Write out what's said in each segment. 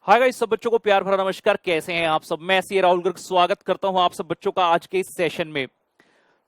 Hi guys, सब बच्चों को प्यार भरा नमस्कार। कैसे हैं आप सब? मैं सी राहुल गर्ग स्वागत करता हूं आप सब बच्चों का आज के इस सेशन में।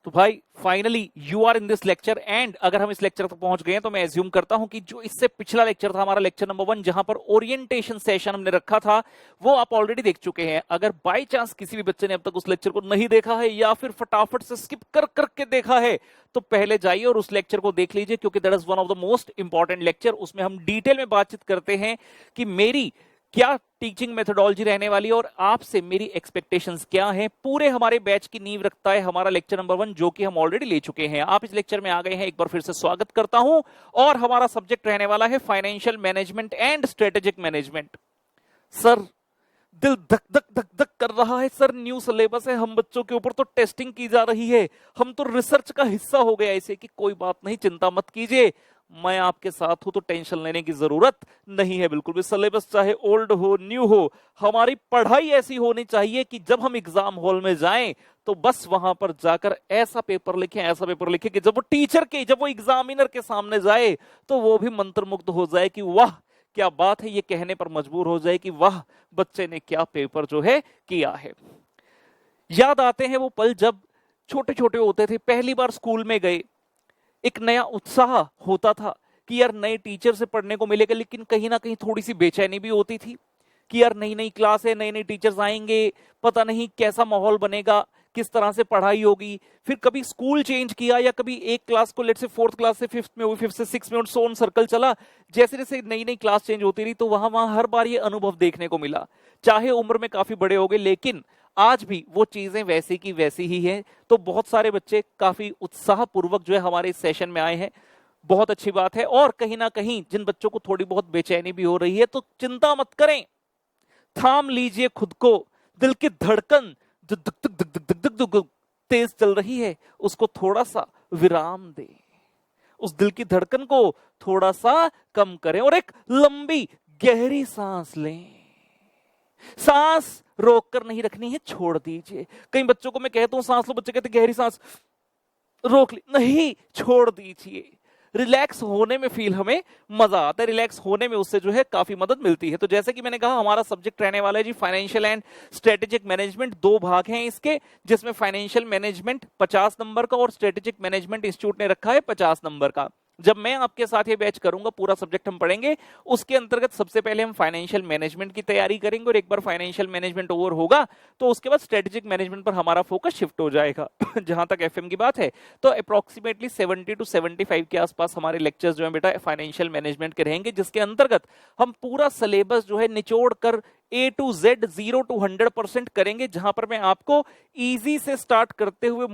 तो भाई finally you are in this lecture and अगर हम इस लेक्चर तक पहुंच गए हैं तो मैं एज्यूम करता हूं कि जो इससे पिछला लेक्चर था हमारा लेक्चर नंबर 1 जहां पर ओरिएंटेशन सेशन हमने रखा था वो आप ऑलरेडी देख चुके हैं। अगर बाय चांस किसी भी बच्चे ने अब तक उस लेक्चर को नहीं देखा है या फिर फटाफट से स्किप कर करके देखा है तो पहले जाइए और उस लेक्चर को देख लीजिए, क्योंकि that is one of the most important lecture. उसमें हम डिटेल में बातचीत करते हैं कि मेरी क्या टीचिंग मेथोडोलॉजी रहने वाली है और आपसे मेरी एक्सपेक्टेशंस क्या हैं। पूरे हमारे बैच की नींव रखता है हमारा लेक्चर नंबर 1 जो कि हम ऑलरेडी ले चुके हैं। आप इस लेक्चर में आ गए हैं, एक बार फिर से स्वागत करता हूं। और हमारा सब्जेक्ट रहने वाला है financial management and strategic management. Sir दिल धक धक धक धक कर रहा है सर, न्यू सिलेबस है, हम बच्चों के ऊपर तो टेस्टिंग की जा रही है, हम तो रिसर्च का हिस्सा हो गया ऐसे कि कोई बात नहीं, चिंता मत कीजिए, मैं आपके साथ हूं तो टेंशन लेने की जरूरत नहीं है बिल्कुल भी। सिलेबस चाहे ओल्ड हो न्यू हो, हमारी पढ़ाई ऐसी होनी चाहिए कि जब हम एग्जाम हॉल में जाएं तो बस वहां पर जाकर ऐसा पेपर लिखें कि जब वो टीचर के, जब वो एग्जामिनर के सामने जाए तो वो भी मंत्रमुग्ध हो जाए कि वाह क्या बात है, ये कहने पर मजबूर हो जाए कि वाह बच्चे ने क्या पेपर जो है किया है। याद आते हैं वो पल जब छोटे छोटे होते थे, पहली बार स्कूल में गए, एक नया उत्साह होता था कि यार नए टीचर से पढ़ने को मिलेगा, लेकिन कहीं ना कहीं थोड़ी सी बेचैनी भी होती थी कि यार नई नई क्लास है, नए नए टीचर्स आएंगे, पता नहीं कैसा माहौल बनेगा, किस तरह से पढ़ाई होगी। फिर कभी स्कूल चेंज किया या कभी एक क्लास को लेट से 4th क्लास से 5th में हुई, 5th से 6th में, और सोन सर्कल चला। जैसे जैसे नई नई क्लास चेंज होती रही तो वहां वहां हर बार ये अनुभव देखने को मिला। चाहे उम्र में काफी बड़े हो गए लेकिन आज भी वो चीजें वैसी की वैसी ही है। तो बहुत सारे बच्चे काफी उत्साहपूर्वक जो है हमारे इस सेशन में आए हैं, बहुत अच्छी बात है। और कहीं ना कहीं जिन बच्चों को थोड़ी बहुत बेचैनी भी हो रही है तो चिंता मत करें, थाम लीजिए खुद को। दिल की धड़कन जो दुक दुक दुक दुक दुक दुक दुक तेज चल रही है उसको थोड़ा सा विराम दें, उस दिल की धड़कन को थोड़ा सा कम करें और एक लंबी गहरी सांस लें। सांस रोककर नहीं रखनी है, छोड़ दीजिए। कई बच्चों को मैं कहता हूं सांस लो, बच्चे कहते गहरी सांस रोक ली, नहीं, छोड़ दीजिए। रिलैक्स होने में फील हमें मजा आता है, रिलैक्स होने में उससे जो है काफी मदद मिलती है। तो जैसे कि मैंने कहा हमारा सब्जेक्ट रहने वाला है जी फाइनेंशियल एंड स्ट्रेटेजिक मैनेजमेंट। 2 भाग हैं इसके, जिसमें फाइनेंशियल मैनेजमेंट 50 नंबर का और स्ट्रेटेजिक मैनेजमेंट इंस्टीट्यूट ने रखा है 50 नंबर का। जब मैं आपके साथ ये बैच करूंगा, पूरा सब्जेक्ट हम पढ़ेंगे, उसके अंतर्गत सबसे पहले हम फाइनेंशियल मैनेजमेंट की तैयारी करेंगे और एक बार फाइनेंशियल मैनेजमेंट ओवर होगा तो उसके बाद स्ट्रेटेजिक मैनेजमेंट पर हमारा फोकस शिफ्ट हो जाएगा। जहां तक एफएम की बात है तो अप्रोक्सीमेटली 70 to 75 के आसपास हमारे लेक्चर्स जो है बेटा फाइनेंशियल मैनेजमेंट के रहेंगे, जिसके अंतर्गत हम पूरा सिलेबस जो है निचोड़ कर A to Z 0 to 100% करेंगे, जहां पर मैं आपको इजी से स्टार्ट करते हुए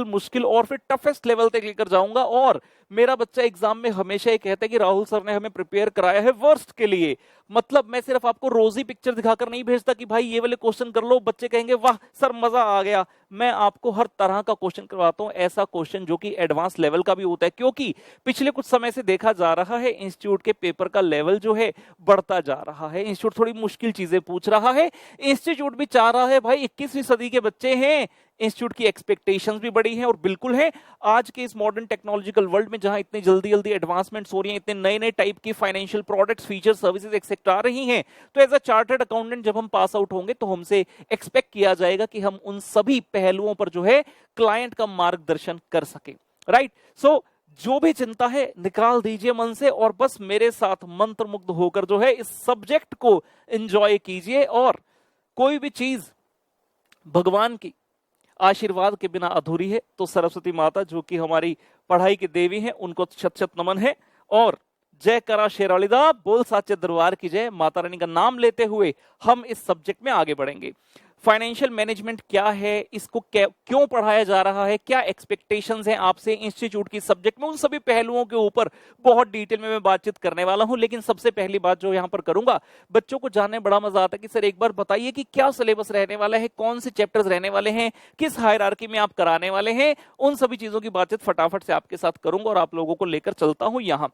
मुश्किल और फिर टफेस्ट लेवल तक लेकर जाऊंगा। और मेरा बच्चा एग्जाम में हमेशा ये कहता है कि राहुल सर ने हमें प्रिपेयर कराया है वर्स्ट के लिए। मतलब मैं सिर्फ आपको रोजी पिक्चर दिखाकर नहीं भेजता कि भाई ये वाले क्वेश्चन कर लो, बच्चे कहेंगे वाह सर मजा आ गया। मैं आपको हर तरह का क्वेश्चन करवाता हूं, ऐसा क्वेश्चन जो कि एडवांस लेवल का भी होता है, क्योंकि पिछले कुछ समय से देखा जा रहा है इंस्टीट्यूट के पेपर का लेवल जो है बढ़ता जा रहा है। इंस्टीट्यूट थोड़ी मुश्किल चीजें पूछ रहा है, इंस्टीट्यूट भी चाह रहा है भाई 21वीं सदी के बच्चे हैं, इंस्टीट्यूट की एक्सपेक्टेशंस भी बड़ी हैं और बिल्कुल है। आज के इस मॉडर्न टेक्नोलॉजिकल वर्ल्ड में जहां इतनी जल्दी जल्दी एडवांसमेंट्स हो रही हैं, इतने नए नए टाइप की financial products, feature, services etcetera आ रही हैं, तो एज अ चार्टर्ड अकाउंटेंट जब हम पास आउट होंगे तो हमसे एक्सपेक्ट किया जाएगा कि हम उन सभी पहलुओं पर जो है क्लाइंट का मार्गदर्शन कर सके। राइट, सो जो भी चिंता है निकाल दीजिए मन से और बस मेरे साथ मंत्रमुग्ध होकर जो है इस सब्जेक्ट को एंजॉय कीजिए। और कोई भी चीज भगवान की आशीर्वाद के बिना अधूरी है, तो सरस्वती माता जो कि हमारी पढ़ाई की देवी हैं उनको शत शत नमन है। और जय करा शेरालिदा, बोल साचे दरबार की जय। माता रानी का नाम लेते हुए हम इस सब्जेक्ट में आगे बढ़ेंगे। फाइनेंशियल मैनेजमेंट क्या है, इसको क्यों पढ़ाया जा रहा है, क्या एक्सपेक्टेशंस हैं आपसे इंस्टीट्यूट की सब्जेक्ट में, उन सभी पहलुओं के ऊपर बहुत डिटेल में मैं बातचीत करने वाला हूं। लेकिन सबसे पहली बात जो यहां पर करूंगा, बच्चों को जानने बड़ा मजा आता है कि सर एक बार बताइए कि क्या सिलेबस रहने वाला है, कौन से चैप्टर्स रहने वाले हैं, किस हायरार्की में आप कराने वाले हैं। उन सभी चीजों की बातचीत फटाफट से आपके साथ करूंगा और आप लोगों को लेकर चलता हूं यहां।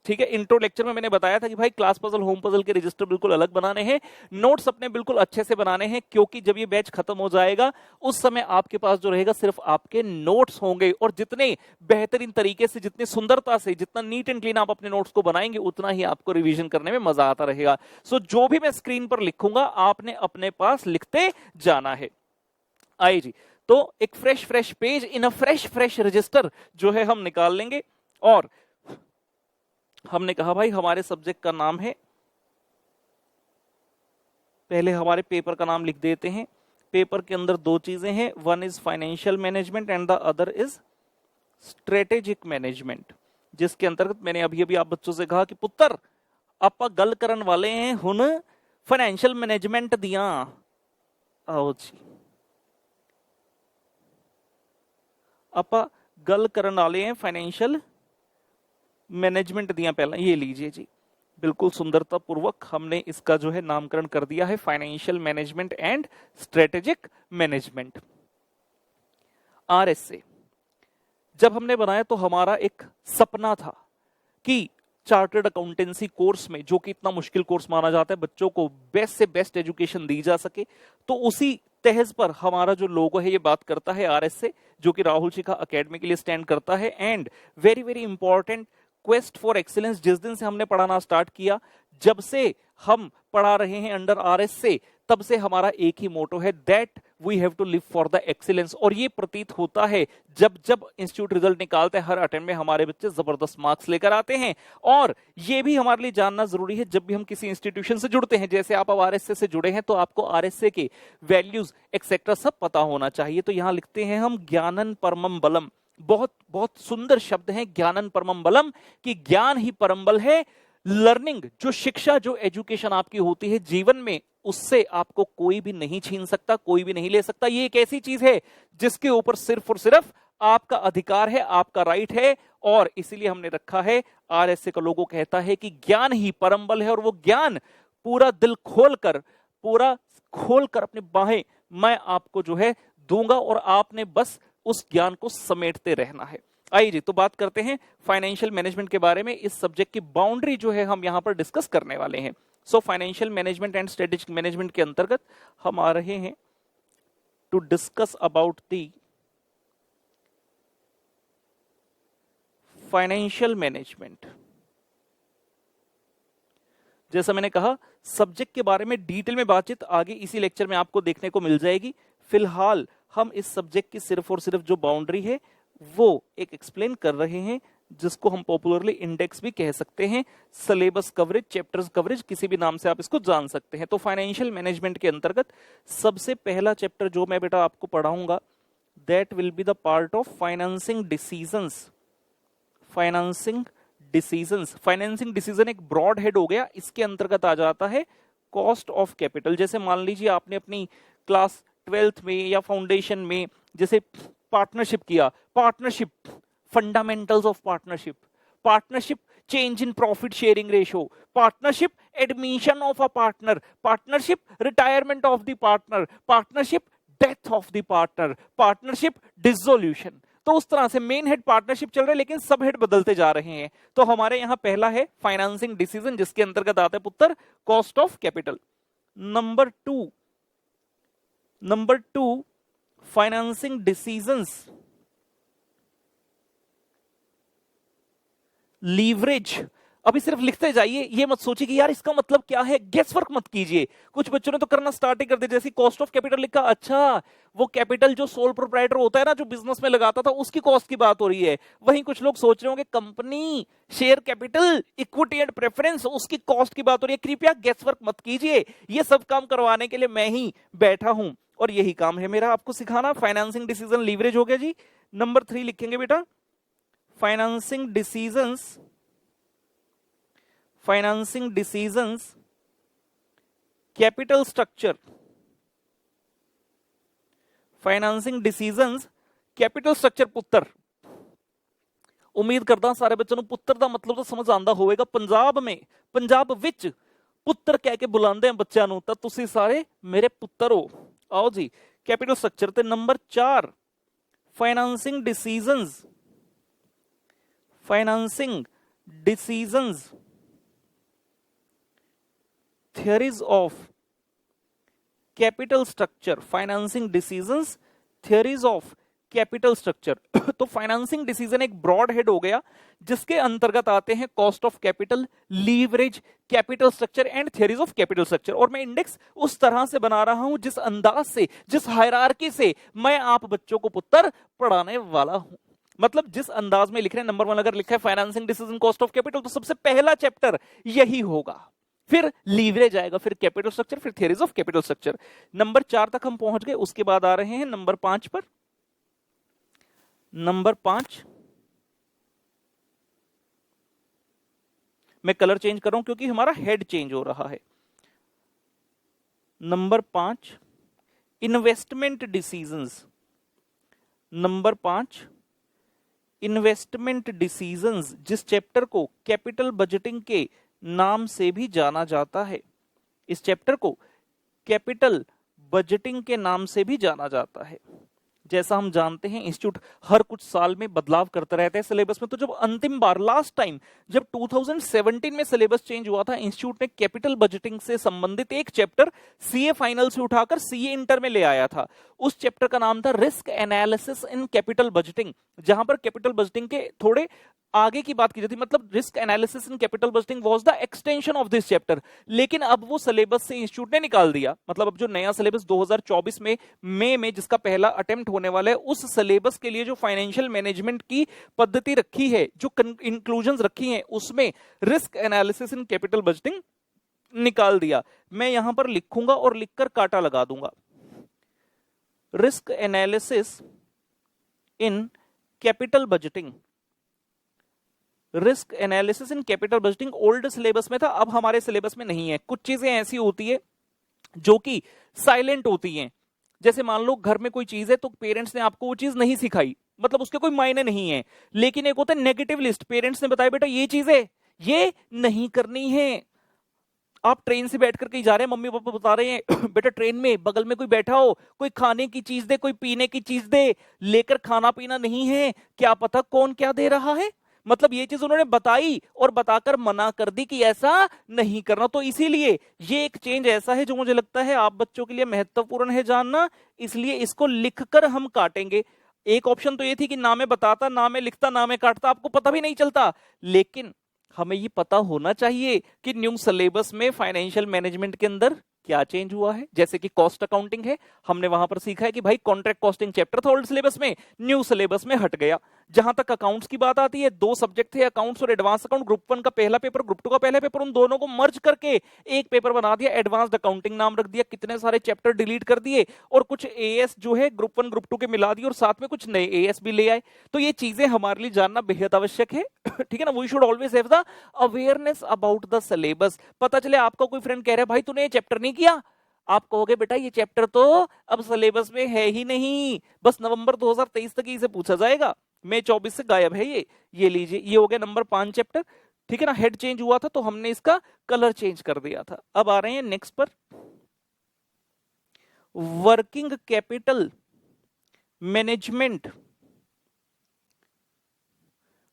ठीक है। इंट्रो लेक्चर में मैंने बताया था कि भाई क्लास पजल, होम पजल के रजिस्टर बिल्कुल अलग बनाने हैं, नोट्स अपने बिल्कुल अच्छे से बनाने हैं, क्योंकि जब ये बैच खत्म हो जाएगा उस समय आपके पास जो रहेगा सिर्फ आपके नोट्स होंगे, और जितने बेहतरीन तरीके से, जितनी सुंदरता से, जितना नीट एंड क्लीन आप अपने नोट्स को बनाएंगे उतना ही आपको रिवीजन करने में मजा आता रहेगा। सो जो भी मैं स्क्रीन पर लिखूंगा आपने अपने पास लिखते जाना है। आइए जी, तो एक fresh page in a fresh register जो है हम निकाल लेंगे, और हमने कहा भाई हमारे सब्जेक्ट का नाम है, पहले हमारे पेपर का नाम लिख देते हैं। पेपर के अंदर दो चीजें हैं, one is financial management and the other is strategic management, जिसके अंतर्गत मैंने अभी अभी आप बच्चों से कहा कि पुत्र आप गल करन वाले हैं हुन फाइनेंशियल मैनेजमेंट दिया। आओ जी, आप गल करन वाले हैं फाइनेंशियल मैनेजमेंट दिया, पहला ये लीजिए जी, बिल्कुल सुंदरता पूर्वक हमने इसका जो है नामकरण कर दिया है financial management and strategic management. RSA जब हमने बनाया तो हमारा एक सपना था कि चार्टर्ड अकाउंटेंसी कोर्स में, जो कि इतना मुश्किल कोर्स माना जाता है, बच्चों को बेस्ट से बेस्ट एजुकेशन दी जा सके। तो उसी तहज पर हमारा जो लोगो है ये बात करता है आरएसए, जो कि राहुल शिखा अकेडमी के लिए स्टैंड करता है। And very very important, quest for excellence. जिस दिन से हमने पढ़ाना स्टार्ट किया, जब से हम पढ़ा रहे हैं अंडर आरएसए, तब से हमारा एक ही मोटो है, that we have to live for the excellence. और ये प्रतीत होता है जब जब इंस्टीट्यूट रिजल्ट निकालते हैं, हर अटेम्प्ट में हमारे बच्चे जबरदस्त मार्क्स लेकर आते हैं। और ये भी हमारे लिए जानना जरूरी है, जब भी हम किसी इंस्टीट्यूशन से जुड़ते हैं, जैसे आप अब आरएसए से जुड़े हैं, तो आपको आरएसए के वैल्यूज एक्सेट्रा सब पता होना चाहिए। तो यहां लिखते हैं हम ज्ञानन परमम बलम, बहुत बहुत सुंदर शब्द है ज्ञानन परमम बलम, कि ज्ञान ही परम बल है। लर्निंग, जो शिक्षा, जो एजुकेशन आपकी होती है जीवन में, उससे आपको कोई भी नहीं छीन सकता, कोई भी नहीं ले सकता। ये एक ऐसी चीज है जिसके ऊपर सिर्फ और सिर्फ आपका अधिकार है, आपका राइट है। और इसीलिए हमने रखा है, आरएसए का लोगो कहता है कि ज्ञान ही परम बल है, और वो ज्ञान पूरा दिल खोलकर, पूरा खोलकर अपनी बाहें मैं आपको जो है दूंगा, और आपने बस उस ज्ञान को समेटते रहना है। आइए जी, तो बात करते हैं फाइनेंशियल मैनेजमेंट के बारे में। इस सब्जेक्ट की बाउंड्री जो है हम यहां पर डिस्कस करने वाले हैं। So financial management and strategic management के अंतर्गत हम आ रहे हैं to discuss about the financial management. जैसा मैंने कहा, सब्जेक्ट के बारे में डिटेल में बातचीत आगे इसी लेक्चर में आपको देखने को मिल जाएगी। फिलहाल हम इस सब्जेक्ट की सिर्फ और सिर्फ जो बाउंड्री है वो एक एक्सप्लेन कर रहे हैं, जिसको हम पॉपुलरली इंडेक्स भी कह सकते हैं, सिलेबस कवरेज, चैप्टर्स कवरेज, किसी भी नाम से आप इसको जान सकते हैं। तो फाइनेंशियल मैनेजमेंट के अंतर्गत सबसे पहला चैप्टर जो मैं बेटा आपको पढ़ाऊंगा, that will be the part of financing decisions. Financing decisions, financing decision एक ब्रॉड हेड हो गया, इसके अंतर्गत आ जाता है कॉस्ट ऑफ कैपिटल। जैसे मान लीजिए आपने अपनी क्लास 12th में या फाउंडेशन में जैसे पार्टनरशिप किया, partnership, fundamentals of partnership, partnership change in profit sharing ratio, partnership admission of a partner, partnership retirement of the partner, partnership death of the partner, partnership dissolution. तो उस तरह से main head partnership चल रहे हैं, लेकिन सब हेड बदलते जा रहे हैं। तो हमारे यहां पहला है फाइनेंसिंग डिसीजन, जिसके अंतर्गत आता है पुत्र cost of capital. Number two financing decisions, leverage. अभी सिर्फ लिखते जाइए, ये मत सोचिए कि यार इसका मतलब क्या है, गेस वर्क मत कीजिए। कुछ बच्चों ने तो करना स्टार्ट ही कर दिया, जैसे कॉस्ट ऑफ कैपिटल लिखा, अच्छा वो कैपिटल जो सोल प्रोप्राइटर होता है ना, जो बिजनेस में लगाता था, उसकी कॉस्ट की बात हो रही है। वहीं कुछ लोग सोच रहे होंगे company share capital, equity and preference, उसकी कॉस्ट की बात हो रही है। कृपया गेस वर्क मत कीजिए, ये सब काम करवाने के लिए मैं ही बैठा हूं, और यही काम है मेरा, आपको सिखाना। फाइनेंसिंग डिसीजन लीवरेज हो गया जी। नंबर 3 लिखेंगे बेटा, financing decisions, financing decisions capital structure, financing decisions capital structure. पुत्र उम्मीद करता सारे बच्चों ਨੂੰ ਪੁੱਤਰ ਦਾ ਮਤਲਬ ਤਾਂ ਸਮਝ ਆਂਦਾ ਹੋਵੇਗਾ। ਪੰਜਾਬ ਵਿੱਚ ਪੁੱਤਰ ਕਹਿ ਕੇ ਬੁਲਾਉਂਦੇ ਆ ਬੱਚਿਆਂ ਨੂੰ, ਤਾਂ ਤੁਸੀਂ ਸਾਰੇ ਮੇਰੇ ਪੁੱਤਰ ਹੋ। आओ जी, कैपिटल स्ट्रक्चर। ਤੇ number 4 financing decisions, financing decisions, theories of capital structure, financing decisions, theories of capital structure. तो फाइनेंसिंग डिसीजन एक ब्रॉड हेड हो गया जिसके अंतर्गत आते हैं cost of capital, leverage, capital structure and theories of capital structure. और मैं इंडेक्स उस तरह से बना रहा हूं जिस अंदाज से, जिस हायरार्की से मैं आप बच्चों को पुत्र पढ़ाने वाला हूं। मतलब जिस अंदाज में लिख रहे हैं, नंबर 1 अगर लिखा है financing decision cost of capital, तो सबसे पहला चैप्टर यही होगा, फिर लीवरेज आएगा, फिर कैपिटल स्ट्रक्चर, फिर theories of capital structure. Number 4 तक हम पहुंच गए। उसके बाद आ रहे हैं नंबर 5 पर। नंबर 5 मैं कलर चेंज कर रहा हूं क्योंकि हमारा हेड चेंज हो रहा है। Number 5 investment decisions. Number 5 investment decisions, जिस चैप्टर को कैपिटल बजटिंग के नाम से भी जाना जाता है। इस चैप्टर को कैपिटल बजटिंग के नाम से भी जाना जाता है। जैसा हम जानते हैं इंस्टीट्यूट हर कुछ साल में बदलाव करता रहता है सिलेबस में। तो जब अंतिम बार लास्ट टाइम जब 2017 में सिलेबस चेंज हुआ था, इंस्टीट्यूट ने कैपिटल बजटिंग से संबंधित एक चैप्टर सीए फाइनल से उठाकर सीए इंटर में ले आया था। उस चैप्टर का नाम था risk analysis in capital budgeting, जहां पर कैपिटल बजटिंग के थोड़े आगे की बात की जाती, मतलब risk analysis in capital budgeting was the extension of this chapter. लेकिन अब वो सिलेबस से इंस्टीट्यूट ने निकाल दिया। मतलब अब जो नया सिलेबस 2024 में मई में जिसका पहला अटेम्प्ट होने वाला है, उस सिलेबस के लिए जो फाइनेंशियल मैनेजमेंट की पद्धति रखी है, जो इंक्लूजन रखी है, उसमें risk analysis in capital budgeting निकाल दिया। मैं यहां पर लिखूंगा और लिखकर काटा लगा दूंगा। Risk analysis in capital budgeting, risk analysis in capital budgeting old syllabus में था, अब हमारे सिलेबस में नहीं है। कुछ चीजें ऐसी होती है जो कि साइलेंट होती हैं। जैसे मान लो घर में कोई चीज है तो पेरेंट्स ने आपको वो चीज नहीं सिखाई, मतलब उसके कोई मायने नहीं है। लेकिन एक होता है नेगेटिव लिस्ट, पेरेंट्स ने बताया बेटा ये चीज है, ये नहीं करनी है। आप ट्रेन से बैठ कर कहीं जा रहे हैं, मम्मी पापा बता रहे हैं बेटा ट्रेन में बगल में कोई बैठा हो, कोई खाने की चीज दे, कोई पीने की चीज दे, लेकर खाना पीना नहीं है, क्या पता कौन क्या दे रहा है। मतलब ये चीज उन्होंने बताई और बताकर मना कर दी कि ऐसा नहीं करना। तो इसीलिए ये एक चेंज ऐसा है जो मुझे लगता है आप बच्चों के लिए महत्वपूर्ण है जानना, इसलिए इसको लिखकर हम काटेंगे। एक ऑप्शन तो ये थी कि ना मैं बताता, ना मैं लिखता, ना मैं काटता, आपको पता भी नहीं चलता। लेकिन हमें ये पता होना चाहिए कि न्यू सिलेबस में फाइनेंशियल मैनेजमेंट के अंदर क्या चेंज हुआ है। जैसे कि कॉस्ट अकाउंटिंग है, हमने वहां पर सीखा है कि भाई कॉन्ट्रैक्ट कॉस्टिंग चैप्टर था ओल्ड सिलेबस में, न्यू सिलेबस में हट गया। जहां तक अकाउंट्स की बात आती है, 2 सब्जेक्ट थे अकाउंट्स और एडवांस अकाउंट। ग्रुप 1 का पहला पेपर, ग्रुप 2 का पहला पेपर, उन दोनों को मर्ज करके एक पेपर बना दिया, एडवांस्ड अकाउंटिंग नाम रख दिया। कितने सारे चैप्टर डिलीट कर दिए और कुछ एएस जो है ग्रुप 1 ग्रुप 2 के मिला दिए और साथ में कुछ नए एएस भी ले आए। तो ये चीजें हमारे लिए जानना बेहद आवश्यक है। ठीक है ना, we should always have the awareness about the syllabus. पता चले आपका कोई फ्रेंड कह रहा है भाई तूने ये चैप्टर नहीं किया, आप कहोगे बेटा ये चैप्टर तो अब सिलेबस में है ही नहीं, बस नवंबर 2023 तक ही इसे पूछा जाएगा, मई 24 से गायब है ये लीजिए। ये हो गया नंबर 5 चैप्टर। ठीक है ना, हेड चेंज हुआ था तो हमने इसका कलर चेंज कर दिया था। अब आ रहे हैं नेक्स्ट पर, working capital management.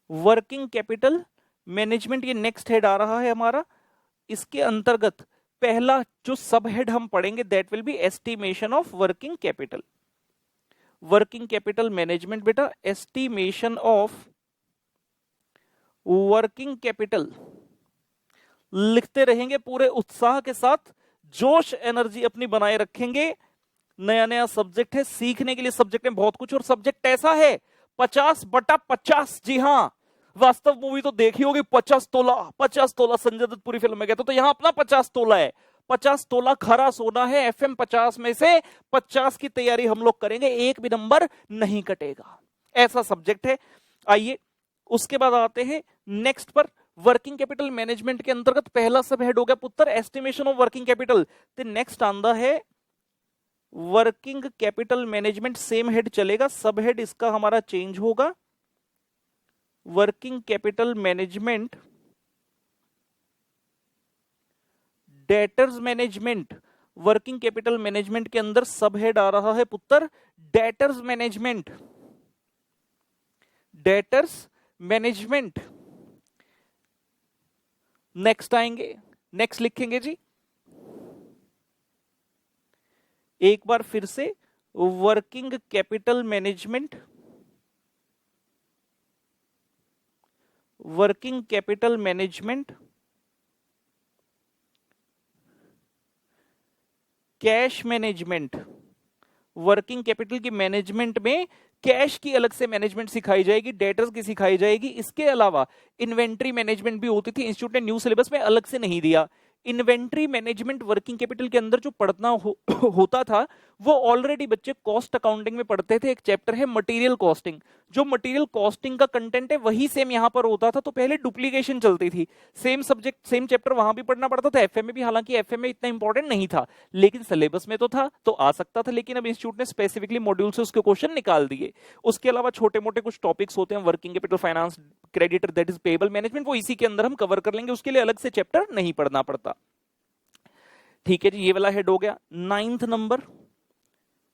Working capital management ये नेक्स्ट हेड आ रहा है हमारा। इसके अंतर्गत पहला जो सब हेड हम पढ़ेंगे that will be estimation of working capital. Working capital management बेटा, एस्टिमेशन ऑफ वर्किंग कैपिटल लिखते रहेंगे पूरे उत्साह के साथ, जोश एनर्जी अपनी बनाए रखेंगे। नया नया सब्जेक्ट है, सीखने के लिए सब्जेक्ट में बहुत कुछ, और सब्जेक्ट ऐसा है 50/50। जी हाँ, वास्तव मूवी तो देखी होगी 50 तोला। 50 तोला संजय दत्त पूरी फिल्म में कहता तो यहां अपना 50 तोला है। 50 तोला खरा सोना है। एफएम 50 में से 50 की तैयारी हम लोग करेंगे, एक भी नंबर नहीं कटेगा, ऐसा सब्जेक्ट है। आइए उसके बाद आते हैं नेक्स्ट पर। वर्किंग कैपिटल मैनेजमेंट के अंतर्गत पहला सब हेड हो गया पुत्र एस्टिमेशन ऑफ वर्किंग कैपिटल। तो नेक्स्ट आंदा है working capital management, same head चलेगा, सब हेड इसका हमारा चेंज होगा। Working capital management, debtors management. Working capital management के अंदर सब हेड आ रहा है पुत्र debtors management. Debtors management next आएंगे, नेक्स्ट लिखेंगे जी एक बार फिर से working capital management, working capital management, cash management. Working capital की मैनेजमेंट में कैश की अलग से मैनेजमेंट सिखाई जाएगी, डेटर्स की सिखाई जाएगी। इसके अलावा इन्वेंट्री मैनेजमेंट भी होती थी, इंस्टीट्यूट ने न्यू सिलेबस में अलग से नहीं दिया। इन्वेंट्री मैनेजमेंट वर्किंग कैपिटल के अंदर जो पढ़ना होता था वो ऑलरेडी बच्चे कॉस्ट अकाउंटिंग में पढ़ते थे। एक चैप्टर है मटेरियल कॉस्टिंग, जो मटेरियल कॉस्टिंग का कंटेंट है वही सेम यहां पर होता था। तो पहले डुप्लीकेशन चलती थी, सेम सब्जेक्ट सेम चैप्टर वहां भी पढ़ना पड़ता था, एफए में भी। हालांकि एफए में इतना इंपॉर्टेंट नहीं था, लेकिन सिलेबस में तो था, तो आ सकता था। लेकिन अब इंस्टीट्यूट ने स्पेसिफिकली मॉड्यूल से उसके क्वेश्चन निकाल दिए। उसके अलावा छोटे मोटे कुछ टॉपिक्स होते हैं, working capital, finance, creditor, that is payable management, वो इसी के अंदर हम कवर कर लेंगे, उसके लिए अलग से चैप्टर नहीं पढ़ना पड़ता। ठीक है जी, ये वाला हेड हो गया।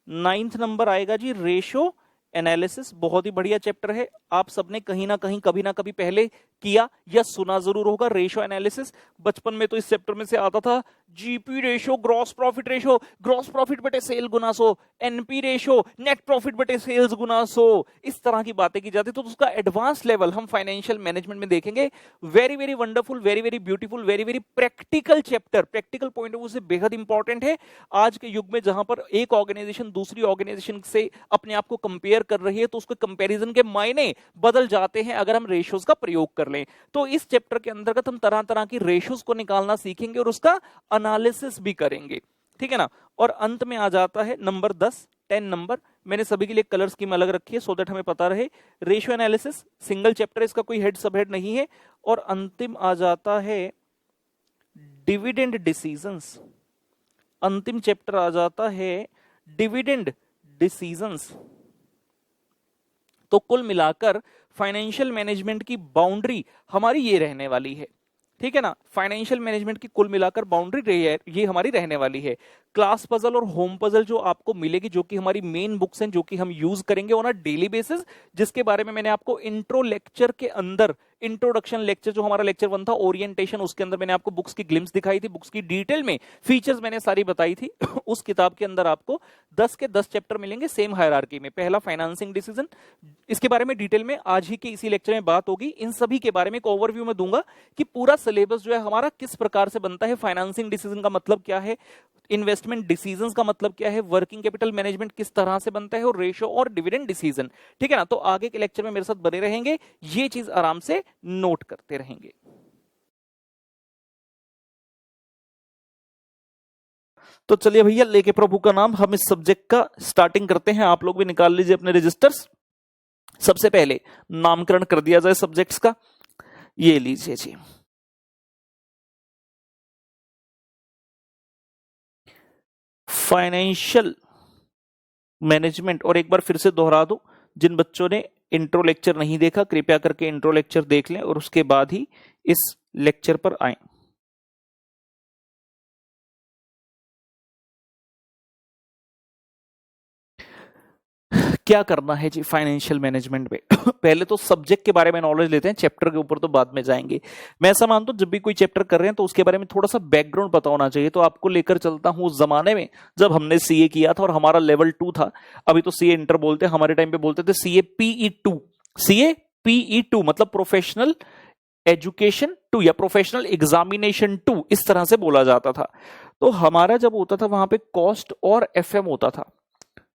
नाइन्थ नंबर आएगा जी रेशो एनालिसिस। बहुत ही बढ़िया चैप्टर है, आप सबने कहीं ना कहीं कभी ना कभी पहले किया या सुना जरूर होगा। रेशो एनालिसिस बचपन में तो इस चैप्टर में से आता था GP ratio, gross profit ratio, gross profit बटे सेल गुना 100, एनपी रेशो, नेट प्रॉफिट बटे सेल्स गुना 100, इस तरह की बातें की जाती। तो उसका एडवांस लेवल हम फाइनेंशियल मैनेजमेंट में देखेंगे। Very very wonderful, very very beautiful, very very practical chapter, practical point of view से बेहद इंपॉर्टेंट है। आज के युग में जहां पर एक ऑर्गेनाइजेशन दूसरी ऑर्गेनाइजेशन से अपने आप को कंपेयर कर रही है, तो उसके कंपैरिजन के मायने बदल जाते हैं अगर हम रेशियोज का प्रयोग कर लें। तो इस चैप्टर के अंतर्गत हम तरह तरह की रेशियोज को निकालना सीखेंगे और उसका एनालिसिस भी करेंगे, ठीक है ना। और अंत में आ जाता है नंबर 10 नंबर। मैंने सभी के लिए कलर स्कीम अलग रखी है सो दैट हमें पता रहे। रेशियो एनालिसिस सिंगल चैप्टर, इसका कोई हेड सब हेड नहीं है। और अंतिम आ जाता है डिविडेंड डिसीजंस। अंतिम चैप्टर आ जाता है डिविडेंड डिसीजंस। तो कुल मिलाकर फाइनेंशियल मैनेजमेंट की बाउंड्री हमारी ये रहने वाली है, ठीक है ना। फाइनेंशियल मैनेजमेंट की कुल मिलाकर बाउंड्री ये हमारी रहने वाली है। क्लास पजल और होम पजल जो आपको मिलेगी, जो कि हमारी मेन बुक्स हैं, जो कि हम यूज करेंगे ऑन अ डेली बेसिस, जिसके बारे में मैंने आपको इंट्रो लेक्चर के अंदर, इंट्रोडक्शन लेक्चर जो हमारा लेक्चर 1 था ओरिएंटेशन, उसके अंदर मैंने आपको बुक्स की ग्लिम्स दिखाई थी, बुक्स की डिटेल में फीचर्स मैंने सारी बताई थी। उस किताब के अंदर आपको 10 के 10 चैप्टर मिलेंगे सेम हायरार्की में। पहला फाइनेंसिंग डिसीजन, इसके बारे में डिटेल में आज ही के इसी लेक्चर में बात होगी। इन सभी के बारे में एक ओवरव्यू में दूंगा कि पूरा सिलेबस जो है हमारा किस प्रकार से बनता है, फाइनेंसिंग डिसीजन का मतलब क्या है, इन्वेस्टमेंट डिसीजंस का मतलब क्या है, वर्किंग कैपिटल मैनेजमेंट किस तरह से बनता है, और रेशो और डिविडेंड डिसीजन, ठीक है ना। तो आगे के लेक्चर में मेरे साथ बने रहेंगे, ये चीज आराम से नोट करते रहेंगे। तो चलिए भैया, लेके प्रभु का नाम, हम इस सब्जेक्ट का स्टार्टिंग करते हैं। आप लोग भी निकाल लीजिए अपने रजिस्टर्स। सबसे पहले नामकरण कर दिया जाए सब्जेक्ट्स का। ये लीजिए जी, फाइनेंशियल मैनेजमेंट। और एक बार फिर से दोहरा दूं, जिन बच्चों ने इंट्रो लेक्चर नहीं देखा कृपया करके इंट्रो लेक्चर देख लें और उसके बाद ही इस लेक्चर पर आए। क्या करना है जी फाइनेंशियल मैनेजमेंट में? पहले तो सब्जेक्ट के बारे में नॉलेज लेते हैं, चैप्टर के ऊपर तो बाद में जाएंगे। मैं ऐसा मानता हूं जब भी कोई चैप्टर कर रहे हैं तो उसके बारे में थोड़ा सा बैकग्राउंड पता होना चाहिए। तो आपको लेकर चलता हूं उस जमाने में जब हमने सीए किया था और हमारा लेवल 2 था। अभी तो सीए इंटर बोलते हैं, हमारे टाइम पे बोलते थे सीए PE2। सीए PE2 मतलब प्रोफेशनल एजुकेशन 2 या प्रोफेशनल एग्जामिनेशन 2, इस तरह से बोला जाता था। तो हमारा जब होता था वहां पे कॉस्ट और एफएम होता था।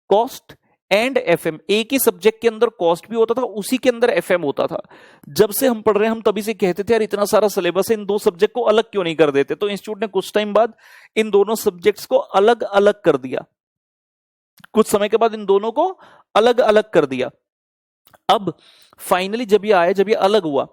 कॉस्ट एंड एफएम, एक ही सब्जेक्ट के अंदर कॉस्ट भी होता था, उसी के अंदर एफएम होता था। जब से हम पढ़ रहे हैं हम तभी से कहते थे यार इतना सारा सिलेबस है, इन दो सब्जेक्ट को अलग क्यों नहीं कर देते। तो इंस्टीट्यूट ने कुछ टाइम बाद इन दोनों सब्जेक्ट्स को अलग अलग कर दिया। कुछ समय के बाद इन दोनों को अलग अलग कर दिया। अब फाइनली जब ये आया, जब ये अलग हुआ,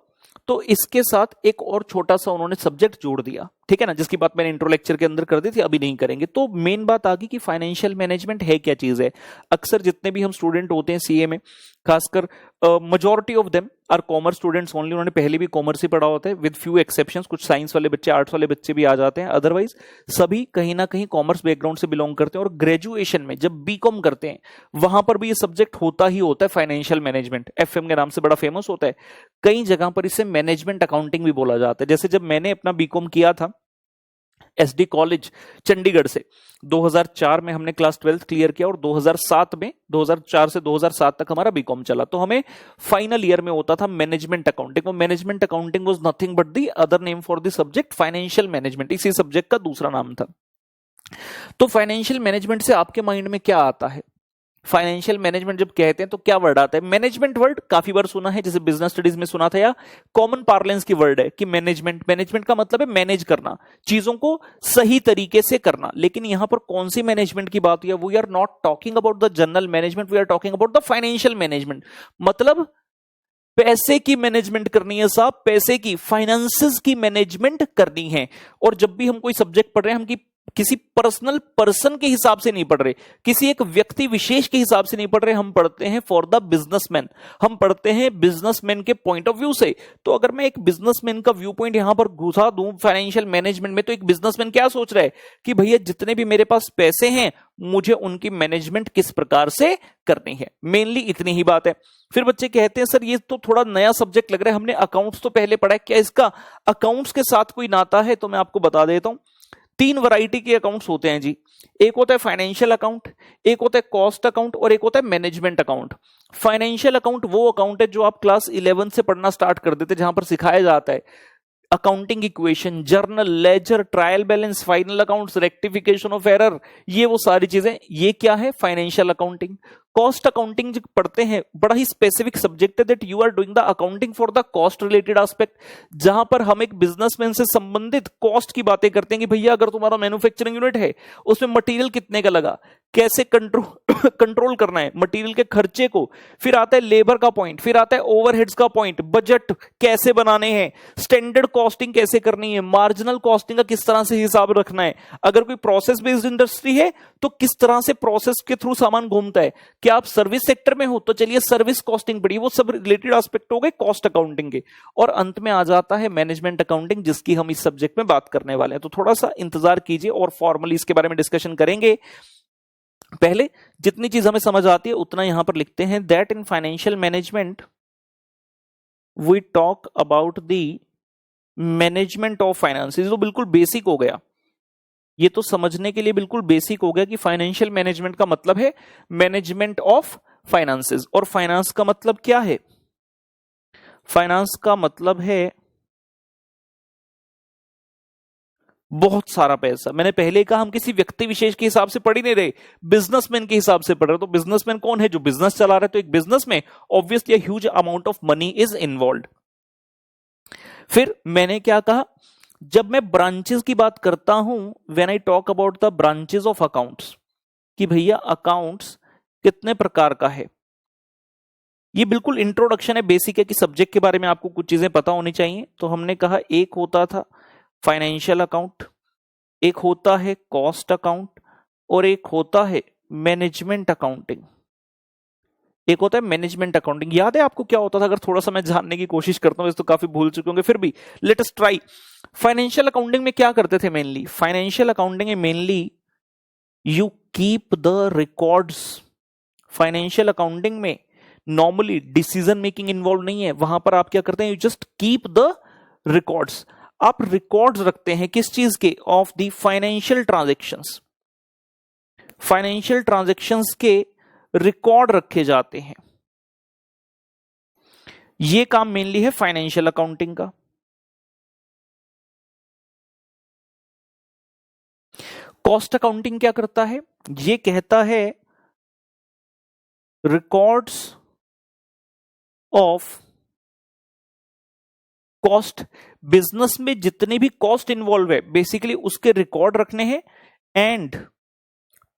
तो इसके साथ एक और छोटा सा उन्होंने सब्जेक्ट जोड़ दिया। ठीक है ना, जिसकी बात मैंने इंट्रो लेक्चर के अंदर कर दी थी, अभी नहीं करेंगे। तो मेन बात आ गई कि फाइनेंशियल मैनेजमेंट है क्या चीज है। अक्सर जितने भी हम स्टूडेंट होते हैं सीए में, खासकर majority of them are commerce students only, उन्होंने पहले भी कॉमर्स ही पढ़ा होता है, विद फ्यू एक्सेप्शंस, कुछ साइंस वाले बच्चे, आर्ट्स वाले बच्चे भी आ जाते हैं, अदरवाइज सभी कहीं ना कहीं कॉमर्स बैकग्राउंड से बिलोंग करते हैं। और ग्रेजुएशन में जब बीकॉम करते हैं वहां पर भी ये सब्जेक्ट होता ही होता है, फाइनेंशियल मैनेजमेंट, एफएम के नाम से बड़ा फेमस होता है। कई जगह पर इसे मैनेजमेंट अकाउंटिंग भी बोला जाता है। जैसे जब मैंने अपना बीकॉम किया था एसडी कॉलेज चंडीगढ़ से, 2004 में हमने क्लास 12th क्लियर किया और 2007 में, 2004 से 2007 तक हमारा बीकॉम चला। तो हमें फाइनल ईयर में होता था मैनेजमेंट अकाउंटिंग। वो management accounting was nothing but the other name for the subject financial management, इसी सब्जेक्ट का दूसरा नाम था। तो फाइनेंशियल मैनेजमेंट से आपके माइंड में क्या आता है? फाइनेंशियल मैनेजमेंट जब कहते हैं तो क्या वर्ड आता है? मैनेजमेंट वर्ड काफी बार सुना है, जैसे बिजनेस स्टडीज में सुना था, या कॉमन पार्लेंस की वर्ड है कि मैनेजमेंट, मैनेजमेंट का मतलब है मैनेज करना, चीजों को सही तरीके से करना। लेकिन यहां पर कौन सी मैनेजमेंट की बात हुई है? We are not talking about the general management, we are talking about the financial management. मतलब पैसे की मैनेजमेंट करनी है साहब, पैसे की, फाइनेंसेस की मैनेजमेंट करनी है। और जब भी हम कोई सब्जेक्ट पढ़ रहे हैं, हम किसी पर्सनल पर्सन के हिसाब से नहीं पढ़ रहे, किसी एक व्यक्ति विशेष के हिसाब से नहीं पढ़ रहे, हम पढ़ते हैं फॉर द बिजनेसमैन, हम पढ़ते हैं बिजनेसमैन के पॉइंट ऑफ व्यू से। तो अगर मैं एक बिजनेसमैन का व्यू पॉइंट यहां पर घुसा दूं फाइनेंशियल मैनेजमेंट में, तो एक बिजनेसमैन क्या सोच रहा है कि भैया जितने भी मेरे पास पैसे हैं, मुझे उनकी मैनेजमेंट किस प्रकार से करनी है। मेनली इतनी ही बात है। फिर बच्चे कहते हैं सर ये तो थोड़ा नया सब्जेक्ट लग रहा है, हमने अकाउंट्स तो पहले पढ़ा है, क्या इसका अकाउंट्स के साथ कोई नाता है? तो मैं आपको बता देता हूं, 3 वैरायटी के अकाउंट्स होते हैं जी। एक होता है फाइनेंशियल अकाउंट, एक होता है कॉस्ट अकाउंट और एक होता है मैनेजमेंट अकाउंट। फाइनेंशियल अकाउंट वो अकाउंट है जो आप क्लास 11 से पढ़ना स्टार्ट कर देते, जहां पर सिखाया जाता है accounting equation, journal, ledger, trial balance, final accounts, rectification of error, ये वो सारी चीजें, ये क्या है? Financial accounting. कॉस्ट अकाउंटिंग जो पढ़ते हैं, बड़ा ही स्पेसिफिक सब्जेक्ट है, that you are doing the accounting for the cost related aspect, जहां पर हम एक बिजनेसमैन से संबंधित कॉस्ट की बातें करते हैं कि भैया अगर तुम्हारा मैन्युफैक्चरिंग यूनिट है, उसमें मटेरियल कितने का लगा, कैसे कंट्रोल करना है मटेरियल के खर्चे को। फिर आता है लेबर का पॉइंट, फिर आता है ओवरहेड्स का पॉइंट, बजट कैसे बनाने हैं, स्टैंडर्ड कॉस्टिंग कैसे करनी है, मार्जिनल कॉस्टिंग का किस तरह से हिसाब रखना है, अगर कोई प्रोसेस बेस्ड इंडस्ट्री है तो किस तरह से प्रोसेस के थ्रू सामान घूमता है, क्या आप सर्विस सेक्टर में हो तो चलिए सर्विस कॉस्टिंग पढ़िए। वो सब रिलेटेड एस्पेक्ट हो गए कॉस्ट अकाउंटिंग के। और अंत में आ जाता है मैनेजमेंट अकाउंटिंग, जिसकी हम इस सब्जेक्ट में बात करने वाले हैं। तो थोड़ा सा इंतजार कीजिए और फॉर्मली इसके बारे में डिस्कशन करेंगे। पहले जितनी चीज हमें समझ आती है उतना यहां पर लिखते हैं, that in financial management we talk about the management of finances. तो बिल्कुल बेसिक हो गया, ये तो समझने के लिए बिल्कुल बेसिक हो गया कि फाइनेंशियल मैनेजमेंट का मतलब है मैनेजमेंट ऑफ फाइनेंसेस। और फाइनेंस का मतलब क्या है? फाइनेंस का मतलब है बहुत सारा पैसा। मैंने पहले कहा हम किसी व्यक्ति विशेष के हिसाब से पढ़ ही नहीं रहे, बिजनेसमैन के हिसाब से पढ़ रहे। तो बिजनेसमैन कौन है? जो बिजनेस चला रहा है। तो एक बिजनेस में obviously huge amount of money is involve. फिर मैंने क्या कहा, जब मैं ब्रांचेस की बात करता हूं, when I talk about the branches of accounts, कि भैया अकाउंट्स कितने प्रकार का है, ये बिल्कुल इंट्रोडक्शन है, बेसिक है कि सब्जेक्ट के बारे में आपको कुछ चीजें पता होनी चाहिए। तो हमने कहा एक होता था फाइनेंशियल अकाउंट, एक होता है कॉस्ट अकाउंट और एक होता है मैनेजमेंट अकाउंटिंग। एक होता है मैनेजमेंट अकाउंटिंग। याद है आपको क्या होता था? अगर थोड़ा सा मैं जानने की कोशिश करता हूं, तो काफी भूल चुके होंगे, फिर भी let us try. Financial accounting में क्या करते थे मेनली? फाइनेंशियल अकाउंटिंग में mainly you keep the records. Financial accounting में नॉर्मली डिसीजन मेकिंग इन्वॉल्व नहीं है, वहां पर आप क्या करते हैं? You just keep the records. आप रिकॉर्ड्स रखते हैं किस चीज के? Of the financial transactions. Financial transactions के रिकॉर्ड रखे जाते हैं। यह काम मेनली है फाइनेंशियल अकाउंटिंग का। कॉस्ट अकाउंटिंग क्या करता है? यह कहता है रिकॉर्ड्स ऑफ कॉस्ट। बिजनेस में जितने भी कॉस्ट इन्वॉल्व है बेसिकली उसके रिकॉर्ड रखने हैं। And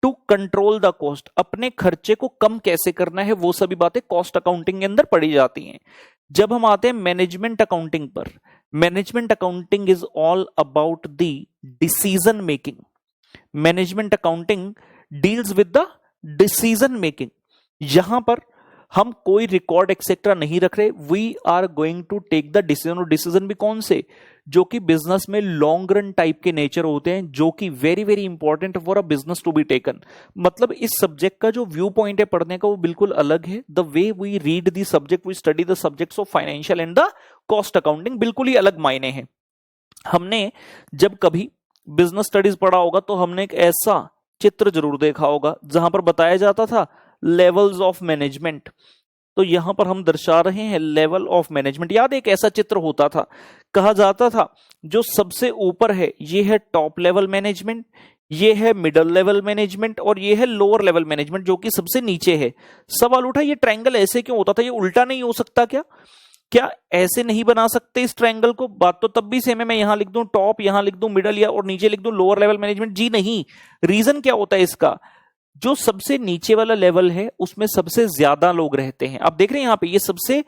to control the cost, अपने खर्चे को कम कैसे करना है, वो सभी बातें कॉस्ट अकाउंटिंग के अंदर पढ़ी जाती हैं। जब हम आते हैं मैनेजमेंट अकाउंटिंग पर, management accounting is all about the decision making. Management accounting deals with the decision making. यहां पर हम कोई रिकॉर्ड एक्सेट्रा नहीं रख रहे, we are going to take the decision. और डिसीजन भी कौन से, जो कि बिजनेस में लॉन्ग रन टाइप के नेचर होते हैं, जो कि very very important for a business to be taken. मतलब इस सब्जेक्ट का जो व्यू पॉइंट है पढ़ने का वो बिल्कुल अलग है। The way we read the subject, we study the subjects of financial and the cost accounting, बिल्कुल ही अलग मायने हैं। हमने जब कभी बिजनेस स्टडीज पढ़ा होगा तो हमने एक ऐसा चित्र जरूर देखा होगा जहां पर बताया जाता था लेवल्स ऑफ मैनेजमेंट। तो यहां पर हम दर्शा रहे हैं लेवल ऑफ मैनेजमेंट। याद एक ऐसा चित्र होता था, कहा जाता था जो सबसे ऊपर है ये है टॉप लेवल मैनेजमेंट, ये है मिडिल लेवल मैनेजमेंट, और ये है लोअर लेवल मैनेजमेंट जो कि सबसे नीचे है। सवाल उठा ये ट्रायंगल ऐसे क्यों होता था, ये उल्टा नहीं हो सकता क्या? क्या ऐसे नहीं बना सकते इस ट्रायंगल को? बात तो तब भी सेम है, मैं यहां लिख दूं टॉप, यहां लिख दूं मिडल, या और नीचे लिख दूं लोअर लेवल मैनेजमेंट। जी नहीं। रीजन क्या होता है इसका, जो सबसे नीचे वाला लेवल है उसमें सबसे ज्यादा लोग रहते हैं। आप देख रहे हैं यहां पे ये सबसे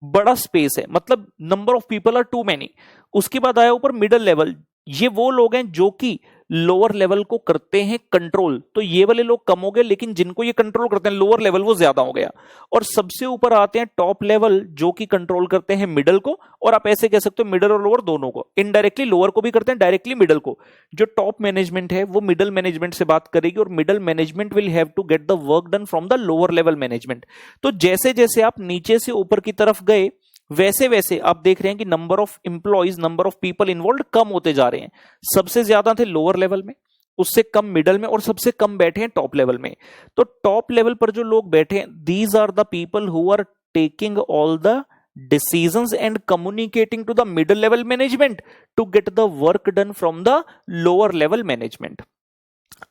बड़ा स्पेस है, मतलब number of people are too many. उसके बाद आया ऊपर मिडिल लेवल, ये वो लोग हैं जो कि लोअर लेवल को करते हैं कंट्रोल। तो ये वाले लोग कम हो गए, लेकिन जिनको ये कंट्रोल करते हैं लोअर लेवल वो ज्यादा हो गया। और सबसे ऊपर आते हैं टॉप लेवल जो कि कंट्रोल करते हैं मिडल को, और आप ऐसे कह सकते हो मिडल और लोअर दोनों को। इनडायरेक्टली लोअर को भी करते हैं, डायरेक्टली मिडल को। जो टॉप मैनेजमेंट है वो मिडल मैनेजमेंट से बात करेगी, और middle management will have to get the work done from the lower level management. तो जैसे जैसे आप नीचे से ऊपर की तरफ गए वैसे वैसे आप देख रहे हैं कि number of employees, number of people involve कम होते जा रहे हैं। सबसे ज्यादा थे लोअर लेवल में, उससे कम मिडल में, और सबसे कम बैठे हैं टॉप लेवल में। तो टॉप लेवल पर जो लोग बैठे हैं, these are the people who are taking all the decisions and communicating to the middle level management to get the work done from the lower level management।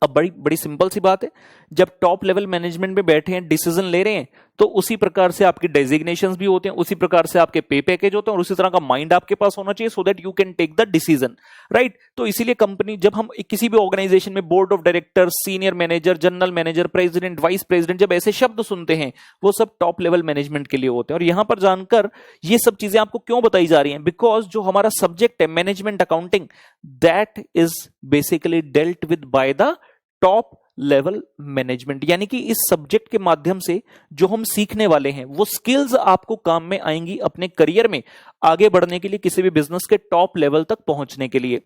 अब बड़ी बड़ी सिंपल सी बात है, जब टॉप लेवल मैनेजमेंट में बैठे हैं decision ले रहे हैं, तो उसी प्रकार से आपके डेजिग्नेशंस भी होते हैं, उसी प्रकार से आपके पे पैकेज होते हैं, और उसी तरह का माइंड आपके पास होना चाहिए so that you can take the decision, right. तो इसीलिए कंपनी, जब हम किसी भी ऑर्गेनाइजेशन में board of director, senior manager, general manager, president, vice president, जब ऐसे शब्द सुनते हैं वो सब टॉप लेवल मैनेजमेंट के लिए होते हैं। और यहां पर जानकर ये सब चीजें आपको क्यों बताई जा रही हैं, बिकॉज जो हमारा सब्जेक्ट है management accounting, that is basically dealt with by the top level management. यानी कि इस सब्जेक्ट के माध्यम से जो हम सीखने वाले हैं वो स्किल्स आपको काम में आएंगी अपने करियर में आगे बढ़ने के लिए, किसी भी बिजनेस के टॉप लेवल तक पहुंचने के लिए।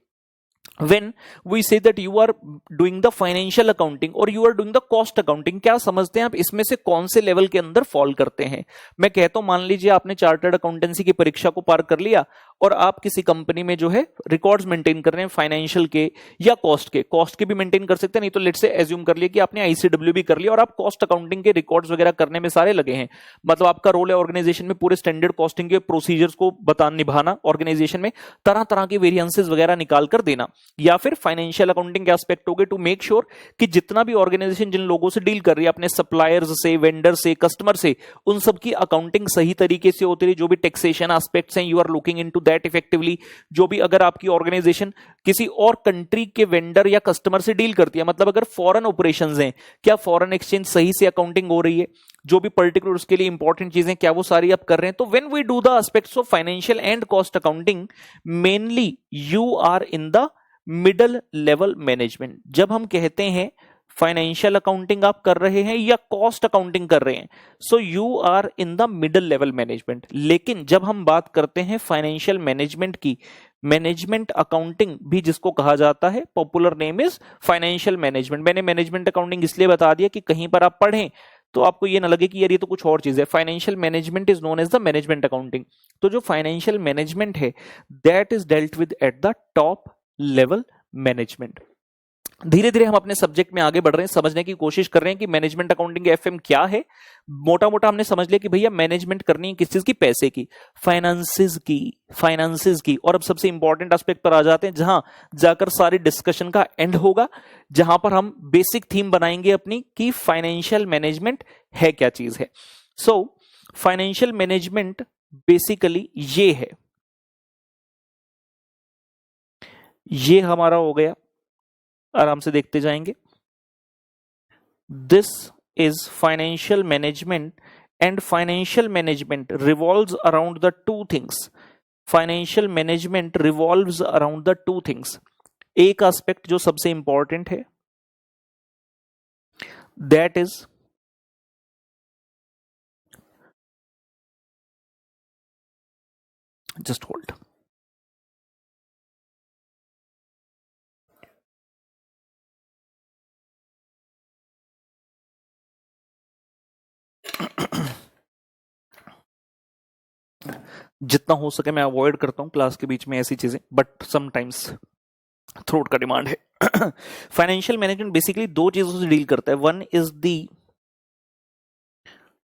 When we say that you are doing the financial accounting or you are doing the cost accounting, क्या समझते हैं आप, इसमें से कौन से लेवल के अंदर फॉल करते हैं? मैं कहता हूं, मान लीजिए आपने चार्टर्ड अकाउंटेंसी की परीक्षा को पार कर लिया और आप किसी कंपनी में जो है रिकॉर्ड्स मेंटेन कर रहे हैं फाइनेंशियल के या कॉस्ट के भी मेंटेन कर सकते हैं, नहीं तो लेट्स से एज्यूम कर लिया कि आपने आईसीडब्ल्यू भी कर लिया और आप कॉस्ट अकाउंटिंग के रिकॉर्ड्स वगैरह करने में सारे लगे हैं। मतलब आपका रोल है ऑर्गेनाइजेशन में पूरे स्टैंडर्ड कॉस्टिंग के प्रोसीजर्स को निभाना, ऑर्गेनाइजेशन में तरह तरह के वेरिएंसेस वगैरह निकाल कर देना। या फिर फाइनेंशियल अकाउंटिंग के एस्पेक्ट हो गए टू मेक श्योर कि जितना भी ऑर्गेनाइजेशन जिन लोगों से डील कर रही है, अपने सप्लायर्स से, वेंडर से, कस्टमर से, उन सब की अकाउंटिंग सही तरीके से होती रही। जो भी टैक्सेशन एस्पेक्ट्स हैं, you are looking into that effectively. जो भी अगर आपकी ऑर्गेनाइजेशन किसी और कंट्री के वेंडर या कस्टमर से डील करती है, मतलब अगर फॉरेन ऑपरेशंस हैं, क्या फॉरेन एक्सचेंज सही से अकाउंटिंग हो रही है, जो भी पर्टिकुलर उसके लिए इंपॉर्टेंट चीजें क्या वो सारी आप कर रहे हैं। तो when we do the aspects of financial and cost accounting, mainly you are in the middle level management. जब हम कहते हैं फाइनेंशियल अकाउंटिंग आप कर रहे हैं या कॉस्ट अकाउंटिंग कर रहे हैं, so you are in the middle level management. लेकिन जब हम बात करते हैं फाइनेंशियल मैनेजमेंट की, मैनेजमेंट अकाउंटिंग भी जिसको कहा जाता है, popular name is financial management. मैंने मैनेजमेंट अकाउंटिंग इसलिए बता दिया कि कहीं पर आप पढ़ें तो आपको ये ना लगे कि यार ये तो कुछ और चीज है। Financial management is known as the management accounting. तो जो फाइनेंशियल मैनेजमेंट है that is dealt with at the top level management. धीरे धीरे हम अपने सब्जेक्ट में आगे बढ़ रहे हैं, समझने की कोशिश कर रहे हैं कि मैनेजमेंट अकाउंटिंग एफएम क्या है। मोटा मोटा हमने समझ लिया कि भैया मैनेजमेंट करनी है किस चीज की, पैसे की, फाइनेंसेस की। और अब सबसे इंपॉर्टेंट एस्पेक्ट पर आ जाते हैं, जहां जाकर सारी डिस्कशन का एंड होगा, जहां पर हम बेसिक थीम बनाएंगे अपनी कि फाइनेंशियल मैनेजमेंट है क्या चीज है। सो फाइनेंशियल मैनेजमेंट बेसिकली ये है, ये हमारा हो गया, आराम से देखते जाएंगे। This is financial management and financial management revolves around the two things. Financial management revolves around the two things. एक एस्पेक्ट जो सबसे इंपॉर्टेंट है, दैट इज जस्ट होल्ड। जितना हो सके मैं अवॉइड करता हूं क्लास के बीच में ऐसी चीजें, बट समटाइम्स थ्रोट का डिमांड है। फाइनेंशियल मैनेजमेंट बेसिकली दो चीजों से डील करता है। One is the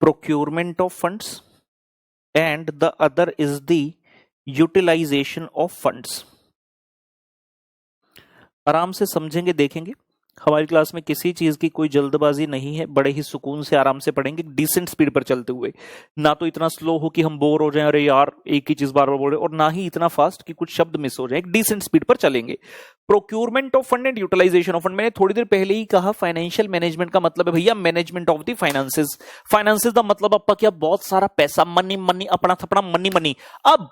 procurement of funds and the other is the utilisation of funds. आराम से समझेंगे, देखेंगे। हमारी क्लास में किसी चीज की कोई जल्दबाजी नहीं है, बड़े ही सुकून से आराम से पढ़ेंगे, डिसेंट स्पीड पर चलते हुए। ना तो इतना स्लो हो कि हम बोर हो जाएं, अरे यार एक ही चीज बार बार बोल रहे, और ना ही इतना फास्ट कि कुछ शब्द मिस हो जाए। एक डिसेंट स्पीड पर चलेंगे। Procurement of fund and utilisation of fund, मैंने थोड़ी देर पहले ही कहा। फाइनेंशियल मैनेजमेंट का मतलब है भैया management of the finances. Finances का मतलब आपका क्या, बहुत सारा पैसा, मनी मनी, अपना थपना मनी मनी। अब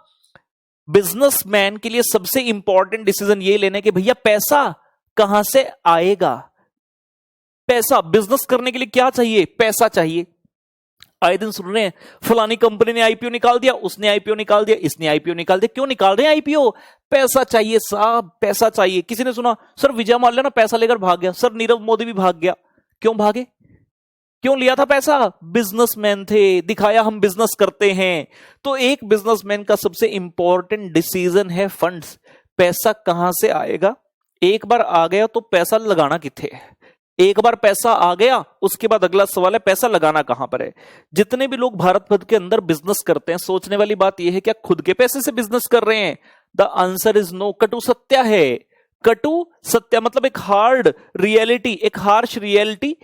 बिजनेसमैन के लिए सबसे इंपॉर्टेंट डिसीजन ये लेने के भैया पैसा कहां से आएगा। पैसा बिजनेस करने के लिए क्या चाहिए, पैसा चाहिए। आए दिन सुन रहे हैं फलानी कंपनी ने आईपीओ निकाल दिया, उसने आईपीओ निकाल दिया, इसने आईपीओ निकाल दिया। क्यों निकाल रहे हैं आईपीओ, पैसा चाहिए साहब, पैसा चाहिए। किसी ने सुना सर विजय माल्या ना पैसा लेकर भाग गया, सर नीरव मोदी भी भाग गया। क्यों भागे, क्यों लिया था पैसा, बिजनेसमैन थे, दिखाया हम बिजनेस करते हैं। तो एक बिजनेसमैन का सबसे इंपॉर्टेंट डिसीजन है फंड्स। पैसा कहां से आएगा, एक बार आ गया तो पैसा लगाना किथे है। एक बार पैसा आ गया उसके बाद अगला सवाल है पैसा लगाना कहां पर है। जितने भी लोग भारत भर के अंदर बिजनेस करते हैं, सोचने वाली बात यह है क्या खुद के पैसे से बिजनेस कर रहे हैं। The answer is no. कटु सत्य है, कटु सत्य मतलब एक हार्ड रियलिटी, एक हार्श रियलिटी।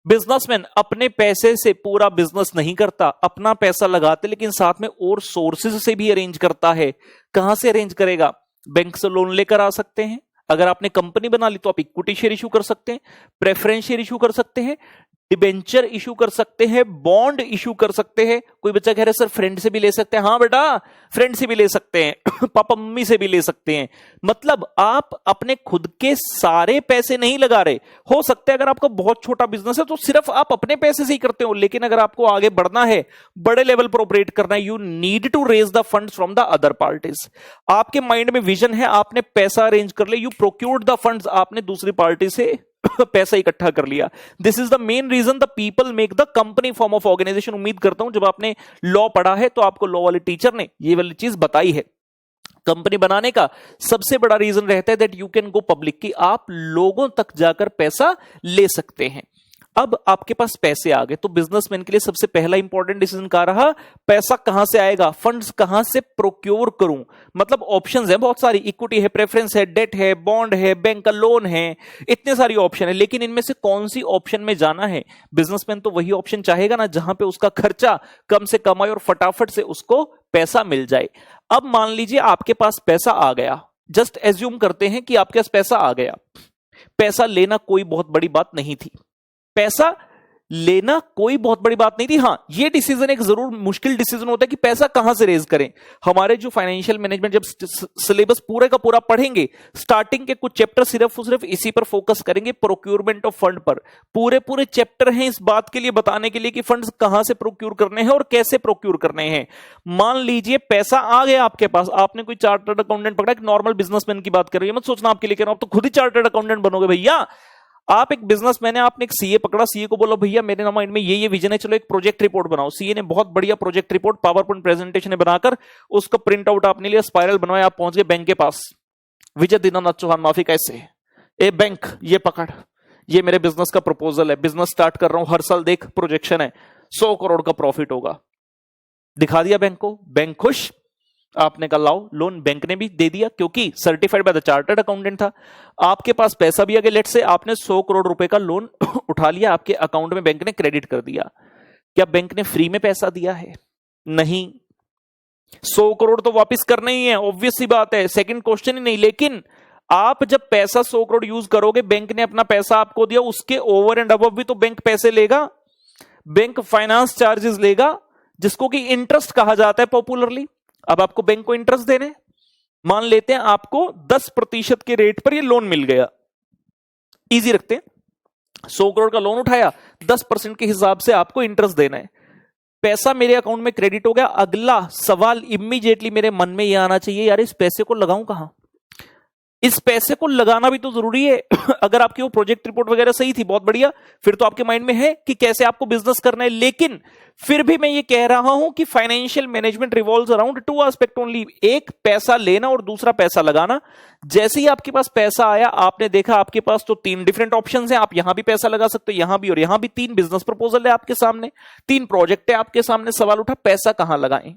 बिजनेसमैन अपने पैसे से पूरा बिजनेस नहीं करता, अपना पैसा लगाते लेकिन साथ में और सोर्सेज से भी अरेंज करता है। कहां से अरेंज करेगा, बैंक से लोन लेकर आ सकते हैं। अगर आपने कंपनी बना ली तो आप इक्विटी शेयर इशू कर सकते हैं, प्रेफरेंस शेयर इशू कर सकते हैं, डिबेंचर इशू कर सकते हैं, बॉन्ड इशू कर सकते हैं। कोई बच्चा कह रहा है सर फ्रेंड से भी ले सकते हैं। हाँ बेटा, फ्रेंड से भी ले सकते हैं, पापा मम्मी से भी ले सकते हैं। मतलब आप अपने खुद के सारे पैसे नहीं लगा रहे। हो सकता है अगर आपका बहुत छोटा बिजनेस है तो सिर्फ आप अपने पैसे से ही करते हो, लेकिन अगर आपको आगे बढ़ना है, बड़े लेवल पर ऑपरेट करना है, you need to raise the funds from the other parties. आपके माइंड में विजन है, आपने पैसा अरेंज कर लिया, यू प्रोक्योर्ड द फंड्स, आपने दूसरी पार्टी से पैसा इकट्ठा कर लिया। This is the main reason the people make the company form of organisation. उम्मीद करता हूं जब आपने लॉ पढ़ा है तो आपको लॉ वाले टीचर ने ये वाली चीज बताई है। कंपनी बनाने का सबसे बड़ा रीजन रहता है that you can go public, कि आप लोगों तक जाकर पैसा ले सकते हैं। अब आपके पास पैसे आ गए तो बिजनेसमैन के लिए सबसे पहला इंपॉर्टेंट डिसीजन क्या रहा, पैसा कहां से आएगा, फंड्स कहां से प्रोक्योर करूं। मतलब ऑप्शंस है बहुत सारी, इक्विटी है, प्रेफरेंस है, डेट है, बॉन्ड है, बैंक का लोन है, इतने सारी ऑप्शन है। लेकिन इनमें से कौन सी ऑप्शन में जाना है, बिजनेसमैन तो वही ऑप्शन चाहेगा ना जहां पे उसका खर्चा कम से कम आए और फटाफट से उसको पैसा मिल जाए। अब मान लीजिए आपके पास पैसा आ गया, जस्ट एज्यूम करते हैं कि आपके पास पैसा आ गया। पैसा लेना कोई बहुत बड़ी बात नहीं थी, पैसा लेना कोई बहुत बड़ी बात नहीं थी। हां, ये डिसीजन एक जरूर मुश्किल डिसीजन होता है कि पैसा कहां से रेज करें। हमारे जो फाइनेंशियल मैनेजमेंट जब सिलेबस पूरे का पूरा पढ़ेंगे, स्टार्टिंग के कुछ चैप्टर सिर्फ इसी पर फोकस करेंगे, प्रोक्योरमेंट ऑफ फंड पर। पूरे चैप्टर हैं इस बात के लिए, बताने के लिए कि फंड्स कहां से प्रोक्योर करने हैं और कैसे प्रोक्योर करने हैं। मान लीजिए पैसा आ गया आपके पास, आपने कोई चार्टर्ड अकाउंटेंट पकड़ा, एक नॉर्मल बिजनेसमैन की बात कर रही है, मत सोचना आपके लिए कह रहा हूं, आप तो खुद ही चार्टर्ड अकाउंटेंट बनोगे भैया। आप एक बिजनेसमैन है, आपने एक सीए पकड़ा, सीए को बोला भैया मेरे माइंड में ये विजन है, चलो एक प्रोजेक्ट रिपोर्ट बनाओ। सीए ने बहुत बढ़िया project report power point presentation बनाकर उसका प्रिंट आउट आपने लिया, स्पाइरल बनवाया, आप पहुंच गए बैंक के पास। विजय दीनानाथ चौहान माफी कैसे, ए बैंक ये पकड़, ये मेरे बिजनेस का प्रपोजल है, बिजनेस स्टार्ट कर रहा हूं, हर साल देख प्रोजेक्शन है 100 करोड़ का प्रॉफिट होगा। दिखा दिया बैंक को, बैंक खुश, आपने कहा लाओ लोन, बैंक ने भी दे दिया क्योंकि certified by the chartered accountant था। आपके पास पैसा भी आ गया, लेट से आपने 100 करोड़ रुपए का लोन उठा लिया, आपके अकाउंट में बैंक ने क्रेडिट कर दिया। क्या बैंक ने फ्री में पैसा दिया है, नहीं, 100 करोड़ तो वापस करना ही है, ऑब्वियस सी बात है, सेकंड क्वेश्चन ही नहीं। लेकिन आप जब पैसा 100 करोड़ यूज करोगे, बैंक ने अपना पैसा आपको दिया, उसके ओवर एंड अबव भी तो बैंक पैसे लेगा। बैंक फाइनेंस चार्जेस लेगा, जिसको कि इंटरेस्ट कहा जाता है पॉपुलरली। अब आपको बैंक को इंटरेस्ट देने, मान लेते हैं आपको 10% के रेट पर ये लोन मिल गया, इजी रखते हैं, 100 करोड़ का लोन उठाया, 10% के हिसाब से आपको इंटरेस्ट देना है, पैसा मेरे अकाउंट में क्रेडिट हो गया। अगला सवाल इमीडिएटली मेरे मन में यह आना चाहिए, यार इस पैसे को लगाऊं कहां, इस पैसे को लगाना भी तो जरूरी है। अगर आपकी वो प्रोजेक्ट रिपोर्ट वगैरह सही थी, बहुत बढ़िया, फिर तो आपके माइंड में है कि कैसे आपको बिजनेस करना है। लेकिन फिर भी मैं ये कह रहा हूं कि financial management revolves around two aspect only, एक पैसा लेना और दूसरा पैसा लगाना। जैसे ही आपके पास पैसा आया, आपने देखा आपके पास तो 3 डिफरेंट ऑप्शंस हैं, आप यहां भी पैसा लगा सकते हो, यहां भी और यहां भी। 3 बिजनेस प्रपोजल है आपके सामने, 3 प्रोजेक्ट है आपके सामने, सवाल उठा पैसा कहां लगाएं।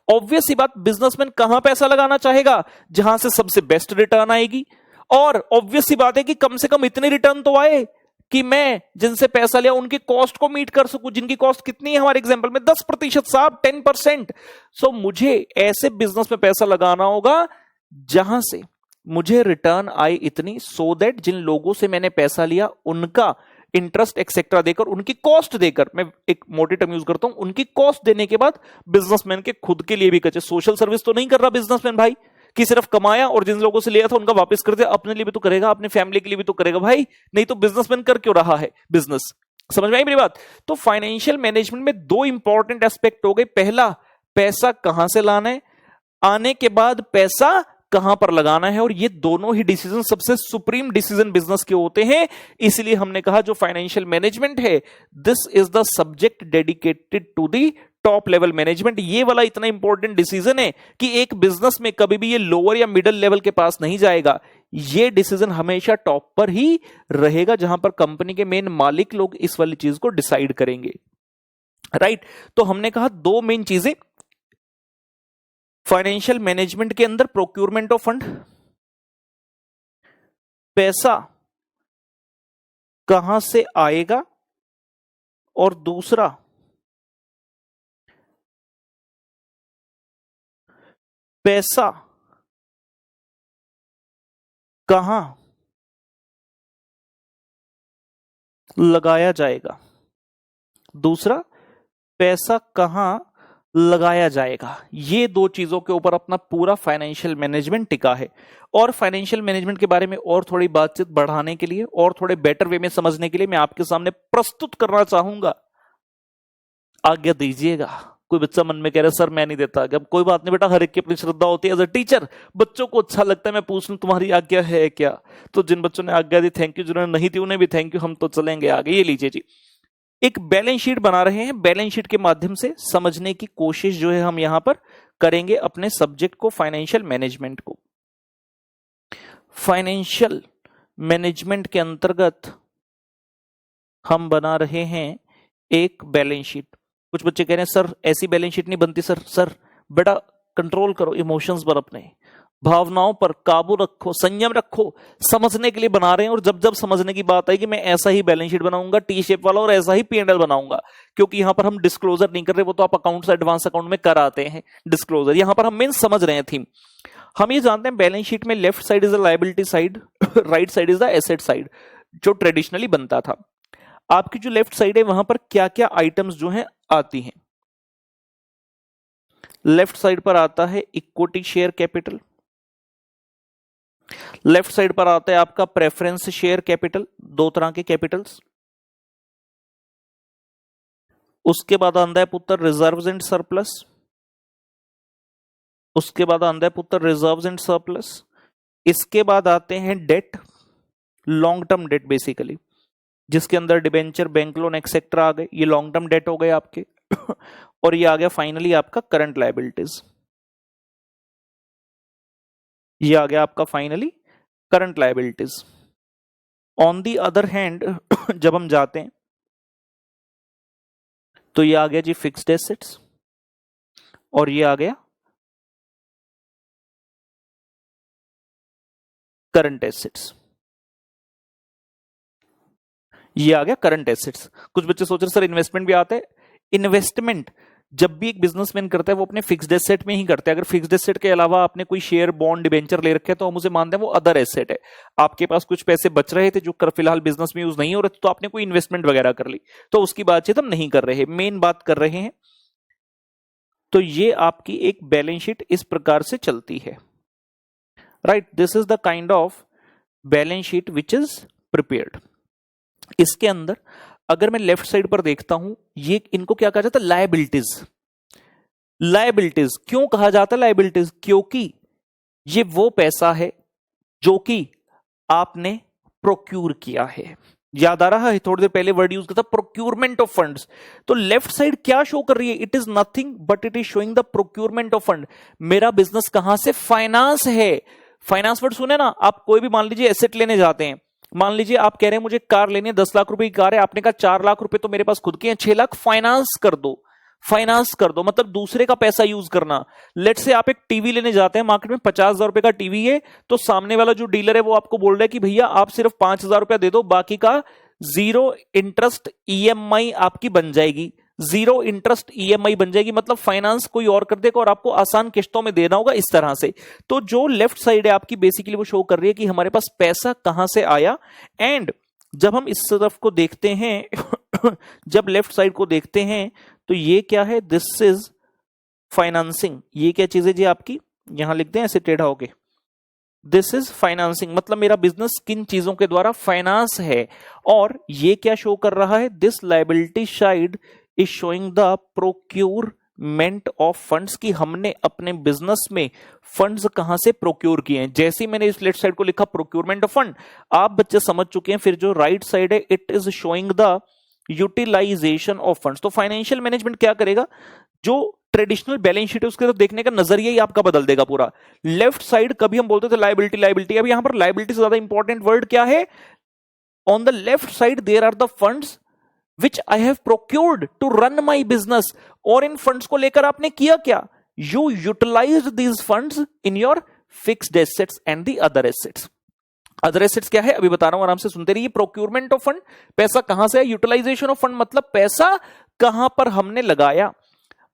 ऑब्वियस सी बात, बिजनेसमैन कहां पैसा लगाना चाहेगा, जहां से सबसे बेस्ट रिटर्न आएगी। और ऑब्वियस सी बात है कि कम से कम इतने रिटर्न तो आए कि मैं जिनसे पैसा लिया उनकी कॉस्ट को मीट कर सकूं, जिनकी कॉस्ट कितनी है हमारे एग्जांपल में 10% साहब, 10%। सो मुझे ऐसे बिजनेस में पैसा लगाना होगा जहां से मुझे रिटर्न आए इतनी, सो दैट जिन लोगों से मैंने पैसा लिया उनका इंटरेस्ट एक्सेट्रा देकर, उनकी कॉस्ट देकर, मैं एक मोटी टर्म यूज करता हूं, उनकी कॉस्ट देने के बाद बिजनेसमैन के खुद के लिए भी कचे। सोशल सर्विस तो नहीं कर रहा बिजनेसमैन भाई कि सिर्फ कमाया और जिन लोगों से लिया था उनका वापस कर दिया, अपने लिए भी तो करेगा, अपने फैमिली के लिए भी तो करेगा भाई, नहीं तो बिजनेसमैन कर क्यों रहा है बिजनेस। समझ में आई मेरी बात। तो फाइनेंशियल मैनेजमेंट में 2 इंपॉर्टेंट एस्पेक्ट हो गए, पहला पैसा कहां से लाना है, आने के बाद पैसा कहां पर लगाना है, और ये दोनों ही डिसीजन सबसे सुप्रीम डिसीजन बिजनेस के होते हैं। इसलिए हमने कहा जो फाइनेंशियल मैनेजमेंट है, this is the subject dedicated to the top level management. ये वाला इतना इंपॉर्टेंट डिसीजन है कि एक बिजनेस में कभी भी ये लोअर या मिडिल लेवल के पास नहीं जाएगा, ये डिसीजन हमेशा टॉप पर ही रहेगा, जहां पर कंपनी के मेन मालिक लोग इस वाली चीज को डिसाइड करेंगे, राइट। तो हमने कहा 2 मेन चीजें फाइनेंशियल मैनेजमेंट के अंदर, प्रोक्योरमेंट ऑफ फंड, पैसा कहां से आएगा, और दूसरा पैसा कहां लगाया जाएगा, दूसरा पैसा कहां लगाया जाएगा। ये 2 चीजों के ऊपर अपना पूरा फाइनेंशियल मैनेजमेंट टिका है। और फाइनेंशियल मैनेजमेंट के बारे में और थोड़ी बातचीत बढ़ाने के लिए और थोड़े बेटर वे में समझने के लिए मैं आपके सामने प्रस्तुत करना चाहूंगा, आज्ञा दीजिएगा। कोई बच्चा मन में कह रहा है सर मैं नहीं देता आज्ञा, कोई बात नहीं बेटा, हर एक की अपनी श्रद्धा होती है। एज अ टीचर बच्चों को अच्छा लगता है मैं पूछ लूं तुम्हारी आज्ञा है क्या, तो जिन बच्चों ने आज्ञा दी थैंक यू, जिन्होंने नहीं दी उन्हें भी थैंक यू, हम तो चलेंगे आगे। ये लीजिए जी, एक बैलेंस शीट बना रहे हैं, बैलेंस शीट के माध्यम से समझने की कोशिश जो है हम यहां पर करेंगे अपने सब्जेक्ट को, फाइनेंशियल मैनेजमेंट को। फाइनेंशियल मैनेजमेंट के अंतर्गत हम बना रहे हैं एक बैलेंस शीट। कुछ बच्चे कह रहे हैं सर ऐसी बैलेंस शीट नहीं बनती सर। सर बेटा कंट्रोल करो इमोशंस पर, अपने भावनाओं पर काबू रखो, संयम रखो, समझने के लिए बना रहे हैं। और जब जब समझने की बात आएगी मैं ऐसा ही बैलेंस शीट बनाऊंगा टी शेप वाला, और ऐसा ही P&L बनाऊंगा, क्योंकि यहां पर हम डिस्क्लोजर नहीं कर रहे, वो तो आप अकाउंट्स एडवांस अकाउंट में कर आते हैं डिस्क्लोजर, यहां पर हम मेन समझ रहे हैं थीम। हम ये जानते हैं बैलेंस शीट में left side is the liability side, right side is the asset side, जो ट्रेडिशनली बनता था। आपकी जो लेफ्ट साइड है वहां पर क्या क्या आइटम्स जो है आती हैं। लेफ्ट साइड पर आता है equity share capital, left side पर आता है आपका प्रेफरेंस शेयर कैपिटल, 2 तरह के कैपिटल्स। उसके बाद आता है पुत्र रिजर्व्स एंड सरप्लस, उसके बाद आता है पुत्र रिजर्व्स एंड सरप्लस। इसके बाद आते हैं debt, long term debt basically, जिसके अंदर डिबेंचर, बैंक लोन एक्सेट्रा आ गए, ये लॉन्ग टर्म डेट हो गए आपके। और ये आ गया फाइनली आपका करंट लायबिलिटीज, ये आ गया आपका finally current liabilities. On the other hand जब हम जाते हैं तो ये आ गया जी फिक्स्ड एसेट्स, और ये आ गया करंट एसेट्स, ये आ गया करंट एसेट्स। कुछ बच्चे सोच रहे सर इन्वेस्टमेंट भी आता है। इन्वेस्टमेंट जब भी एक बिजनेसमैन करता है वो अपने फिक्स्ड एसेट में ही करता है। अगर फिक्स्ड एसेट के अलावा आपने कोई शेयर, बॉन्ड, डिबेंचर ले रखे हैं तो हम उसे मानते हैं वो अदर एसेट है। आपके पास कुछ पैसे बच रहे थे जो फिलहाल बिजनेस में यूज नहीं हो रहे थे, तो आपने कोई इन्वेस्टमेंट वगैरह कर ली, तो उसकी बातचीत हम नहीं कर रहे, मेन बात कर रहे हैं। तो ये आपकी एक बैलेंस शीट इस प्रकार से चलती है, right. This is the kind of balance sheet which is prepared. इसके अंदर अगर मैं लेफ्ट साइड पर देखता हूं, ये इनको क्या कहा जाता है, लायबिलिटीज। लायबिलिटीज क्यों कहा जाता है लायबिलिटीज? क्योंकि ये वो पैसा है जो कि आपने प्रोक्यूर किया है। याद आ रहा है, थोड़ी देर पहले वर्ड यूज करता, प्रोक्यूरमेंट ऑफ फंड्स। तो लेफ्ट साइड क्या शो कर रही है? It is nothing but it is showing the procurement of fund. मेरा बिजनेस कहां से? फाइनेंस है। फाइनेंस वर्ड सुने ना आप, कोई भी मान लीजिए एसेट लेने जाते हैं, मान लीजिए आप कह रहे हैं मुझे कार लेनी है, 10 लाख रुपए की कार है, आपने कहा 4 लाख रुपए तो मेरे पास खुद के हैं, 6 लाख फाइनेंस कर दो। फाइनेंस कर दो मतलब दूसरे का पैसा यूज करना। लेट से आप एक टीवी लेने जाते हैं मार्केट में, 50,000 रुपए का टीवी है, तो सामने वाला जो डीलर है वो आपको बोल रहा है कि भैया आप सिर्फ 5,000 रुपया दे दो, बाकी का 0 इंटरेस्ट ईएमआई आपकी बन जाएगी। 0 इंटरेस्ट ईएमआई बन जाएगी, मतलब फाइनेंस कोई और कर देगा और आपको आसान किश्तों में देना होगा, इस तरह से। तो जो लेफ्ट साइड है आपकी, बेसिकली वो शो कर रही है कि हमारे पास पैसा कहां से आया। एंड जब हम इस तरफ को देखते हैं जब लेफ्ट साइड को देखते हैं तो ये क्या है? This is financing. ये क्या चीज है जी आपकी? यहां लिखते हैं ऐसे टेढ़ा होके, दिस इज फाइनेंसिंग, मतलब मेरा बिजनेस किन चीजों के द्वारा फाइनेंस है। और ये क्या शो कर रहा है? This liability side is showing the procurement of funds, की हमने अपने बिजनेस में फंड्स कहां से प्रोक्यूर किए हैं। जैसे ही मैंने इस लेफ्ट साइड को लिखा प्रोक्यूरमेंट ऑफ फंड, आप बच्चे समझ चुके हैं। फिर जो राइट साइड है, it is showing the utilisation of funds. तो फाइनेंशियल मैनेजमेंट क्या करेगा? जो ट्रेडिशनल बैलेंस शीट है उसके तरफ देखने का नजरिया ही आपका बदल देगा पूरा। लेफ्ट साइड कभी हम बोलते थे लायबिलिटी लायबिलिटी, अब यहां पर लायबिलिटी से ज्यादा इंपॉर्टेंट वर्ड क्या है? On the left side there are the funds which I have procured to run my business. और इन फंड्स को लेकर आपने किया क्या? You utilised these funds in your fixed assets and the other assets. Other assets क्या है अभी बता रहा हूं, आराम से सुनते रहिए। प्रोक्यूरमेंट ऑफ फंड, पैसा कहां से है। यूटिलाइजेशन ऑफ फंड मतलब पैसा कहां पर हमने लगाया।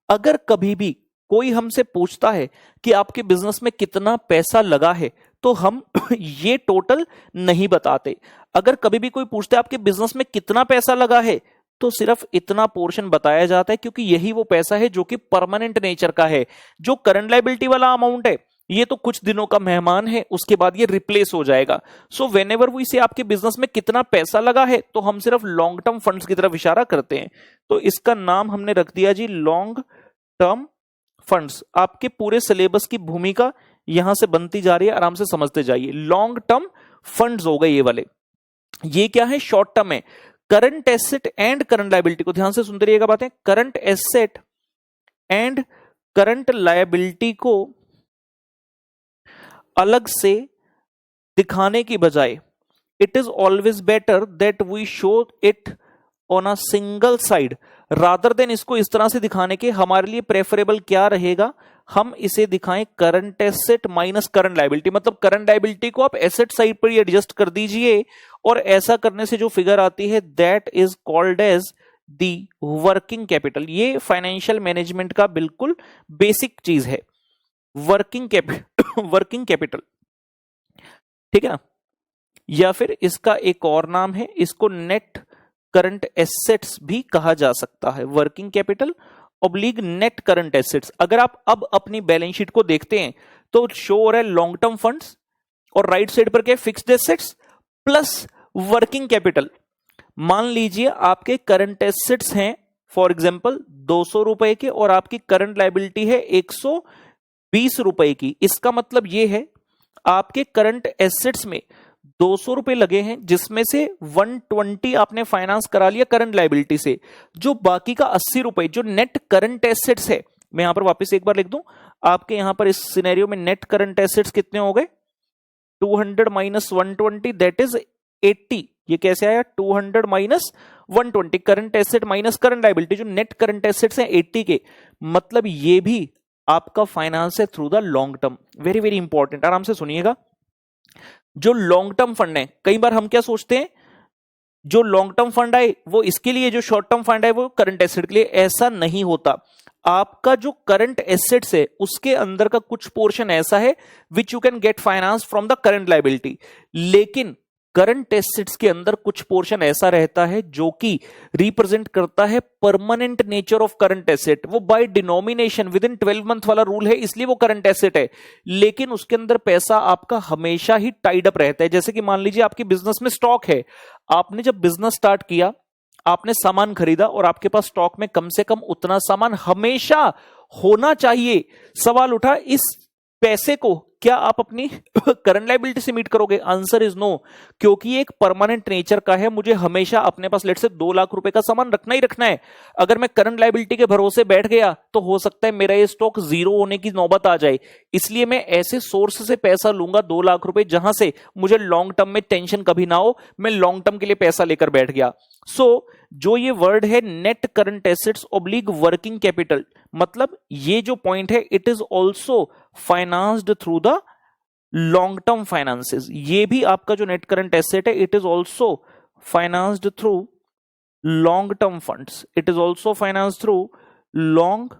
अगर कभी भी कोई हमसे पूछता है कि आपके बिजनेस में कितना पैसा लगा है, तो हम ये टोटल नहीं बताते। अगर कभी भी कोई पूछता है आपके बिजनेस में कितना पैसा लगा है, तो सिर्फ इतना पोर्शन बताया जाता है, क्योंकि यही वो पैसा है जो कि परमानेंट नेचर का है। जो करंट लायबिलिटी वाला अमाउंट है, ये तो कुछ दिनों का मेहमान है, उसके बाद ये रिप्लेस हो जाएगा। सो व्हेनेवर वी से आपके बिजनेस में कितना पैसा लगा है, तो हम सिर्फ लॉन्ग टर्म फंड्स की तरफ इशारा करते हैं। तो इसका नाम हमने रख दिया जी लॉन्ग टर्म फंड्स। आपके पूरे सिलेबस की भूमिका यहां से बनती जा रही है, आराम से समझते जाइए। लॉन्ग टर्म फंड्स हो गए ये वाले। ये क्या है? शॉर्ट टर्म है। Current asset and current liability को ध्यान से सुनते रहिएगा बातें। Current asset and current liability को अलग से दिखाने की बजाय, it is always better that we show it on a single side rather than इसको इस तरह से दिखाने के। हमारे लिए प्रेफरेबल क्या रहेगा? हम इसे दिखाएं current asset minus current liability, मतलब करंट लायबिलिटी को आप एसेट साइड पर ही एडजस्ट कर दीजिए, और ऐसा करने से जो फिगर आती है that is called as the working capital. ये फाइनेंशियल मैनेजमेंट का बिल्कुल बेसिक चीज है, वर्किंग कैपिटल। वर्किंग कैपिटल, ठीक है ना। या फिर इसका एक और नाम है, इसको नेट करंट एसेट्स भी कहा जा सकता है। Working capital oblique net current assets. अगर आप अब अपनी बैलेंस शीट को देखते हैं तो शो हो रहा है लॉन्ग टर्म फंड्स, और राइट साइड पर क्या? Fixed assets plus working capital. मान लीजिए आपके करंट एसेट्स हैं फॉर एग्जांपल 200 रुपए के, और आपकी करंट लायबिलिटी है 120 रुपए की। इसका मतलब यह है आपके करंट एसेट्स में 200 रुपए लगे हैं, जिसमें से 120 आपने फाइनेंस करा लिया करंट लायबिलिटी से। जो बाकी का 80 रुपए जो नेट करंट एसेट्स है, मैं यहां पर वापस एक बार लिख दूं, आपके यहां पर इस सिनेरियो में नेट करंट एसेट्स कितने हो गए? 200 माइनस 120 दैट इज 80। ये कैसे आया? 200 minus 120, current asset minus current liability. जो नेट करंट एसेट्स हैं 80 के, मतलब ये भी आपका फाइनेंस है through the long term. Very very important, आराम से सुनिएगा। जो लॉन्ग टर्म फंड है, कई बार हम क्या सोचते हैं जो लॉन्ग टर्म फंड आए वो इसके लिए, जो शॉर्ट टर्म फंड है वो करंट एसेट के लिए। ऐसा नहीं होता। आपका जो करंट एसेट्स है उसके अंदर का कुछ पोर्शन ऐसा है which you can get finance from the current liability, लेकिन करंट एसेट्स के अंदर कुछ पोर्शन ऐसा रहता है जो कि रिप्रेजेंट करता है permanent nature of current asset. वो by denomination within 12 month वाला रूल है, इसलिए वो करंट एसेट है, लेकिन उसके अंदर पैसा आपका हमेशा ही टाइड अप रहता है। जैसे कि मान लीजिए आपकी बिजनेस में स्टॉक है, आपने जब बिजनेस स्टार्ट किया, आपने सामान खरीदा और आपके पास स्टॉक में कम से कम उतना सामान हमेशा होना चाहिए। सवाल उठा, इस पैसे को क्या आप अपनी करंट लायबिलिटी से मीट करोगे? आंसर इज नो, क्योंकि एक परमानेंट नेचर का है, मुझे हमेशा अपने पास लेट से 2 लाख रुपए का सामान रखना ही रखना है। अगर मैं करंट लायबिलिटी के भरोसे बैठ गया तो हो सकता है मेरा ये स्टॉक जीरो होने की नौबत आ जाए, इसलिए मैं ऐसे सोर्स से पैसा लूंगा 2 लाख रुपए जहां से मुझे लॉन्ग टर्म में टेंशन कभी ना हो, मैं लॉन्ग टर्म के लिए पैसा लेकर बैठ गया। सो जो ये वर्ड है net current assets oblique working capital, मतलब ये जो पॉइंट है it is also financed through the long term finances. ये भी आपका जो नेट करंट एसेट है it is also financed through long term funds, it is also financed through long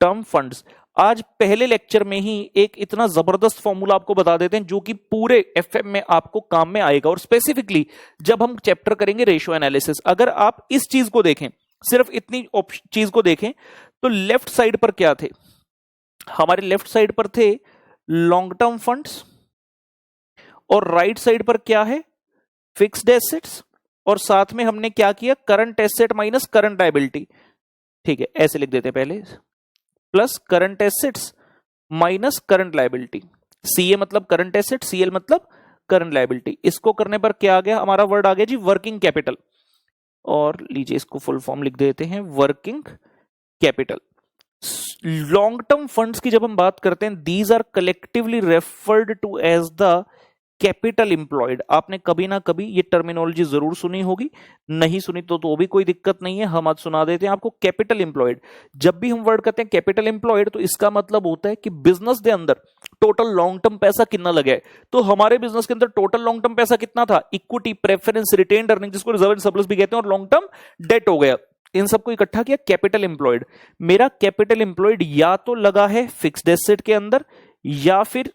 term funds. आज पहले लेक्चर में ही एक इतना जबरदस्त फॉर्मूला आपको बता देते हैं जो कि पूरे एफएम में आपको काम में आएगा, और स्पेसिफिकली जब हम चैप्टर करेंगे रेशियो एनालिसिस। अगर आप इस चीज को देखें, सिर्फ इतनी चीज को देखें, तो लेफ्ट साइड पर क्या थे हमारे? लेफ्ट साइड पर थे लॉन्ग टर्म फंड्स, और राइट साइड पर क्या है? फिक्स्ड एसेट्स, और साथ में हमने क्या किया? Current asset minus current liability. ठीक है, ऐसे लिख देते हैं पहले, plus current assets minus current liability. CA मतलब करंट एसेट, सीएल मतलब करंट लायबिलिटी। इसको करने पर क्या आ गया? हमारा वर्ड आ गया जी वर्किंग कैपिटल, और लीजिए इसको फुल फॉर्म लिख देते हैं working capital. Long term funds की जब हम बात करते हैं, these are collectively referred to as the capital employed. आपने कभी ना कभी ये टर्मिनोलॉजी जरूर सुनी होगी, नहीं सुनी तो भी कोई दिक्कत नहीं है, हम आज सुना देते हैं आपको। कैपिटल इंप्लॉयड, जब भी हम वर्ड कहते हैं कैपिटल इंप्लॉयड, तो इसका मतलब होता है कि बिजनेस के अंदर टोटल लॉन्ग टर्म पैसा कितना लगा है। तो हमारे बिजनेस के अंदर टोटल लॉन्ग टर्म पैसा कितना था? इक्विटी, प्रेफरेंस, रिटेन्ड अर्निंग, जिसको रिजर्व एंड सरप्लस भी कहते हैं, और लॉन्ग टर्म डेट हो गया। इन सबको इकट्ठा किया कैपिटल इंप्लॉयड। मेरा कैपिटल इंप्लॉयड या तो लगा है फिक्स्ड एसेट के अंदर, या फिर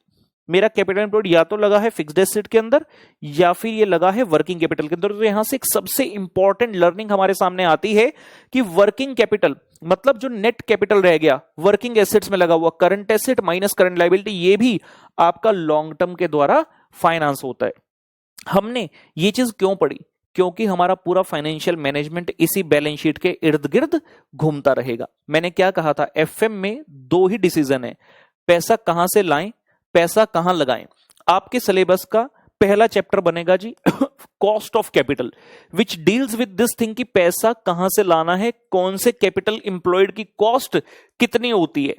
मेरा कैपिटल इंप्लॉयड या तो लगा है फिक्स्ड एसेट के अंदर, या फिर ये लगा है वर्किंग कैपिटल के अंदर। तो यहां से एक सबसे इंपॉर्टेंट लर्निंग हमारे सामने आती है कि वर्किंग कैपिटल मतलब जो नेट कैपिटल रह गया वर्किंग एसेट्स में लगा हुआ, current asset minus current liability, ये भी आपका लॉन्ग टर्म के द्वारा फाइनेंस होता है। हमने ये चीज क्यों पढ़ी? क्योंकि हमारा पूरा फाइनेंशियल मैनेजमेंट इसी बैलेंस शीट के इर्द गिर्द घूमता रहेगा। मैंने क्या कहा था? एफएम में 2 ही डिसीजन है, पैसा कहां से लाएं, पैसा कहां लगाएं। आपके सिलेबस का पहला चैप्टर बनेगा जी cost of capital, which deals with this thing कि पैसा कहां से लाना है, कौन से कैपिटल इंप्लॉयड की कॉस्ट कितनी होती है,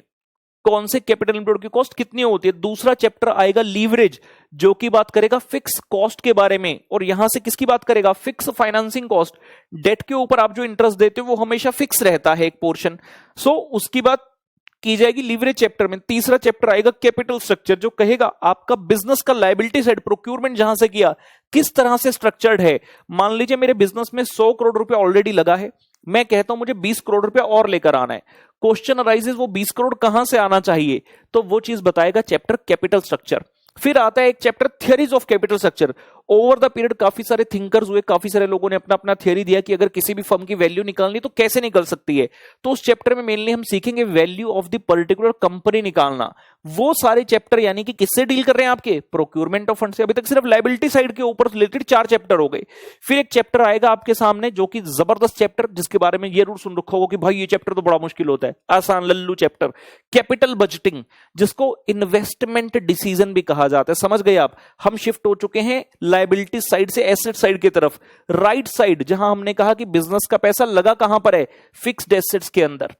कौन से कैपिटल इंप्लॉयड की कॉस्ट कितनी होती है। दूसरा चैप्टर आएगा लीवरेज, जो की बात करेगा फिक्स कॉस्ट के बारे में, और यहां से किसकी बात करेगा? Fix financing cost. डेट के ऊपर आप जो इंटरेस्ट देते हो वो हमेशा फिक्स रहता है एक पोर्शन, सो उसकी बात की जाएगी लीवरेज चैप्टर में। तीसरा चैप्टर आएगा कैपिटल स्ट्रक्चर, जो कहेगा आपका बिजनेस का लायबिलिटी साइड, प्रोक्यूरमेंट जहां से किया किस तरह से स्ट्रक्चर्ड है। मान लीजिए मेरे बिजनेस में 100 करोड़ रुपए ऑलरेडी लगा है, मैं कहता हूं मुझे 20 करोड़ रुपए और लेकर आना है। क्वेश्चन अराइजेस वो 20 करोड़ कहां से आना चाहिए, तो वो चीज बताएगा चैप्टर कैपिटल स्ट्रक्चर। फिर आता है एक chapter theories of capital structure. Over the period काफी सारे थिंकर्स हुए, काफी सारे लोगों ने अपना अपना थियरी दिया कि अगर किसी भी फर्म की वैल्यू निकालनी तो कैसे निकल सकती है। तो उस चैप्टर में मेनली हम सीखेंगे value of the particular company निकालना। वो सारे चैप्टर यानी कि किससे डील कर रहे हैं? आपके प्रोक्यूरमेंट ऑफ फंड से। अभी तक सिर्फ लायबिलिटी साइड के ऊपर रिलेटेड 4 चैप्टर हो गए। फिर एक चैप्टर आएगा आपके सामने जो कि जबरदस्त चैप्टर, जिसके बारे में ये रूल सुन रखा होगा कि भाई ये चैप्टर तो बड़ा मुश्किल होता है, आसान लल्लू चैप्टर, कैपिटल बजटिंग, जिसको इन्वेस्टमेंट डिसीजन भी कहा जाता है। समझ गए आप? हम शिफ्ट हो चुके हैं लायबिलिटी साइड से एसेट साइड की तरफ। राइट साइड जहां हमने कहा कि बिजनेस का पैसा लगा कहां पर है? फिक्स्ड एसेट्स के अंदर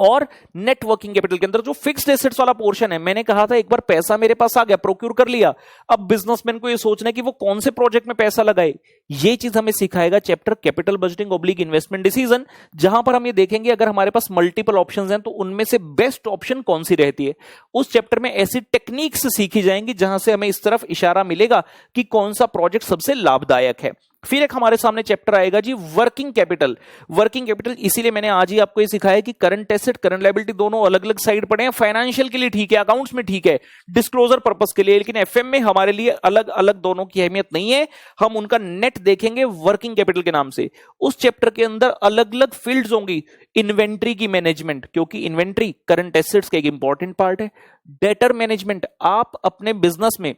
और नेट वर्किंग कैपिटल के अंदर। जो फिक्स्ड एसेट्स वाला पोर्शन है, मैंने कहा था एक बार पैसा मेरे पास आ गया, प्रोक्यूर कर लिया, अब बिजनेसमैन को ये सोचना है कि वो कौन से प्रोजेक्ट में पैसा लगाए। ये चीज हमें सिखाएगा chapter capital budgeting oblique investment decision, जहां पर हम ये देखेंगे अगर हमारे पास मल्टीपल ऑप्शंस हैं तो उनमें से बेस्ट ऑप्शन कौन सी रहती है। उस चैप्टर में ऐसी टेक्निक्स सीखी जाएंगी जहां से हमें इस तरफ इशारा मिलेगा कि कौन सा प्रोजेक्ट सबसे लाभदायक है। फिर एक हमारे सामने चैप्टर आएगा जी वर्किंग कैपिटल। वर्किंग कैपिटल इसीलिए मैंने आज ही आपको ये सिखाया कि करंट एसेट करंट लायबिलिटी दोनों अलग अलग साइड पड़े हैं। फाइनेंशियल के लिए ठीक है, अकाउंट्स में ठीक है, डिस्क्लोजर पर्पस के लिए, लेकिन एफएम में हमारे लिए अलग अलग दोनों की अहमियत नहीं है। हम उनका नेट देखेंगे वर्किंग कैपिटल के नाम से। उस चैप्टर के अंदर अलग अलग फील्ड्स होंगी। इन्वेंट्री की मैनेजमेंट, क्योंकि इन्वेंट्री करंट एसेट्स का एक इंपॉर्टेंट पार्ट है। डेटर मैनेजमेंट, आप अपने बिजनेस में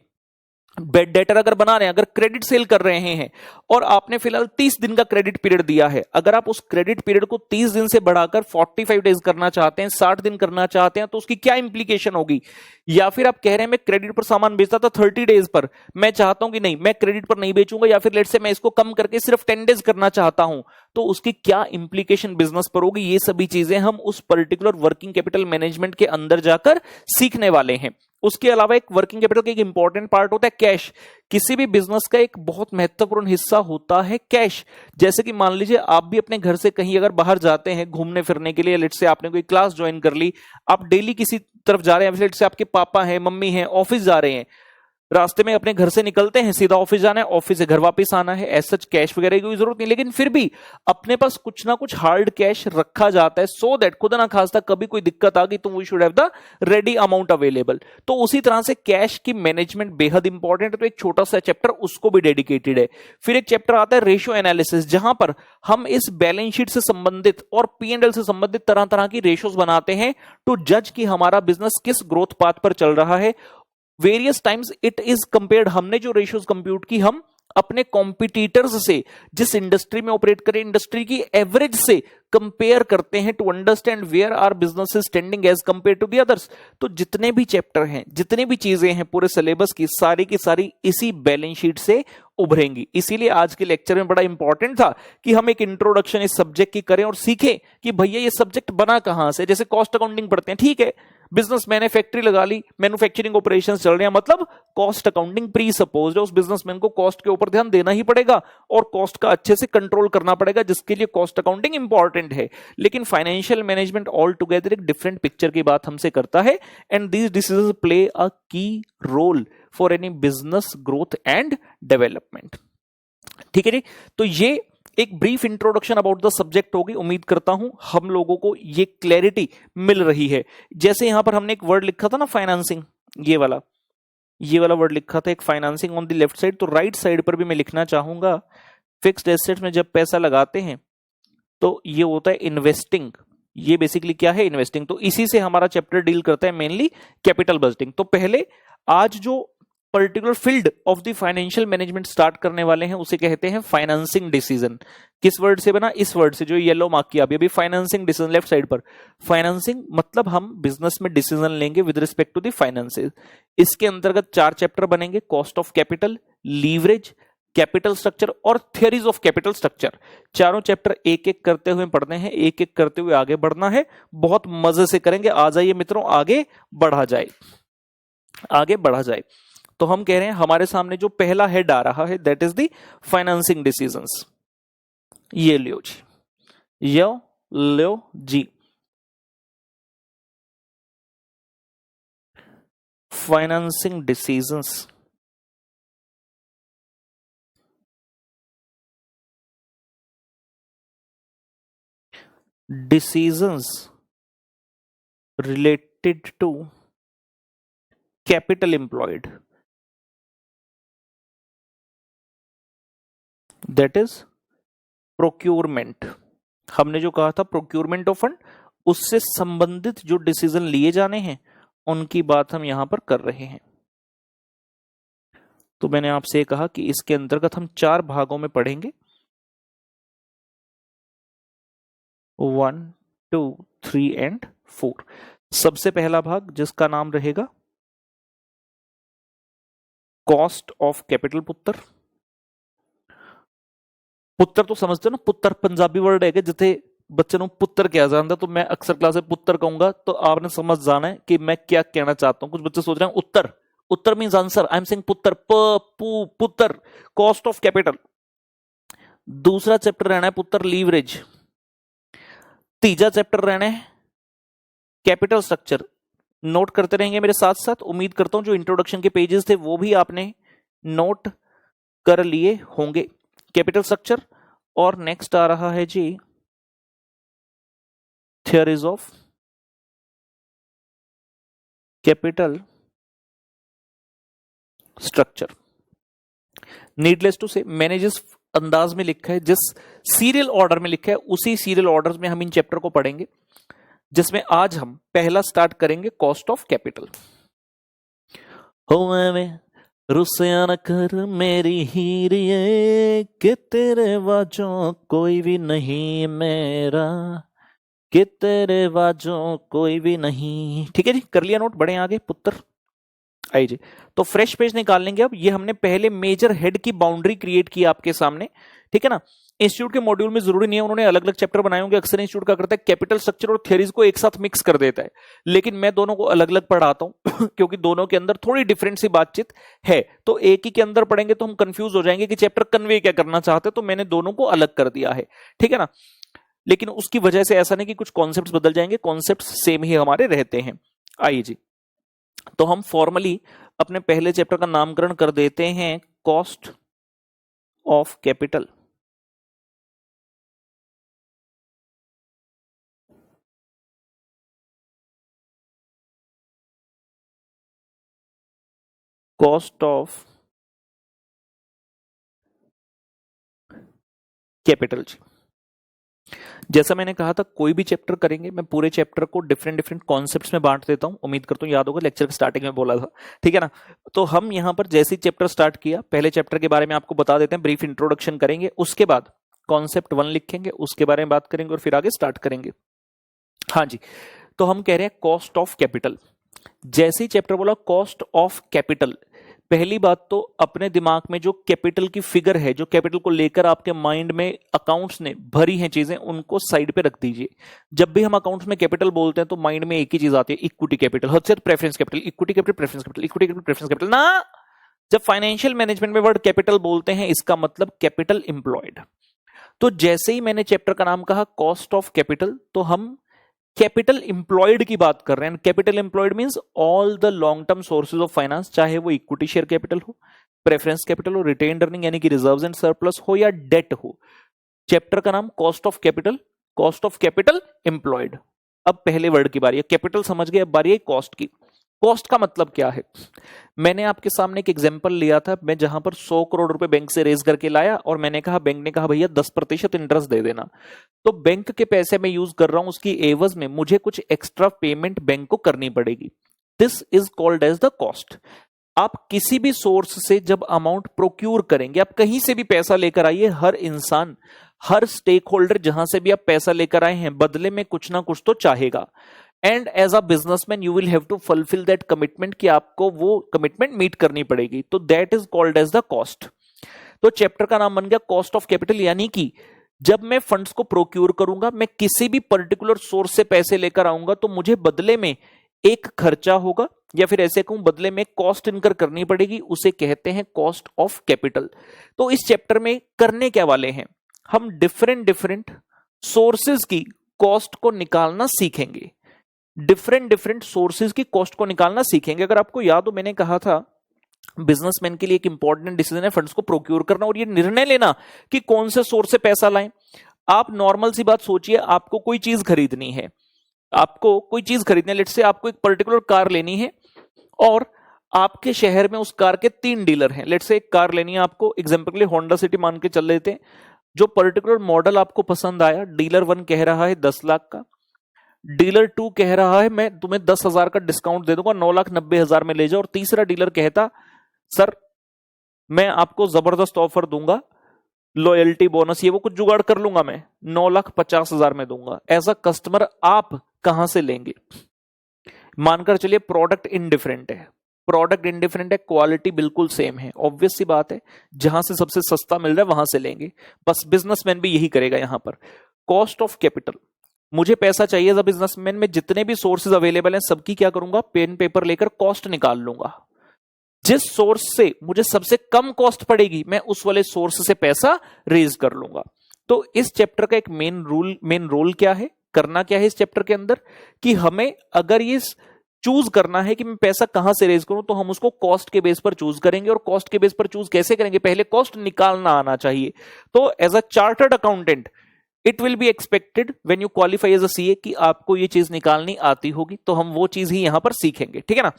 डेटर अगर बना रहे हैं, अगर क्रेडिट सेल कर रहे हैं और आपने फिलहाल 30 दिन का क्रेडिट पीरियड दिया है, अगर आप उस क्रेडिट पीरियड को 30 दिन से बढ़ाकर 45 डेज करना चाहते हैं, 60 दिन करना चाहते हैं, तो उसकी क्या इंप्लीकेशन होगी। या फिर आप कह रहे हैं मैं क्रेडिट पर सामान बेचता था 30 डेज पर, मैं चाहता हूं कि नहीं मैं क्रेडिट पर नहीं बेचूंगा, या फिर लेट से मैं इसको कम करके सिर्फ 10 डेज करना चाहता हूं, तो उसकी क्या इंप्लीकेशन बिजनेस पर होगी। ये सभी चीजें हम उस पर्टिकुलर वर्किंग कैपिटल मैनेजमेंट के अंदर जाकर सीखने वाले हैं। उसके अलावा एक वर्किंग कैपिटल का एक इंपॉर्टेंट पार्ट होता है कैश। किसी भी बिजनेस का एक बहुत महत्वपूर्ण हिस्सा होता है कैश। जैसे कि मान लीजिए आप भी अपने घर से कहीं अगर बाहर जाते हैं घूमने फिरने के लिए, लेट से आपने कोई क्लास ज्वाइन कर ली, आप डेली किसी तरफ जा रहे हैं, लेट से आपके पापा हैं, मम्मी हैं, ऑफिस जा रहे हैं, रास्ते में अपने घर से निकलते हैं, सीधा ऑफिस जाना है, ऑफिस से घर वापस आना है, ऐसा कैश वगैरह की जरूरत नहीं, लेकिन फिर भी अपने पास कुछ ना कुछ हार्ड कैश रखा जाता है, सो दैट खुदा ना खास्ता कभी कोई दिक्कत आ गई तो we should have the ready amount available. तो उसी तरह से कैश की मैनेजमेंट बेहद इंपॉर्टेंट है, तो एक छोटा सा चैप्टर उसको भी डेडिकेटेड है। फिर एक चैप्टर आता है रेशियो एनालिसिस, जहां पर हम इस बैलेंस शीट से संबंधित और P&L से संबंधित तरह तरह की रेशियोज बनाते हैं टू जज कि हमारा बिजनेस किस ग्रोथ पाथ पर चल रहा है। Various times it is compared, हमने जो रेशियोज कंप्यूट की हम अपने कॉम्पिटिटर्स से, जिस इंडस्ट्री में ऑपरेट करें इंडस्ट्री की एवरेज से कंपेयर करते हैं to understand where our business is standing as compare to the others. तो जितने भी चैप्टर हैं, जितने भी चीजें हैं पूरे सिलेबस की सारी इसी बैलेंस शीट से उभरेंगी। इसीलिए आज के लेक्चर में बड़ा इंपॉर्टेंट था कि हम एक इंट्रोडक्शन इस सब्जेक्ट की करें और सीखें कि भैया ये सब्जेक्ट बना कहां से। जैसे कॉस्ट अकाउंटिंग पढ़ते हैं, ठीक है, बिजनेसमैन ने फैक्ट्री लगा ली, मैन्युफैक्चरिंग ऑपरेशंस चल रहे हैं, मतलब कॉस्ट अकाउंटिंग प्री सपोज्ड है, उस बिजनेसमैन को कॉस्ट के ऊपर ध्यान देना ही पड़ेगा और कॉस्ट का अच्छे से कंट्रोल करना पड़ेगा, जिसके लिए कॉस्ट अकाउंटिंग इंपॉर्टेंट है। लेकिन फाइनेंशियल मैनेजमेंट ऑल टुगेदर एक डिफरेंट पिक्चर की बात हमसे करता है, and these decisions play a key role for any business growth and development. ठीक है जी, तो ये एक brief introduction about the subject होगी। उम्मीद करता हूं हम लोगों को ये क्लैरिटी मिल रही है। जैसे यहां पर हमने एक वर्ड लिखा था ना फाइनेंसिंग, ये वाला वर्ड लिखा था एक financing on the left side, तो राइट साइड पर भी मैं लिखना चाहूंगा फिक्स्ड एसेट्स में जब पैसा लगाते हैं तो ये होता है इन्वेस्टिंग। ये बेसिकली क्या है, इन्वेस्टिंग। तो इसी से हमारा चैप्टर डील करता है मेनली कैपिटल बजटिंग। तो पहले आज जो particular field of the financial management start करने वाले हैं उसे कहते हैं फाइनेंसिंग डिसीजन। किस वर्ड से बना, इस वर्ड से जो येलो मार्क किया अभी फाइनेंसिंग डिसीजन लेफ्ट साइड पर। फाइनेंसिंग मतलब हम बिजनेस में डिसीजन लेंगे with respect to the finances. इसके अंतर्गत 4 चैप्टर बनेंगे, cost of capital, leverage, capital structure और थियरीज ऑफ कैपिटल स्ट्रक्चर। चारों चैप्टर एक एक करते हुए पढ़ने हैं, एक एक करते हुए आगे बढ़ना है, बहुत मजे से करेंगे। आ जाइए मित्रों, आगे बढ़ा जाए। तो हम कह रहे हैं हमारे सामने जो पहला हेड आ रहा है that is the financing decisions. ये लियो जी, financing decisions. Decisions related to capital employed, that is procurement। हमने जो कहा था प्रोक्यूरमेंट ऑफ फंड, उससे संबंधित जो डिसीजन लिए जाने हैं उनकी बात हम यहां पर कर रहे हैं। तो मैंने आपसे कहा कि इसके अंतर्गत हम 4 भागों में पढ़ेंगे, 1, 2, 3 एंड 4। सबसे पहला भाग जिसका नाम रहेगा कॉस्ट ऑफ कैपिटल। पुत्र तो समझते हो ना, पुत्र पंजाबी वर्ड है जिथे बच्चे ਨੂੰ पुत्र किया जाता, तो मैं अक्सर क्लास में पुत्र कहूंगा, तो आपने समझ जाना है कि मैं क्या कहना चाहता हूं। कुछ बच्चे सोच रहे हैं उत्तर means answer, I am saying पुत्र, कॉस्ट ऑफ कैपिटल। दूसरा चैप्टर रहना है पुत्र लीवरेज। तीसरा चैप्टर रहना है कैपिटल स्ट्रक्चर। नोट करते रहेंगे मेरे साथ साथ। उम्मीद करता हूं जो इंट्रोडक्शन के पेजेस थे वो भी आपने नोट कर लिए होंगे। कैपिटल स्ट्रक्चर, और नेक्स्ट आ रहा है जी theories of capital structure. Needless to say मैंने जिस अंदाज में लिखा है, जिस सीरियल ऑर्डर में लिखा है, उसी सीरियल ऑर्डर में हम इन चैप्टर को पढ़ेंगे, जिसमें आज हम पहला स्टार्ट करेंगे कॉस्ट ऑफ कैपिटल। हो मैं रुसिया न कर मेरी हीरिए, कि तेरे वाजों कोई भी नहीं मेरा, कि तेरे वाजों कोई भी नहीं। ठीक है जी, कर लिया नोट, बढ़े आगे पुत्र। आइए जी, तो फ्रेश पेज निकाल लेंगे। अब ये हमने पहले मेजर हेड की बाउंड्री क्रिएट की आपके सामने, ठीक है ना। इंस्टीट्यूट के मॉड्यूल में जरूरी नहीं है उन्होंने अलग अलग चैप्टर बनाए होंगे, अक्सर इंस्टीट्यूट का करता है कैपिटल स्ट्रक्चर और थ्योरीज को एक साथ मिक्स कर देता है, लेकिन मैं दोनों को अलग अलग पढ़ाता हूं क्योंकि दोनों के अंदर थोड़ी डिफरेंट सी बातचीत है। तो एक ही के अंदर पढ़ेंगे तो हम कंफ्यूज हो जाएंगे कि चैप्टर कन्वे क्या करना चाहते, तो मैंने दोनों को अलग कर दिया है, ठीक है ना। लेकिन उसकी वजह से ऐसा नहीं कि कुछ कॉन्सेप्ट बदल जाएंगे, कॉन्सेप्ट सेम ही हमारे रहते हैं। आइए जी, तो हम फॉर्मली अपने पहले चैप्टर का नामकरण कर देते हैं cost of capital. Cost of capital G, जैसा मैंने कहा था कोई भी चैप्टर करेंगे मैं पूरे चैप्टर को डिफरेंट डिफरेंट कॉन्सेप्ट्स में बांट देता हूं। उम्मीद करता हूं याद होगा, लेक्चर के स्टार्टिंग में बोला था, ठीक है ना। तो हम यहां पर जैसे ही चैप्टर स्टार्ट किया, पहले चैप्टर के बारे में आपको बता देते हैं, ब्रीफ इंट्रोडक्शन करेंगे, उसके बाद कॉन्सेप्ट 1 लिखेंगे, उसके बारे में बात करेंगे और फिर आगे स्टार्ट करेंगे। हाँ जी, तो हम कह रहे हैं कॉस्ट ऑफ कैपिटल। जैसे ही चैप्टर बोला कॉस्ट ऑफ कैपिटल, पहली बात तो अपने दिमाग में जो कैपिटल की फिगर है, जो कैपिटल को लेकर आपके माइंड में अकाउंट्स ने भरी हैं चीजें, उनको साइड पे रख दीजिए। जब भी हम अकाउंट्स में कैपिटल बोलते हैं तो माइंड में एक ही चीज आती है, इक्विटी कैपिटल, हद से preference capital, equity capital, preference capital, equity capital, preference capital ना। जब फाइनेंशियल मैनेजमेंट में वर्ड कैपिटल बोलते हैं, इसका मतलब कैपिटल एम्प्लॉयड। तो जैसे ही मैंने चैप्टर का नाम कहा कॉस्ट ऑफ कैपिटल, तो हम कैपिटल एम्प्लॉयड की बात कर रहे हैं। Capital employed means all the long term sources of finance, चाहे वो इक्विटी शेयर कैपिटल हो, प्रेफरेंस कैपिटल हो, रिटेन्ड अर्निंग यानी कि रिजर्व्स एंड सरप्लस हो, या डेट हो। चैप्टर का नाम cost of capital, cost of capital employed. अब पहले वर्ड की बारी है, कैपिटल समझ गए, अब बारी है कॉस्ट की। कॉस्ट का मतलब क्या है? मैंने आपके सामने एक एग्जांपल लिया था, मैं जहां पर 100 करोड़ रुपए बैंक से रेज करके लाया और मैंने कहा, बैंक ने कहा भैया 10% इंटरेस्ट दे देना। तो बैंक के पैसे मैं यूज कर रहा हूं, उसकी एवज में मुझे कुछ एक्स्ट्रा पेमेंट बैंक को करनी पड़ेगी। This is called as the cost. आप किसी भी सोर्स से जब अमाउंट प्रोक्यूर करेंगे, आप कहीं से भी पैसा लेकर आइए, हर इंसान, हर स्टेक होल्डर जहां से भी आप पैसा लेकर आए हैं, बदले में कुछ ना कुछ तो चाहेगा। And as a businessman you will have to fulfil that commitment, कि आपको वो कमिटमेंट मीट करनी पड़ेगी। तो that is called as the cost. तो चैप्टर का नाम बन गया कॉस्ट ऑफ कैपिटल, यानी कि जब मैं फंड्स को प्रोक्यूर करूंगा, मैं किसी भी पर्टिकुलर सोर्स से पैसे लेकर आऊंगा, तो मुझे बदले में एक खर्चा होगा, या फिर ऐसे कहूं बदले में कॉस्ट इनकर करनी पड़ेगी, उसे कहते हैं कॉस्ट ऑफ कैपिटल। तो इस चैप्टर में करने क्या वाले हैं, हम डिफरेंट डिफरेंट सोर्सेज की कॉस्ट को निकालना सीखेंगे। डिफरेंट डिफरेंट सोर्सेज की कॉस्ट को निकालना सीखेंगे। अगर आपको याद हो, मैंने कहा था बिजनेसमैन के लिए एक इंपॉर्टेंट डिसीजन है फंड्स को प्रोक्यूर करना और ये निर्णय लेना कि कौन से सोर्स से पैसा लाएं। आप नॉर्मल सी बात सोचिए, आपको कोई चीज खरीदनी है, आपको कोई चीज खरीदनी है, लेट्स से आपको एक पर्टिकुलर कार लेनी है और आपके शहर में उस कार के 3 डीलर हैं। लेट्स से एक कार लेनी है आपको, एग्जांपल के लिए होंडा सिटी मान के चल लेते हैं। जो पर्टिकुलर मॉडल आपको पसंद आया, डीलर 1 कह रहा है 10 लाख का, डीलर 2 कह रहा है मैं तुम्हें 10,000 का डिस्काउंट दे दूंगा, 9,90,000 में ले जाओ, और तीसरा डीलर कहता सर मैं आपको जबरदस्त ऑफर दूंगा, लॉयल्टी बोनस ये वो कुछ जुगाड़ कर लूंगा, मैं 9,50,000 में दूंगा। ऐसा कस्टमर आप कहां से लेंगे? मानकर चलिए प्रोडक्ट इनडिफरेंट है, प्रोडक्ट इनडिफरेंट है, क्वालिटी बिल्कुल सेम है, ऑब्वियस सी बात है जहां से सबसे सस्ता मिल रहा है वहां से लेंगे। बस बिजनेसमैन भी यही करेगा। यहां पर कॉस्ट ऑफ कैपिटल, मुझे पैसा चाहिए एज अ बिजनेसमैन, में जितने भी सोर्सेज अवेलेबल हैं सबकी क्या करूंगा, पेन पेपर लेकर कॉस्ट निकाल लूंगा। जिस सोर्स से मुझे सबसे कम कॉस्ट पड़ेगी, मैं उस वाले सोर्स से पैसा रेज कर लूंगा। तो इस चैप्टर का एक मेन रोल क्या है, करना क्या है इस चैप्टर के अंदर, कि हमें अगर ये चूज करना है कि मैं पैसा कहां से रेज करूं, तो हम उसको कॉस्ट के बेस पर चूज करेंगे। और कॉस्ट के बेस पर चूज कैसे करेंगे, पहले कॉस्ट निकालना आना चाहिए। तो as a chartered accountant it will be expected when you qualify as a CA कि आपको ये चीज निकालनी आती होगी, तो हम वो चीज ही यहां पर सीखेंगे, ठीक है ना।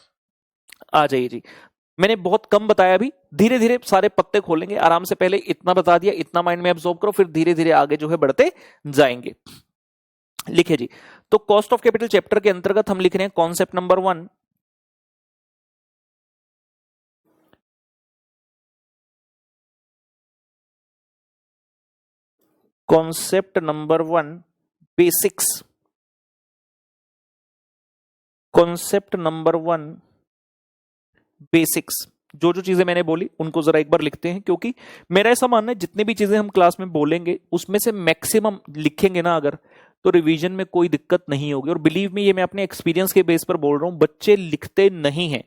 आ जाइए जी, मैंने बहुत कम बताया, अभी धीरे धीरे सारे पत्ते खोलेंगे आराम से। पहले इतना बता दिया, इतना माइंड में एब्जॉर्ब करो, फिर धीरे धीरे आगे जो है बढ़ते जाएंगे। लिखे जी, तो कॉस्ट ऑफ कैपिटल चैप्टर के अंतर्गत हम लिख रहे हैं concept number 1, concept number 1 basics. Concept number 1 basics. जो जो चीजें मैंने बोली उनको जरा एक बार लिखते हैं, क्योंकि मेरा ऐसा मानना है जितनी भी चीजें हम क्लास में बोलेंगे उसमें से मैक्सिमम लिखेंगे ना अगर, तो रिवीजन में कोई दिक्कत नहीं होगी। और बिलीव मी, ये मैं अपने एक्सपीरियंस के बेस पर बोल रहा हूं, बच्चे लिखते नहीं हैं।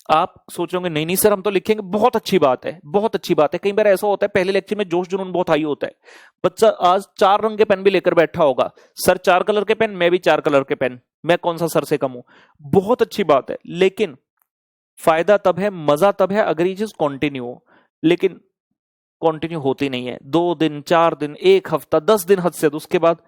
आप सोचोगे नहीं नहीं सर हम तो लिखेंगे, बहुत अच्छी बात है, बहुत अच्छी बात है। कई बार ऐसा होता है पहले लेक्चर में जोश जुनून बहुत हाई होता है, बच्चा आज 4 रंग के पेन भी लेकर बैठा होगा, सर 4 कलर के पेन, मैं भी 4 कलर के पेन, मैं कौन सा सर से कम हूं। बहुत अच्छी बात है, लेकिन फायदा तब है, मजा तब है अगर ये चीज कंटिन्यू हो। लेकिन कंटिन्यू होती नहीं है, 2 दिन 4 दिन 1 हफ्ता 10 दिन हद से, तो उसके बाद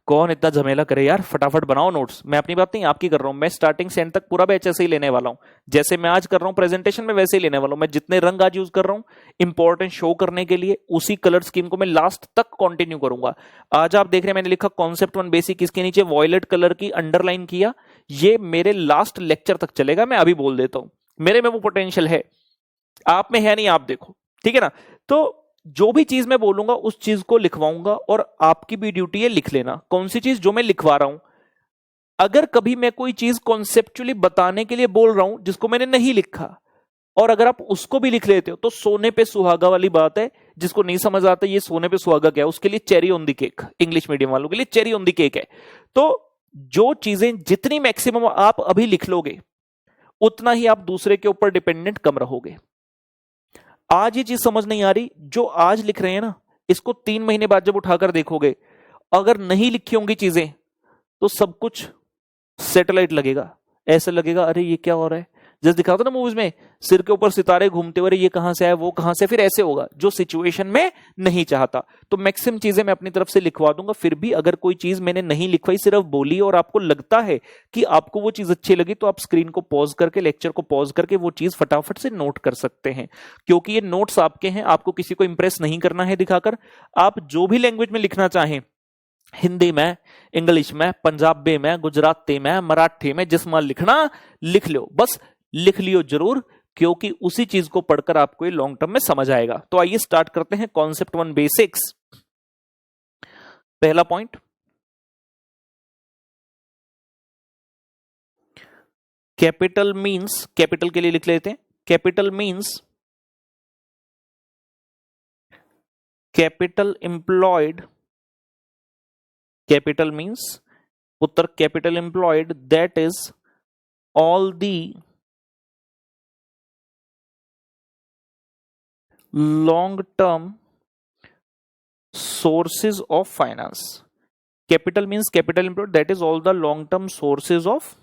कौन इतना झमेला करे यार, फटाफट बनाओ नोट्स। मैं अपनी बात नहीं आपकी कर रहा हूं, मैं स्टार्टिंग से एंड तक पूरा बैच ऐसे ही लेने वाला हूं, जैसे मैं आज कर रहा हूं प्रेजेंटेशन में वैसे ही लेने वाला हूं। मैं जितने रंग आज यूज कर रहा हूं इंपॉर्टेंट शो करने के लिए, उसी कलर स्कीम को मैं लास्ट तक कंटिन्यू करूंगा। आज आप देख रहे हैं मैंने लिखा कॉन्सेप्ट 1 बेसिक, इसके नीचे वॉयलेट कलर की अंडरलाइन किया, ये मेरे लास्ट लेक्चर तक चलेगा। मैं अभी बोल देता हूं, मेरे में वो पोटेंशियल है, आप में है नहीं, आप देखो, ठीक है ना। तो जो भी चीज मैं बोलूंगा उस चीज को लिखवाऊंगा, और आपकी भी ड्यूटी है लिख लेना कौन सी चीज जो मैं लिखवा रहा हूं। अगर कभी मैं कोई चीज कॉन्सेप्चुअली बताने के लिए बोल रहा हूं जिसको मैंने नहीं लिखा, और अगर आप उसको भी लिख लेते हो, तो सोने पे सुहागा वाली बात है। जिसको नहीं समझ आता ये सोने पे सुहागा क्या है, उसके लिए cherry on the cake, English medium वालों के लिए चेरी ऑन द केक है। तो जो चीजें जितनी मैक्सिमम आप अभी लिख लोगे, उतना ही आप दूसरे के ऊपर डिपेंडेंट कम रहोगे। आज ये चीज समझ नहीं आ रही, जो आज लिख रहे हैं ना, इसको 3 महीने बाद जब उठाकर देखोगे, अगर नहीं लिखी होंगी चीजें, तो सब कुछ सैटेलाइट लगेगा, ऐसा लगेगा अरे ये क्या हो रहा है। जैसे दिखाता ना मूवीज में, सिर के ऊपर सितारे घूमते हुए, ये कहां से आया वो कहां से, फिर ऐसे होगा जो सिचुएशन में नहीं चाहता। तो मैक्सिमम चीजें मैं अपनी तरफ से लिखवा दूंगा। फिर भी अगर कोई चीज मैंने नहीं लिखवाई, सिर्फ बोली, और आपको लगता है कि आपको वो चीज अच्छी लगी, तो आप स्क्रीन को पॉज करके, लेक्चर को पॉज करके वो चीज फटाफट से नोट कर सकते हैं, क्योंकि ये नोट्स आपके हैं। आपको किसी को इंप्रेस नहीं करना है दिखाकर। आप जो भी लैंग्वेज में लिखना चाहें, हिंदी में, इंग्लिश में, पंजाबी में, गुजराती में, मराठी में, जिसमें लिखना लिख लो, बस लिख लियो जरूर, क्योंकि उसी चीज को पढ़कर आपको ये लॉन्ग टर्म में समझ आएगा। तो आइए स्टार्ट करते हैं कॉन्सेप्ट 1 बेसिक्स। पहला पॉइंट, कैपिटल मींस, कैपिटल के लिए लिख लेते हैं, capital means capital employed, capital means Uttar capital employed that is all the long-term sources of finance. Capital means capital employed, that is all the long-term sources of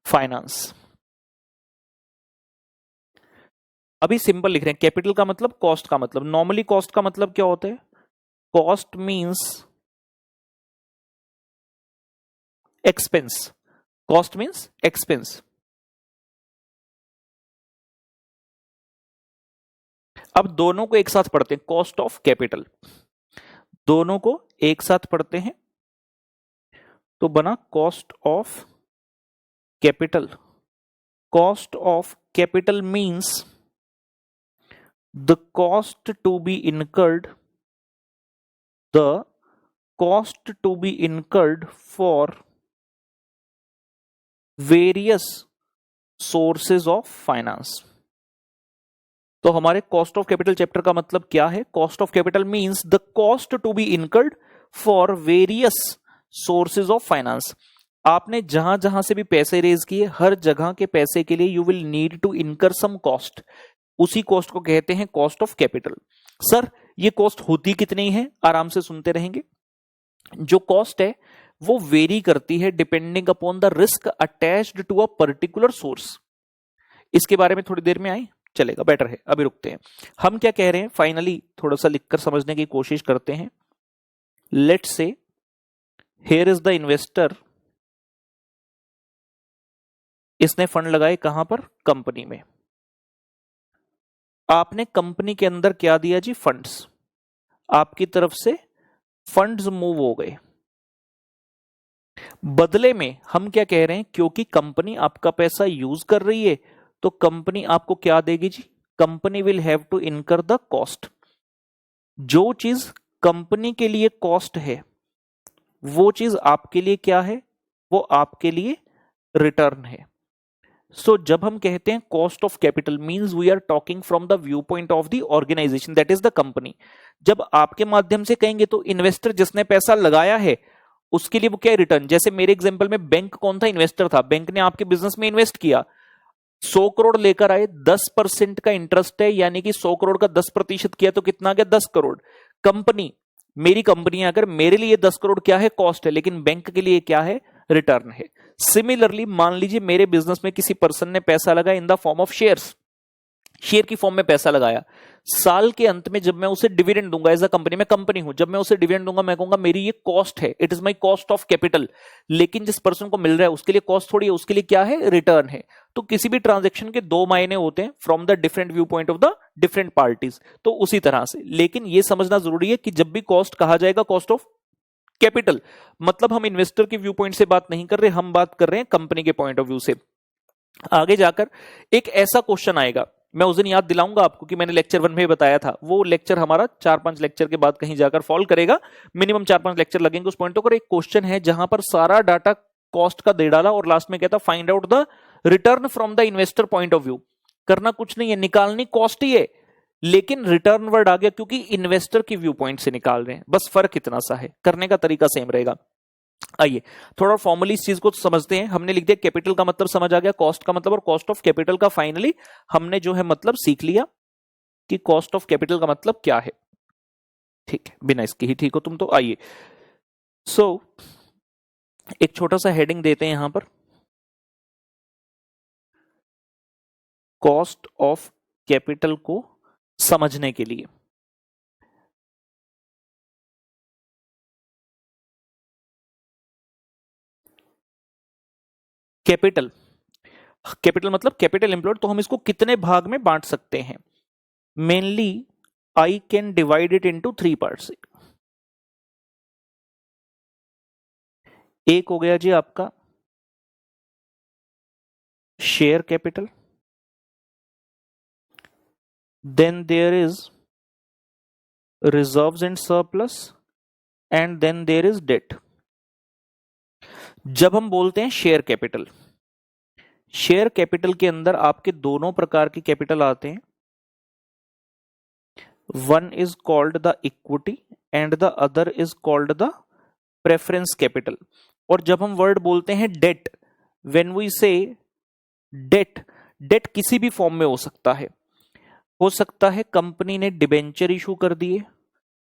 finance. अभी simple लिख रहे हैं, capital का मतलब cost का मतलब। Normally cost का मतलब क्या होता है, cost means expense, cost means expense. अब दोनों को एक साथ पढ़ते हैं, कॉस्ट ऑफ कैपिटल, दोनों को एक साथ पढ़ते हैं, तो बना cost of capital. Cost of capital means the cost to be incurred, the cost to be incurred for various sources of finance. तो हमारे कॉस्ट ऑफ कैपिटल चैप्टर का मतलब क्या है, cost of capital means the cost to be incurred for various sources of finance. आपने जहां जहां से भी पैसे रेज किए, हर जगह के पैसे के लिए यू विल नीड टू इनकर सम कॉस्ट, उसी कॉस्ट को कहते हैं कॉस्ट ऑफ कैपिटल। सर ये कॉस्ट होती कितनी है, आराम से सुनते रहेंगे। जो कॉस्ट है वो वेरी करती है depending upon the risk attached to a particular source. इसके बारे में थोड़ी देर में आए, चलेगा, बेटर है, अभी रुकते हैं। हम क्या कह रहे हैं फाइनली थोड़ा सा लिखकर समझने की कोशिश करते हैं। Let's say here is the investor, इसने फंड लगाए कहां पर, कंपनी में। आपने कंपनी के अंदर क्या दिया जी, फंड्स, आपकी तरफ से फंड्स मूव हो गए। बदले में हम क्या कह रहे हैं, क्योंकि कंपनी आपका पैसा यूज कर रही है तो कंपनी आपको क्या देगी जी, company will have to incur the cost. जो चीज कंपनी के लिए कॉस्ट है वो चीज आपके लिए क्या है, वो आपके लिए रिटर्न है। सो जब हम कहते हैं cost of capital means we are talking from the view point of the organisation that is the company. जब आपके माध्यम से कहेंगे तो इन्वेस्टर जिसने पैसा लगाया है उसके लिए वो क्या है, रिटर्न। जैसे मेरे एग्जांपल में बैंक कौन था, इन्वेस्टर था, बैंक ने आपके बिजनेस में इन्वेस्ट किया, 100 करोड़ लेकर आए, 10% का इंटरेस्ट है, यानी कि 100 करोड़ का 10% किया तो कितना आ गया, 10 करोड़। कंपनी, मेरी कंपनी अगर मेरे लिए 10 करोड़ क्या है, कॉस्ट है, लेकिन बैंक के लिए क्या है, रिटर्न है। सिमिलरली मान लीजिए मेरे बिजनेस में किसी पर्सन ने पैसा लगाया इन the form of shares, share की फॉर्म में पैसा लगाया, साल के अंत में जब मैं उसे डिविडेंड दूंगा, एज अ कंपनी, मैं कंपनी हूं, जब मैं उसे डिविडेंड दूंगा मैं कहूंगा मेरी ये कॉस्ट है, it is my cost of capital. लेकिन जिस पर्सन को मिल रहा है उसके लिए कॉस्ट थोड़ी है, उसके लिए क्या है, रिटर्न है। तो किसी भी ट्रांजेक्शन के दो मायने होते हैं from the different view point of the different parties, तो उसी तरह से। लेकिन यह समझना जरूरी है कि जब भी कॉस्ट कहा जाएगा कॉस्ट ऑफ कैपिटल, मतलब हम इन्वेस्टर के व्यू पॉइंट से बात नहीं कर रहे, हम बात कर रहे हैं कंपनी के पॉइंट ऑफ व्यू से। आगे जाकर एक ऐसा क्वेश्चन आएगा, मैं उस दिन याद दिलाऊंगा आपको कि मैंने लेक्चर 1 में बताया था, वो लेक्चर हमारा 4-5 लेक्चर के बाद कहीं जाकर फॉल करेगा, मिनिमम 4-5 लेक्चर लगेंगे उस पॉइंट पर। एक क्वेश्चन है जहां पर सारा डाटा कॉस्ट का दे डाला और लास्ट में कहता find out the return from the investor point of view. करना कुछ नहीं है, निकालनी कॉस्ट ही है, लेकिन रिटर्न वर्ड आ गया क्योंकि इन्वेस्टर की व्यू पॉइंट से निकाल रहे हैं, बस फर्क इतना सा है, करने का तरीका सेम रहेगा। आइए थोड़ा फॉर्मली इस चीज को समझते हैं। हमने लिख दिया कैपिटल का मतलब समझ आ गया, कॉस्ट का मतलब, और कॉस्ट ऑफ कैपिटल का फाइनली हमने जो है मतलब सीख लिया कि कॉस्ट ऑफ कैपिटल का मतलब क्या है। ठीक है, बिना इसके ही ठीक हो तुम तो। आइए एक छोटा सा हेडिंग देते हैं यहां पर, कॉस्ट ऑफ कैपिटल को समझने के लिए। कैपिटल, कैपिटल मतलब कैपिटल एम्प्लॉयड, तो हम इसको कितने भाग में बांट सकते हैं। Mainly I can divide it into 3 parts. एक हो गया जी आपका share capital, then there is reserves and surplus, and then there is debt. जब हम बोलते हैं शेयर कैपिटल, शेयर कैपिटल के अंदर आपके दोनों प्रकार की कैपिटल आते हैं, one is called the equity and the other is called the preference capital. और जब हम वर्ड बोलते हैं डेट, व्हेन वी से डेट, डेट किसी भी फॉर्म में हो सकता है कंपनी ने डिबेंचर इशू कर दिए,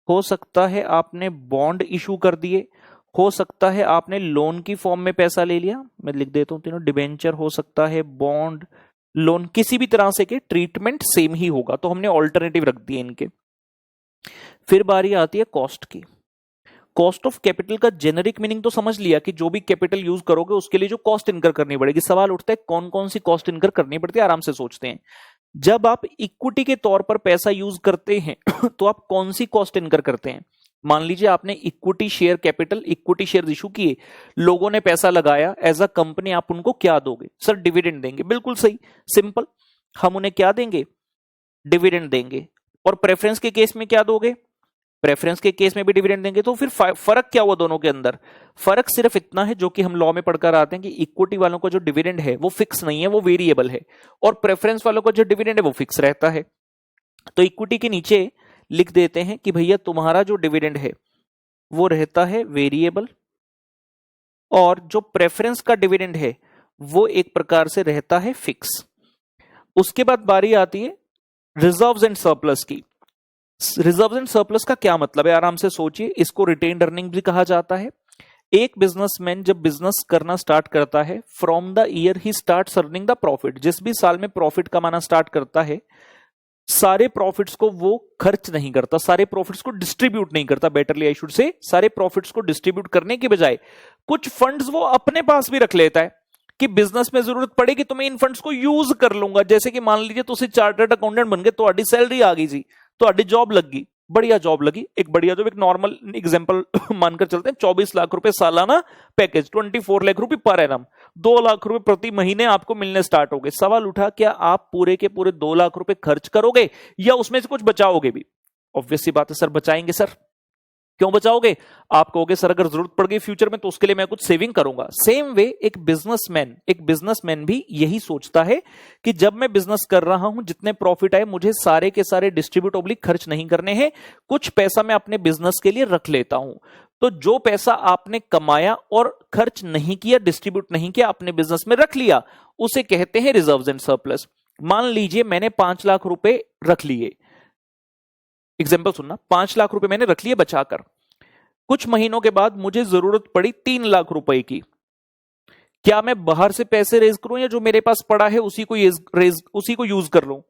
हो सकता है आपने बॉन्ड इशू कर दिए, हो सकता है आपने लोन की फॉर्म में पैसा ले लिया, मैं लिख देता हूं तीनों, डिबेंचर हो सकता है, बॉन्ड, लोन, किसी भी तरह से के ट्रीटमेंट सेम ही होगा, तो हमने ऑल्टरनेटिव रख दिए इनके। फिर बारी आती है कॉस्ट की। कॉस्ट ऑफ कैपिटल का जेनरिक मीनिंग तो समझ लिया कि जो भी कैपिटल यूज करोगे उसके लिए जो कॉस्ट इनकर करनी पड़ेगी। सवाल उठता है कौन कौन सी कॉस्ट इनकर करनी पड़ती है, आराम से सोचते हैं। जब आप इक्विटी के तौर पर पैसा यूज करते हैं तो आप कौन सी कॉस्ट इनकर करते हैं। मान लीजिए आपने equity share capital, equity share issue किए, लोगों ने पैसा लगाया, एज अ कंपनी आप उनको क्या दोगे, सर डिविडेंड देंगे, बिल्कुल सही, सिंपल, हम उन्हें क्या देंगे, डिविडेंड देंगे। और प्रेफरेंस के केस में क्या दोगे, प्रेफरेंस के केस में भी डिविडेंड देंगे। तो फिर फर्क क्या हुआ दोनों के अंदर, फर्क सिर्फ इतना है जो कि हम लॉ में पढ़कर आते हैं कि इक्विटी वालों का जो डिविडेंड है वो फिक्स नहीं है, वो वेरिएबल है, और प्रेफरेंस वालों का जो डिविडेंड है वो फिक्स रहता है। तो इक्विटी के नीचे लिख देते हैं कि भैया तुम्हारा जो डिविडेंड है वो रहता है वेरिएबल, और जो प्रेफरेंस का डिविडेंड है वो एक प्रकार से रहता है फिक्स। उसके बाद बारी आती है रिजर्व्स एंड सरप्लस की। रिजर्व्स एंड सरप्लस का क्या मतलब है, आराम से सोचिए। इसको रिटेन्ड अर्निंग भी कहा जाता है, एक बिजनेसमैन जब बिजनेस करना स्टार्ट करता है, from the year he starts earning the profit, जिस भी साल में प्रॉफिट कमाना स्टार्ट करता है, सारे प्रॉफिट्स को वो खर्च नहीं करता, सारे प्रॉफिट्स को डिस्ट्रीब्यूट नहीं करता, बेटरली आई शुड से, सारे प्रॉफिट्स को डिस्ट्रीब्यूट करने के बजाय कुछ फंड्स वो अपने पास भी रख लेता है कि बिजनेस में जरूरत पड़ेगी तो मैं इन फंड्स को यूज कर लूंगा। जैसे कि मान लीजिए तुम चार्टर्ड अकाउंटेंट बन गए, तुम्हारी सैलरी आ गई जी, तुम्हारी जॉब लग गई, बढ़िया जॉब लगी, एक बढ़िया जॉब, एक नॉर्मल एग्जांपल मानकर चलते हैं, 24 लाख रुपए सालाना पैकेज, 24 लाख रुपए पर एनम, 2 लाख रुपए प्रति महीने आपको मिलने स्टार्ट हो गए। सवाल उठा, क्या आप पूरे के पूरे 2 लाख रुपए खर्च करोगे या उसमें से कुछ बचाओगे भी? ऑब्वियस सी बात है सर, बचाएंगे सर। क्यों बचाओगे? आप कहोगे सर अगर जरूरत पड़ गई फ्यूचर में तो उसके लिए मैं कुछ सेविंग करूंगा। सेम वे एक बिजनेसमैन भी यही सोचता है कि जब मैं बिजनेस कर रहा हूं, जितने प्रॉफिट आए मुझे सारे के सारे डिस्ट्रीब्यूट ऑब्लिक खर्च नहीं करने हैं, कुछ पैसा मैं अपने बिजनेस के लिए रख लेता हूं। तो जो पैसा आपने कमाया और खर्च नहीं किया, डिस्ट्रीब्यूट नहीं किया, अपने बिजनेस में रख लिया, उसे कहते हैं रिजर्व्स एंड सरप्लस। मान लीजिए मैंने 5 लाख रुपए रख लिए, एग्जाम्पल सुनना, 5 लाख रुपए मैंने रख लिए बचाकर, कुछ महीनों के बाद मुझे जरूरत पड़ी 3 लाख रुपए की, क्या मैं बाहर से पैसे रेज करूं या जो मेरे पास पड़ा है उसी को यूज कर लूं?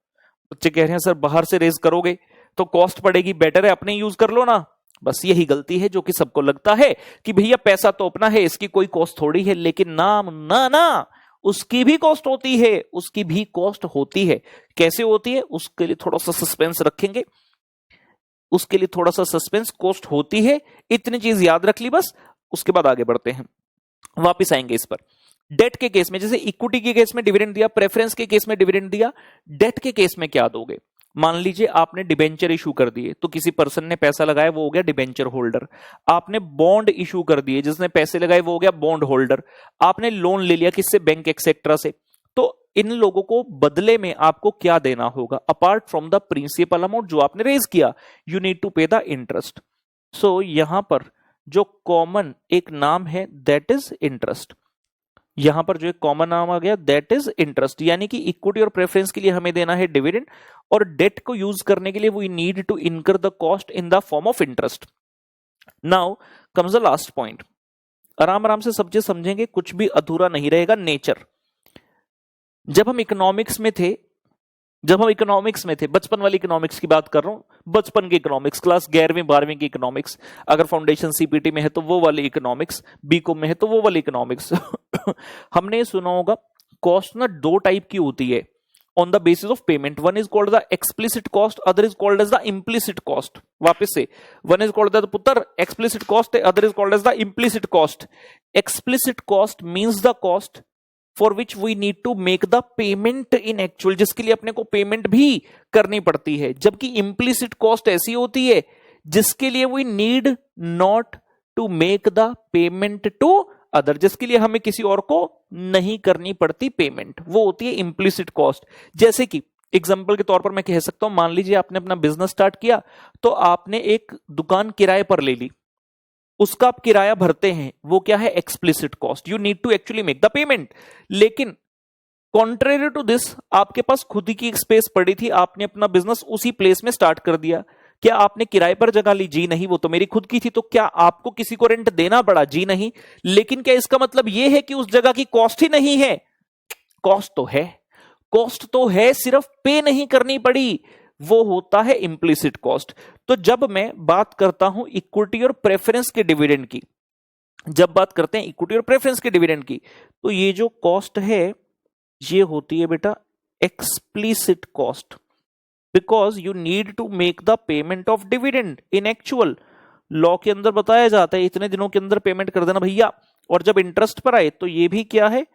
बच्चे कह रहे हैं सर बाहर से रेज करोगे तो कॉस्ट पड़ेगी, बेटर है अपने यूज कर लो ना। बस यही गलती है जो कि सबको लगता है कि भैया पैसा तो अपना है, इसकी कोई कॉस्ट थोड़ी है, लेकिन ना उसकी भी कॉस्ट होती है, उसकी भी कॉस्ट होती है। कैसे होती है उसके लिए थोड़ा सा सस्पेंस रखेंगे, उसके लिए थोड़ा सा सस्पेंस, कॉस्ट होती है, इतनी चीज याद रख ली बस, उसके बाद आगे बढ़ते हैं, वापिस आएंगे इस पर। डेट के केस में, जैसे इक्विटी के केस में डिविडेंड दिया, प्रेफरेंस के केस में डिविडेंड दिया, डेट के केस में क्या दोगे? मान लीजिए आपने डिबेंचर इशू कर दिए, तो किसी पर्सन ने पैसा लगाया वो हो गया डिबेंचर होल्डर। आपने बॉन्ड इशू कर दिए, जिसने पैसे लगाए वो हो गया बॉन्ड होल्डर। आपने लोन ले लिया किससे? बैंक एक्सेट्रा से। तो इन लोगों को बदले में आपको क्या देना होगा? Apart from the principal amount जो आपने रेज किया, you need to pay the interest. So यहां पर जो कॉमन एक नाम है दैट इज इंटरेस्ट, यहां पर जो एक कॉमन नाम आ गया दैट इज इंटरेस्ट, यानी कि इक्विटी और प्रेफरेंस के लिए हमें देना है डिविडेंड, और डेट को यूज करने के लिए we need to incur the cost in the form of interest. Now comes the last point, आराम आराम से सब चीज समझेंगे, कुछ भी अधूरा नहीं रहेगा। नेचर, जब हम इकोनॉमिक्स में थे, बचपन वाली इकोनॉमिक्स की बात कर रहा हूं, बचपन की इकोनॉमिक्स, क्लास 11वीं 12वीं की इकोनॉमिक्स, अगर फाउंडेशन सीपीटी में है तो वो वाली इकोनॉमिक्स, बीकॉम में है तो वो वाली इकोनॉमिक्स। हमने सुना होगा कॉस्ट ना 2 टाइप की होती है on the basis of payment, one is called the explicit cost, other is called as the implicit cost. वापस से, वन इज कॉल्ड द पुत्र explicit cost, other is called as the implicit cost. Explicit cost means the cost for which we need to make the payment in actual, जिसके लिए अपने को payment भी करनी पड़ती है। जबकि इम्प्लिसिट कॉस्ट ऐसी होती है जिसके लिए we need not to make the payment to other, जिसके लिए हमें किसी और को नहीं करनी पड़ती पेमेंट, वो होती है इम्प्लिसिट कॉस्ट। जैसे कि एग्जाम्पल के तौर पर मैं कह सकता हूं, मान लीजिए आपने अपना बिजनेस स्टार्ट किया, तो आपने एक दुकान किराए पर ले ली, उसका आप किराया भरते हैं, वो क्या है? Explicit cost, you need to actually make the payment. लेकिन कॉन्ट्रेरी टू दिस, आपके पास खुद की एक स्पेस पड़ी थी, आपने अपना बिजनेस उसी प्लेस में स्टार्ट कर दिया, क्या आपने किराए पर जगह ली? जी नहीं, वो तो मेरी खुद की थी। तो क्या आपको किसी को रेंट देना पड़ा? जी नहीं। लेकिन क्या इसका मतलब यह है कि उस जगह की कॉस्ट ही नहीं है? कॉस्ट तो है, सिर्फ पे नहीं करनी पड़ी, वो होता है इम्प्लिसिट कॉस्ट। तो जब मैं बात करता हूं इक्विटी और प्रेफरेंस के डिविडेंड की, तो ये जो कॉस्ट है ये होती है बेटा explicit cost, because you need to make the payment of dividend in actual. Law के अंदर बताया जाता है इतने दिनों के अंदर पेमेंट कर देना भैया। और जब इंटरेस्ट पर आए तो ये भी क्या है?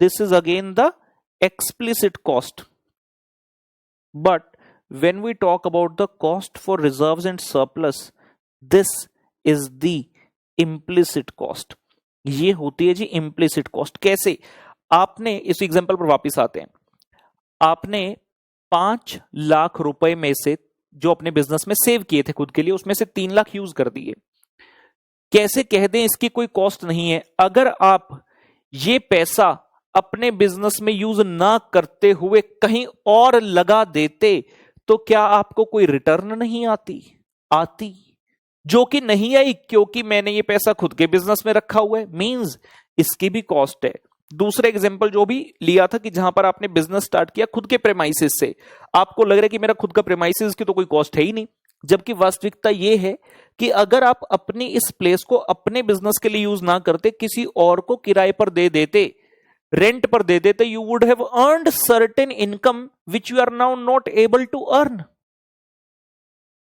This is again the explicit cost. But when we talk about the cost for reserves and surplus, this is the implicit cost, ये होती है जी implicit cost। कैसे? आपने इस एग्जांपल पर वापस आते हैं, आपने 5 लाख रुपए में से जो अपने बिजनेस में सेव किए थे खुद के लिए, उसमें से 3 लाख यूज कर दिए। कैसे कह दें इसकी कोई कॉस्ट नहीं है? अगर आप ये पैसा अपने बिजनेस में यूज ना करते हुए कहीं और लगा देते तो क्या आपको कोई रिटर्न नहीं आती? जो कि नहीं आई क्योंकि मैंने ये पैसा खुद के बिजनेस में रखा हुआ है, मींस इसकी भी कॉस्ट है। दूसरा एग्जांपल जो भी लिया था कि जहां पर आपने बिजनेस स्टार्ट किया खुद के प्रेमाइसिस से, आपको लग रहा है कि मेरा खुद का प्रेमाइसिस की तो कोई कॉस्ट है ही नहीं, जबकि वास्तविकता यह है कि अगर आप अपनी इस प्लेस को अपने बिजनेस के लिए यूज ना करते, किसी और को किराए पर दे देते, रेंट पर दे देते, you would have earned certain income which you are now not able to earn,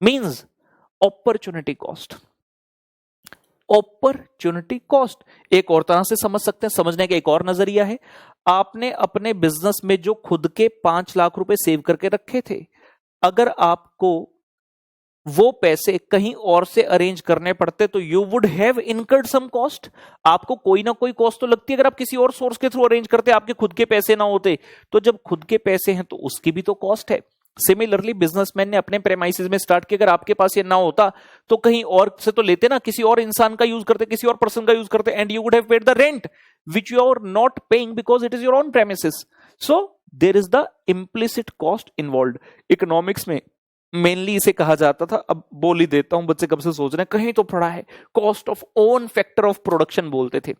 means opportunity cost. Opportunity cost एक और तरह से समझ सकते हैं, समझने का एक और नजरिया है, आपने अपने बिजनेस में जो खुद के 5 लाख रुपए सेव करके रखे थे, अगर आपको वो पैसे कहीं और से अरेंज करने पड़ते तो you would have incurred some cost, आपको कोई ना कोई कॉस्ट तो लगती है। अगर आप किसी और सोर्स के थ्रू अरेंज करते, आपके खुद के पैसे ना होते, तो जब खुद के पैसे हैं तो उसकी भी तो कॉस्ट है। सिमिलरली बिजनेसमैन ने अपने प्रेमाइसिस में स्टार्ट किया, अगर आपके पास ये ना होता तो कहीं और से तो लेते ना, किसी और इंसान का यूज करते, किसी और पर्सन का यूज करते, and you would have paid the rent which you are not paying because it is your own premises. So there is the implicit cost involve. Economics में मेनली इसे कहा जाता था, अब बोल ही देता हूं, बच्चे कब से सोच रहे हैं कहीं तो पढ़ा है, cost of own factor of production बोलते थे।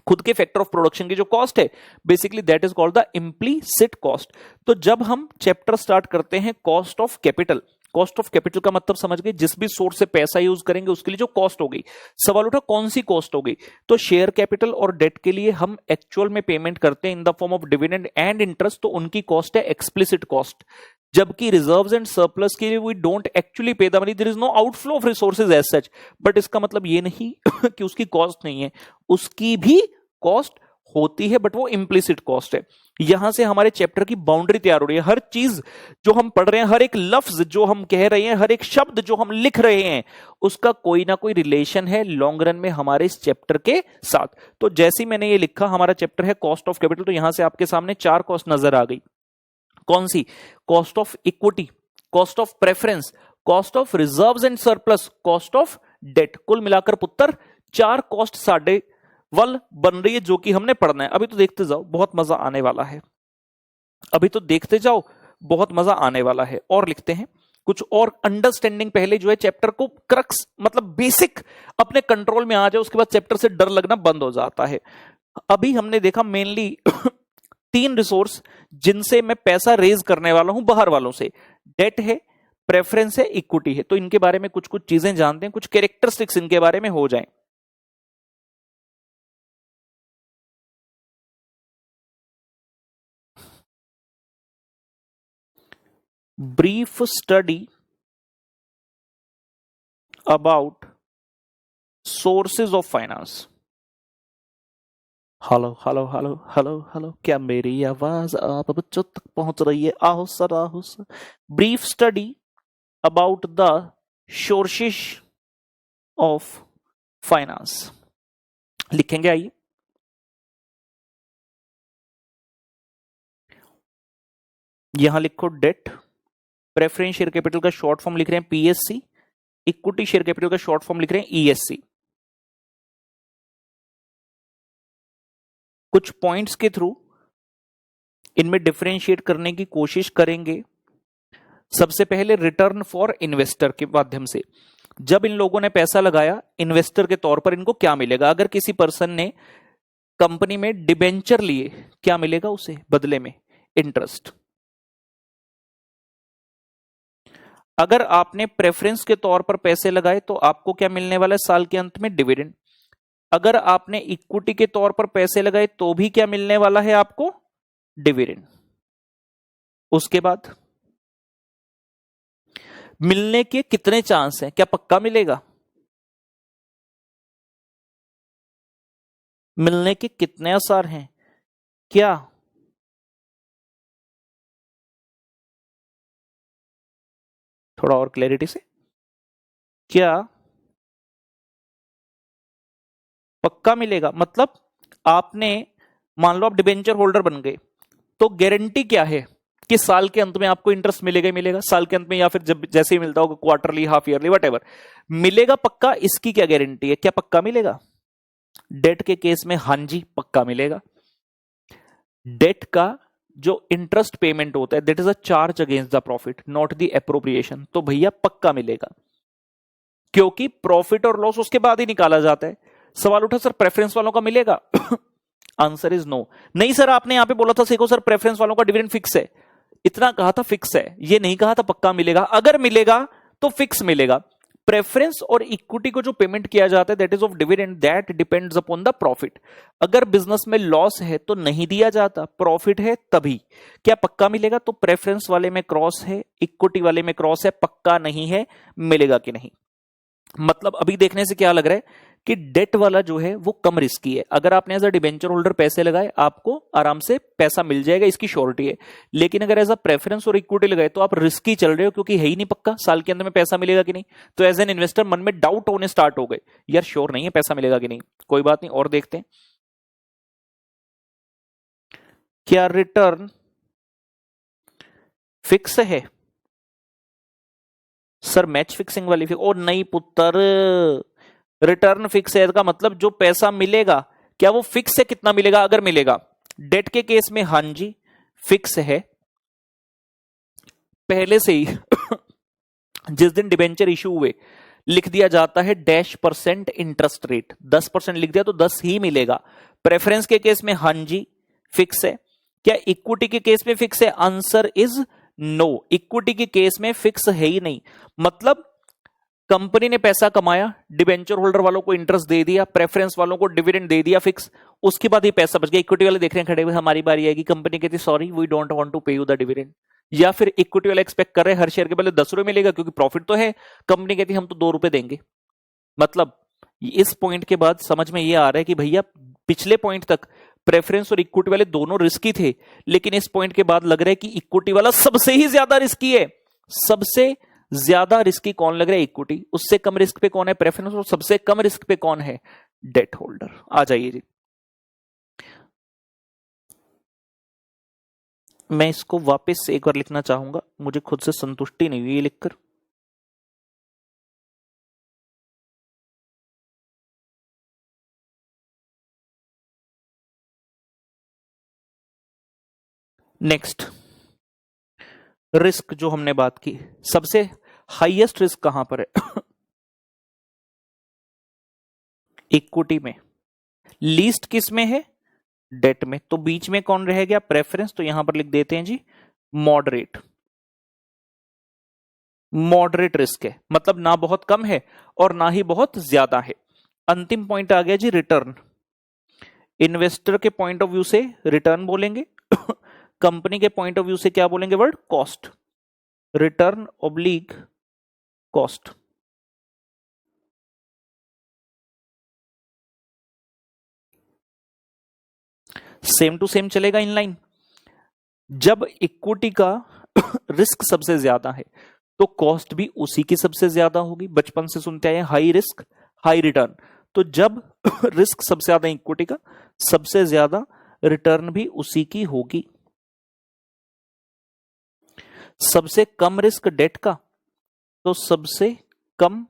खुद के फैक्टर ऑफ प्रोडक्शन की जो कॉस्ट है, basically that is called the implicit cost. तो जब हम चैप्टर स्टार्ट करते हैं cost of capital, cost of capital का मतलब समझ गए, जिस भी सोर्स से पैसा यूज करेंगे उसके लिए जो कॉस्ट होगी। सवाल उठा कौन सी कॉस्ट होगी, तो शेयर कैपिटल और डेट के लिए हम एक्चुअल में पेमेंट करते हैं in the form of dividend and interest, तो उनकी कॉस्ट है एक्सप्लिसिट कॉस्ट। जबकि रिजर्व्स एंड सरप्लस के लिए we don't actually pay the money, there is no outflow of resources as such, but इसका मतलब ये नहीं कि उसकी कॉस्ट नहीं है, उसकी भी कॉस्ट होती है, बट वो इम्प्लिसिट कॉस्ट है। यहां से हमारे चैप्टर की बाउंड्री तैयार हो रही है। हर चीज जो हम पढ़ रहे हैं, हर एक लफ्ज जो हम कह रहे हैं, हर एक शब्द जो हम लिख रहे हैं, उसका कोई ना कोई रिलेशन है लॉन्ग रन में हमारे इस चैप्टर के साथ। तो जैसे ही मैंने ये लिखा हमारा चैप्टर है कॉस्ट ऑफ कैपिटल, तो यहां से आपके सामने 4 कॉस्ट नजर आ गई। कौन सी? Cost of equity, cost of preference, cost of reserves and surplus, cost of debt. कुल मिलाकर पुत्र 4 कॉस्ट साढ़े वल बन रही है, जो कि हमने पढ़ना है। अभी तो देखते जाओ, बहुत मजा आने वाला है, अभी तो देखते जाओ, बहुत मजा आने वाला है। और लिखते हैं कुछ और अंडरस्टैंडिंग, पहले जो है चैप्टर को क्रक्स मतलब बेसिक अपने कंट्रोल में आ जाए, उसके बाद चैप्टर से डर लगना बंद हो जाता है। अभी हमने देखा मेनली 3 रिसोर्स जिनसे मैं पैसा रेज करने वाला हूं बाहर वालों से, डेट है, प्रेफरेंस है, इक्विटी है। तो इनके बारे में कुछ कुछ चीजें जानते हैं, कुछ कैरेक्टरिस्टिक्स इनके बारे में हो जाएं। Brief study about sources of finance. Hello hello hello hello hello, क्या मेरी आवाज आप बच्चों तक पहुंच रही है? आओ सर, आओ sir. Brief study about the sources of finance लिखेंगे, आइए। यहां लिखो डेट, प्रेफरेंस शेयर कैपिटल का शॉर्ट फॉर्म लिख रहे हैं पीएससी, इक्विटी शेयर कैपिटल का शॉर्ट फॉर्म लिख रहे हैं ईएससी। कुछ पॉइंट्स के थ्रू इनमें डिफरेंशिएट करने की कोशिश करेंगे। सबसे पहले रिटर्न फॉर इन्वेस्टर के माध्यम से, जब इन लोगों ने पैसा लगाया इन्वेस्टर के तौर पर, इनको क्या मिलेगा? अगर किसी पर्सन ने कंपनी में डिबेंचर लिए, क्या मिलेगा उसे बदले में? इंटरेस्ट। अगर आपने प्रेफरेंस के तौर पर पैसे लगाए तो आपको क्या मिलने वाला है साल के अंत में? डिविडेंड। अगर आपने इक्विटी के तौर पर पैसे लगाए तो भी क्या मिलने वाला है आपको? डिविडेंड। उसके बाद मिलने के कितने चांस हैं? क्या पक्का मिलेगा? मिलने के कितने आसार हैं? क्या थोड़ा और क्लैरिटी से, क्या पक्का मिलेगा? मतलब आपने, मान लो आप डिबेंचर होल्डर बन गए, तो गारंटी क्या है कि साल के अंत में आपको इंटरेस्ट मिलेगा ही मिलेगा? साल के अंत में या फिर जब जैसे ही मिलता होगा, क्वार्टरली, हाफ ईयरली, वट मिलेगा पक्का। इसकी क्या गारंटी है? क्या पक्का मिलेगा? डेट के केस में हां जी पक्का मिलेगा। डेट का जो इंटरेस्ट पेमेंट होता है, that is a charge against the profit, not the appropriation, तो भैया पक्का मिलेगा। क्योंकि प्रॉफिट और लॉस उसके बाद ही निकाला जाता है। सवाल उठा सर प्रेफरेंस वालों का मिलेगा? Answer is no. नहीं सर, आपने यहां पे बोला था सीखो सर प्रेफरेंस वालों का डिविडेंड फिक्स है, इतना कहा था फिक्स है, ये नहीं कहा था पक्का मिलेगा। अगर मिलेगा तो फिक्स मिलेगा। प्रेफरेंस और इक्विटी को जो पेमेंट किया जाता है that is of dividend, that depends upon the profit. अगर बिजनेस में लॉस है तो नहीं दिया जाता, प्रॉफिट है तभी। क्या पक्का मिलेगा? तो प्रेफरेंस वाले में क्रॉस है, इक्विटी वाले में क्रॉस है, पक्का नहीं है मिलेगा कि नहीं। मतलब अभी देखने से क्या लग रहा है कि डेट वाला जो है वो कम रिस्की है। अगर आपने एज अ डिबेंचर होल्डर पैसे लगाए आपको आराम से पैसा मिल जाएगा, इसकी श्योरिटी है। लेकिन अगर एज अ प्रेफरेंस और इक्विटी लगाए तो आप रिस्की चल रहे हो, क्योंकि है ही नहीं पक्का साल के अंदर में पैसा मिलेगा कि नहीं। तो एज एन इन्वेस्टर मन में डाउट होने स्टार्ट हो गए, यार श्योर नहीं है पैसा मिलेगा कि नहीं। कोई बात नहीं, और देखते हैं। क्या रिटर्न फिक्स है? सर मैच फिक्सिंग वाली फिक्स? और नहीं पुत्र, रिटर्न फिक्स है का मतलब जो पैसा मिलेगा क्या वो फिक्स है, कितना मिलेगा? अगर मिलेगा, डेट के केस में हां जी फिक्स है पहले से ही। जिस दिन डिबेंचर इशू हुए लिख दिया जाता है -% इंटरेस्ट रेट, 10% लिख दिया तो 10 ही मिलेगा। प्रेफरेंस के केस में हां जी फिक्स है। क्या इक्विटी के केस में फिक्स है? आंसर इज नो, इक्विटी के केस में फिक्स है ही नहीं। मतलब कंपनी ने पैसा कमाया, डिबेंचर होल्डर वालों को इंटरेस्ट दे दिया, प्रेफरेंस वालों को डिविडेंड दे दिया फिक्स, उसके बाद ये पैसा बच गया। इक्विटी वाले देख रहे हैं खड़े हुए, हमारी बारी आएगी, कंपनी कहती sorry we don't want to pay you the dividend. या फिर इक्विटी वाले एक्सपेक्ट कर रहे हैं हर शेयर के बदले 10 रुपए मिलेगा क्योंकि प्रॉफिट तो है, कंपनी कहती हम तो 2 रुपए देंगे। मतलब इस पॉइंट के बाद समझ में ये आ रहा है कि भैया पिछले पॉइंट तक प्रेफरेंस और इक्विटी वाले दोनों रिस्की थे, लेकिन इस पॉइंट के बाद लग रहा है कि इक्विटी वाला सबसे ही ज्यादा रिस्की है। सबसे ज्यादा रिस्की कौन लग रहा है? इक्विटी। उससे कम रिस्क पे कौन है? प्रेफरेंस। और सबसे कम रिस्क पे कौन है? Date holder. आ जाइए जी, मैं इसको वापस से एक बार लिखना चाहूंगा, मुझे खुद से संतुष्टि नहीं हुई ये लिखकर। नेक्स्ट, रिस्क जो हमने बात की, सबसे हाईएस्ट रिस्क कहां पर है? इक्विटी में। लीस्ट किस में है? डेट में। तो बीच में कौन रह गया? प्रेफरेंस। तो यहां पर लिख देते हैं जी मॉडरेट। मॉडरेट रिस्क है, मतलब ना बहुत कम है और ना ही बहुत ज्यादा है। अंतिम पॉइंट आ गया जी रिटर्न। इन्वेस्टर के पॉइंट ऑफ व्यू से रिटर्न बोलेंगे, कंपनी के पॉइंट ऑफ व्यू से क्या बोलेंगे word? Cost. Return oblique cost. Same to same चलेगा इनलाइन। जब इक्विटी का रिस्क सबसे ज्यादा है तो कॉस्ट भी उसी की सबसे ज्यादा होगी। बचपन से सुनते आए हाई रिस्क हाई रिटर्न। तो जब रिस्क सबसे ज्यादा इक्विटी का, सबसे ज्यादा रिटर्न भी उसी की होगी। सबसे कम रिस्क डेट का, तो सबसे कम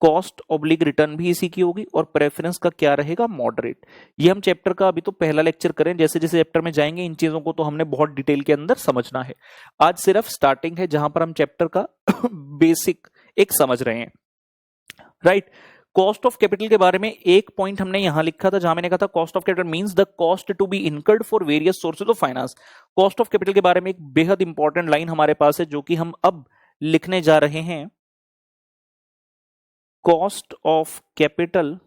कॉस्ट ऑब्लिक रिटर्न भी इसी की होगी। और प्रेफरेंस का क्या रहेगा? मॉडरेट। ये हम चैप्टर का अभी तो पहला लेक्चर करें, जैसे जैसे चैप्टर में जाएंगे इन चीजों को तो हमने बहुत डिटेल के अंदर समझना है। आज सिर्फ स्टार्टिंग है जहां पर हम चैप्टर का बेसिक एक समझ रहे हैं, राइट। कॉस्ट ऑफ कैपिटल के बारे में एक पॉइंट हमने यहां लिखा था, जहां मैंने कहा था cost of capital means the cost to be incurred for various sources of finance. Cost of capital के बारे में एक बेहद इंपॉर्टेंट लाइन हमारे पास है जो कि हम अब लिखने जा रहे हैं। Cost of capital,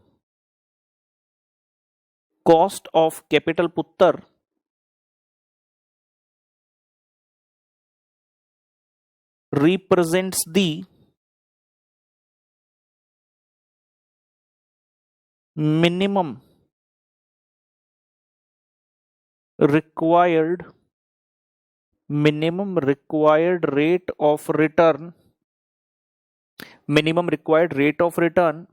cost of capital पुत्र represents the minimum required rate of return, minimum required rate of return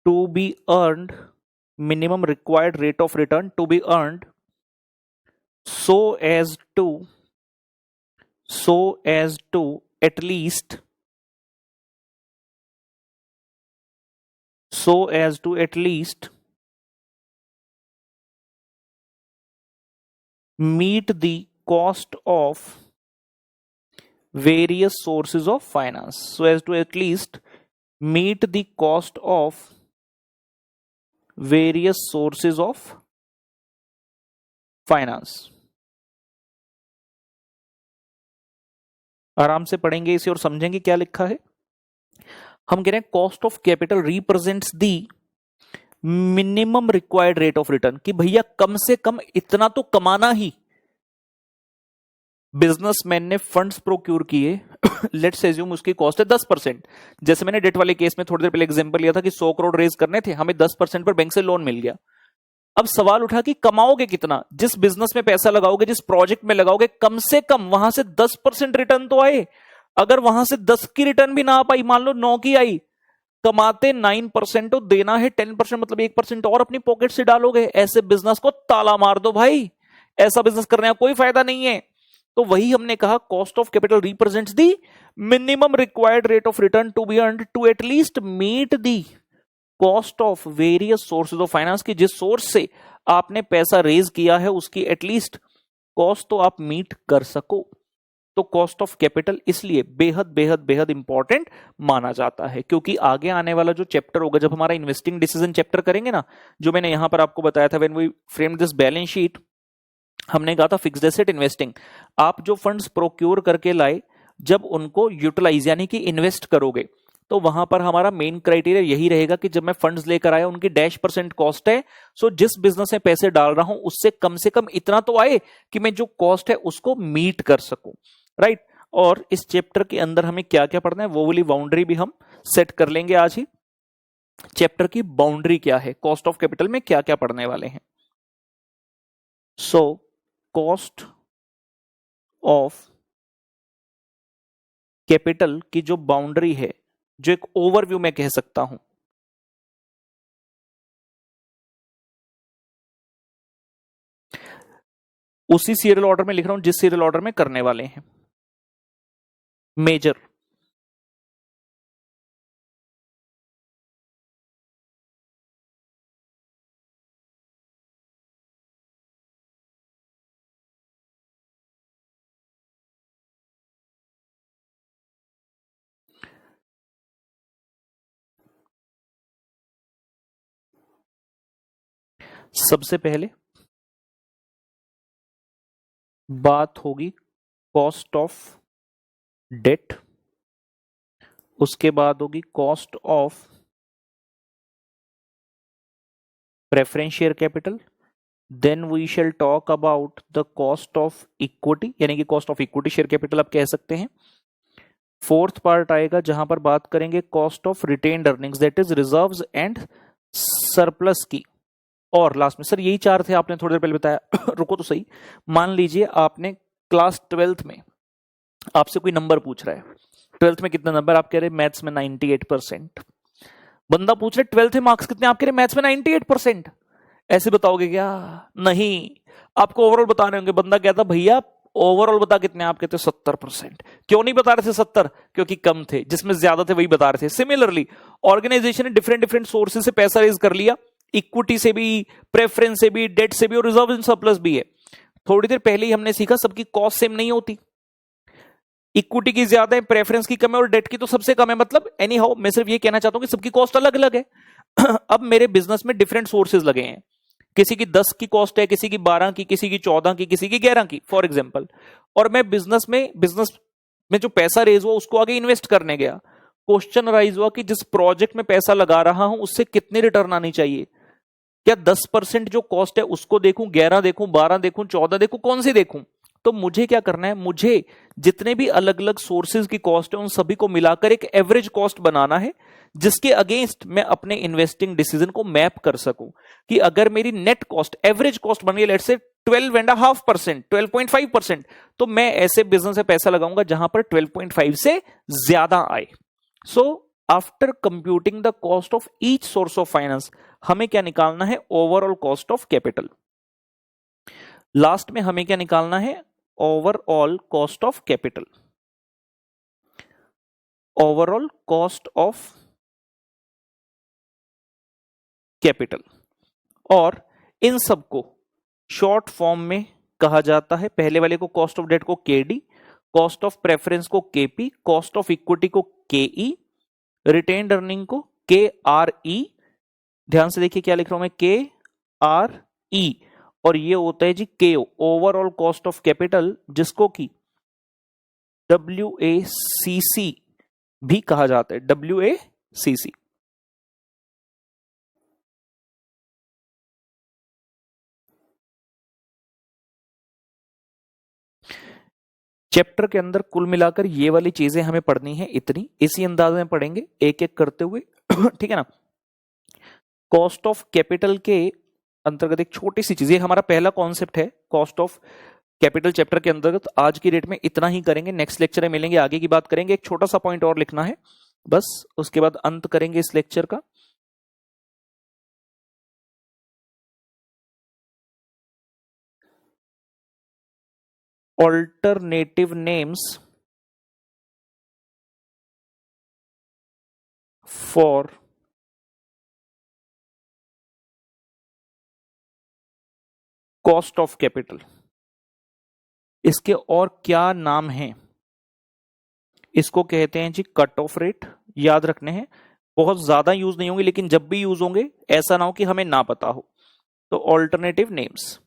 to be earned, minimum required rate of return to be earned so as to at least meet the cost of various sources of finance so as to at least meet the cost of various sources of finance। आराम से पढ़ेंगे इसे और समझेंगे क्या लिखा है। हम कह रहे हैं cost of capital represents the minimum required rate of return, कि भैया कम से कम इतना तो कमाना ही। बिजनेसमैन ने फंड्स प्रोक्यूर किए, लेट्स एज्यूम उसकी कॉस्ट है 10%। जैसे मैंने डेट वाले केस में थोड़ी देर पहले एग्जांपल लिया था कि 100 करोड़ रेज करने थे, हमें 10% पर बैंक से लोन मिल गया। अब सवाल उठा कि कमाओगे कितना, जिस बिजनेस में पैसा लगाओगे, जिस प्रोजेक्ट में लगाओगे, कम से कम वहां से 10% रिटर्न तो आए। अगर वहां से 10 की रिटर्न भी ना आ पाई, मान लो 9 की आई, कमाते 9% तो देना है 10%, मतलब 1% और अपनी पॉकेट से डालोगे। ऐसे बिजनेस को ताला मार दो भाई, ऐसा बिजनेस करने का कोई फायदा नहीं है। तो वही हमने कहा cost of capital represents the minimum required rate of return to be earned to at least meet the cost of various sources of finance, की जिस सोर्स से आपने पैसा रेज किया है उसकी एटलीस्ट कॉस्ट तो आप मीट कर सको। तो कॉस्ट ऑफ कैपिटल इसलिए बेहद बेहद बेहद इंपॉर्टेंट माना जाता है, क्योंकि आगे आने वाला जो चैप्टर होगा, जब हमारा इन्वेस्टिंग डिसीजन चैप्टर करेंगे ना, जो मैंने यहां पर आपको बताया था, when we frame this balance sheet, हमने कहा था फिक्स्ड एसेट इन्वेस्टिंग। आप जो फंड्स प्रोक्योर करके लाए, जब उनको यूटिलाइज यानी कि इन्वेस्ट करोगे, तो वहां पर हमारा मेन क्राइटेरिया यही रहेगा कि जब मैं फंड्स लेकर आया, उनकी -% कॉस्ट है, सो जिस बिजनेस में पैसे डाल रहा हूं उससे कम से कम इतना तो आए कि मैं जो कॉस्ट है उसको मीट कर सकूं, राइट। और इस चैप्टर के अंदर हमें क्या क्या पढ़ना है, वो वाली बाउंड्री भी हम सेट कर लेंगे आज ही। चैप्टर की बाउंड्री क्या है, कॉस्ट ऑफ कैपिटल में क्या क्या पढ़ने वाले हैं। सो कॉस्ट ऑफ कैपिटल की जो बाउंड्री है, जो एक ओवरव्यू में कह सकता हूं, उसी सीरियल ऑर्डर में लिख रहा हूं जिस सीरियल ऑर्डर में करने वाले हैं। मेजर, सबसे पहले बात होगी कॉस्ट ऑफ डेट, उसके बाद होगी cost of preference share capital, then we shall talk about the cost of equity, यानी कि cost of equity share capital आप कह सकते हैं। फोर्थ पार्ट आएगा जहां पर बात करेंगे cost of retained earnings, that is reserves and surplus की। और लास्ट में, सर यही चार थे आपने थोड़ी देर पहले बताया रुको तो सही। मान लीजिए आपने क्लास 12th में आपसे कोई नंबर पूछ रहा है, 12th में कितना नंबर, आप कह रहे मैथ्स में 98%। बंदा पूछ रहे 12th में मार्क्स कितने, आप कह रहे मैथ्स में 98%। ऐसे बताओगे क्या? नहीं, आपको ओवरऑल बताने होंगे। बंदा कहता भैया ओवरऑल बता कितने, आप कहते 70%। क्यों नहीं बता रहे थे 70? क्योंकि कम थे, जिसमें ज्यादा थे वही बता रहे थे। सिमिलरली ऑर्गेनाइजेशन ने डिफरेंट डिफरेंट सोर्सेज से पैसा रेज कर लिया, इक्विटी से भी, प्रेफरेंस से भी, डेट से भी, और रिजर्व एंड सरप्लस भी है। थोड़ी देर पहले ही हमने सीखा सबकी कॉस्ट सेम नहीं होती, इक्विटी की ज्यादा है, प्रेफरेंस की कम है और डेट की तो सबसे कम है। मतलब एनी हाउ मैं सिर्फ ये कहना चाहता हूं कि सबकी कॉस्ट अलग अलग है। अब मेरे बिजनेस में डिफरेंट सोर्सेज लगे हैं, किसी की 10 की कॉस्ट है, किसी की 12 की, किसी की 14 की, किसी की 11 की, फॉर एग्जाम्पल। और मैं बिजनेस में जो पैसा रेज हुआ उसको आगे इन्वेस्ट करने गया। क्वेश्चन राइज हुआ कि जिस प्रोजेक्ट में पैसा लगा रहा हूं उससे कितनी रिटर्न आनी चाहिए। क्या 10% जो कॉस्ट है उसको देखूं, 11 देखूं, 12 देखूं, 14 देखूं, कौन सी देखूं? तो मुझे क्या करना है, मुझे जितने भी अलग अलग सोर्सेज की कॉस्ट है उन सभी को मिलाकर एक एवरेज कॉस्ट बनाना है, जिसके अगेंस्ट मैं अपने इन्वेस्टिंग डिसीजन को मैप कर सकूं कि अगर मेरी नेट कॉस्ट, एवरेज कॉस्ट बन गई लेट्स से 12.5%, 12.5%, तो मैं ऐसे बिजनेस में पैसा लगाऊंगा जहां पर 12.5 से ज्यादा आए। So after computing the cost of each source of finance, हमें क्या निकालना है, overall cost of capital. Last में हमें क्या निकालना है, overall cost of capital, overall cost of capital. और इन सबको शॉर्ट फॉर्म में कहा जाता है, पहले वाले को कॉस्ट ऑफ डेट को केडी, कॉस्ट ऑफ प्रेफरेंस को केपी, कॉस्ट ऑफ इक्विटी को केई, रिटेन्ड अर्निंग को के आर ई, ध्यान से देखिए क्या लिख रहा हूं मैं, के आर ई, और ये होता है जी केओ, ओवरऑल कॉस्ट ऑफ कैपिटल, जिसको कि WACC भी कहा जाता है, WACC। चैप्टर के अंदर कुल मिलाकर ये वाली चीजें हमें पढ़नी है, इतनी इसी अंदाज में पढ़ेंगे एक एक करते हुए ठीक है ना। कॉस्ट ऑफ कैपिटल के अंतर्गत एक छोटी सी चीज, ये हमारा पहला कॉन्सेप्ट है कॉस्ट ऑफ कैपिटल चैप्टर के अंतर्गत। आज की डेट में इतना ही करेंगे, नेक्स्ट लेक्चर में मिलेंगे, आगे की बात करेंगे। एक छोटा सा पॉइंट और लिखना है बस, उसके बाद अंत करेंगे इस लेक्चर का। Alternative names for cost of capital, इसके और क्या नाम हैं? इसको कहते हैं जी कट ऑफ रेट, याद रखने हैं, बहुत ज्यादा यूज नहीं होंगे, लेकिन जब भी यूज होंगे ऐसा ना हो कि हमें ना पता हो। तो alternative names,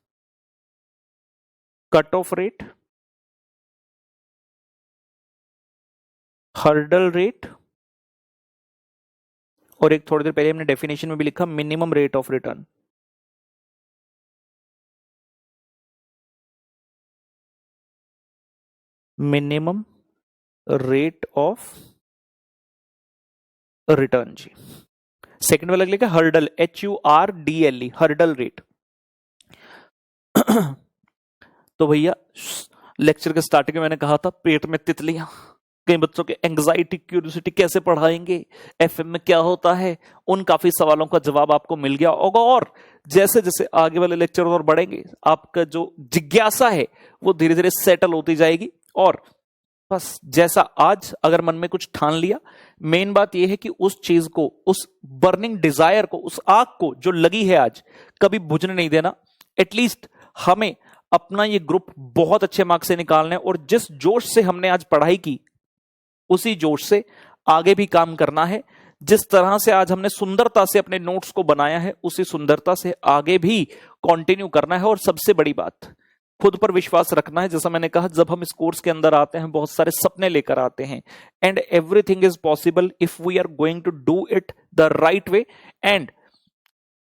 cut off rate, hurdle rate, और एक थोड़ी देर पहले हमने डेफिनेशन में भी लिखा minimum rate of return. Minimum rate of return जी। सेकंड वाला लिखा हर्डल, HURDLE, हर्डल रेट। तो भैया लेक्चर के स्टार्टिंग में मैंने कहा था पेट में तितलियां, कई बच्चों के एंग्जाइटी क्यूरियोसिटी कैसे पढ़ाएंगे, FM में क्या होता है, उन काफी सवालों का जवाब आपको मिल गया होगा। और जैसे जैसे आगे वाले लेक्चर और बढ़ेंगे, आपका जो जिज्ञासा है वो धीरे धीरे सेटल होती जाएगी। और बस जैसा आज अगर मन में कुछ ठान लिया, मेन बात यह है कि उस चीज को, उस बर्निंग डिजायर को, उस आग को जो लगी है आज, कभी बुझने नहीं देना। एटलीस्ट हमें अपना ये ग्रुप बहुत अच्छे मार्क्स से निकालना है, और जिस जोश से हमने आज पढ़ाई की उसी जोश से आगे भी काम करना है। जिस तरह से आज हमने सुंदरता से अपने नोट्स को बनाया है, उसी सुंदरता से आगे भी कंटिन्यू करना है। और सबसे बड़ी बात, खुद पर विश्वास रखना है। जैसा मैंने कहा, जब हम इस कोर्स के अंदर आते हैं बहुत सारे सपने लेकर आते हैं, and everything is possible if we are going to do it the right way. एंड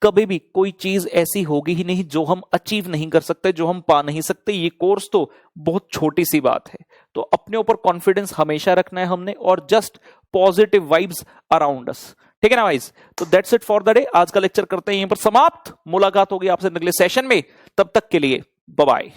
कभी भी कोई चीज ऐसी होगी ही नहीं जो हम अचीव नहीं कर सकते, जो हम पा नहीं सकते। ये कोर्स तो बहुत छोटी सी बात है, तो अपने ऊपर कॉन्फिडेंस हमेशा रखना है हमने, और just positive vibes around us. ठीक है ना वाइज? तो that's it for the day. आज का लेक्चर करते हैं यहीं पर समाप्त। मुलाकात होगी आपसे अगले सेशन में, तब तक के लिए बाय बाय।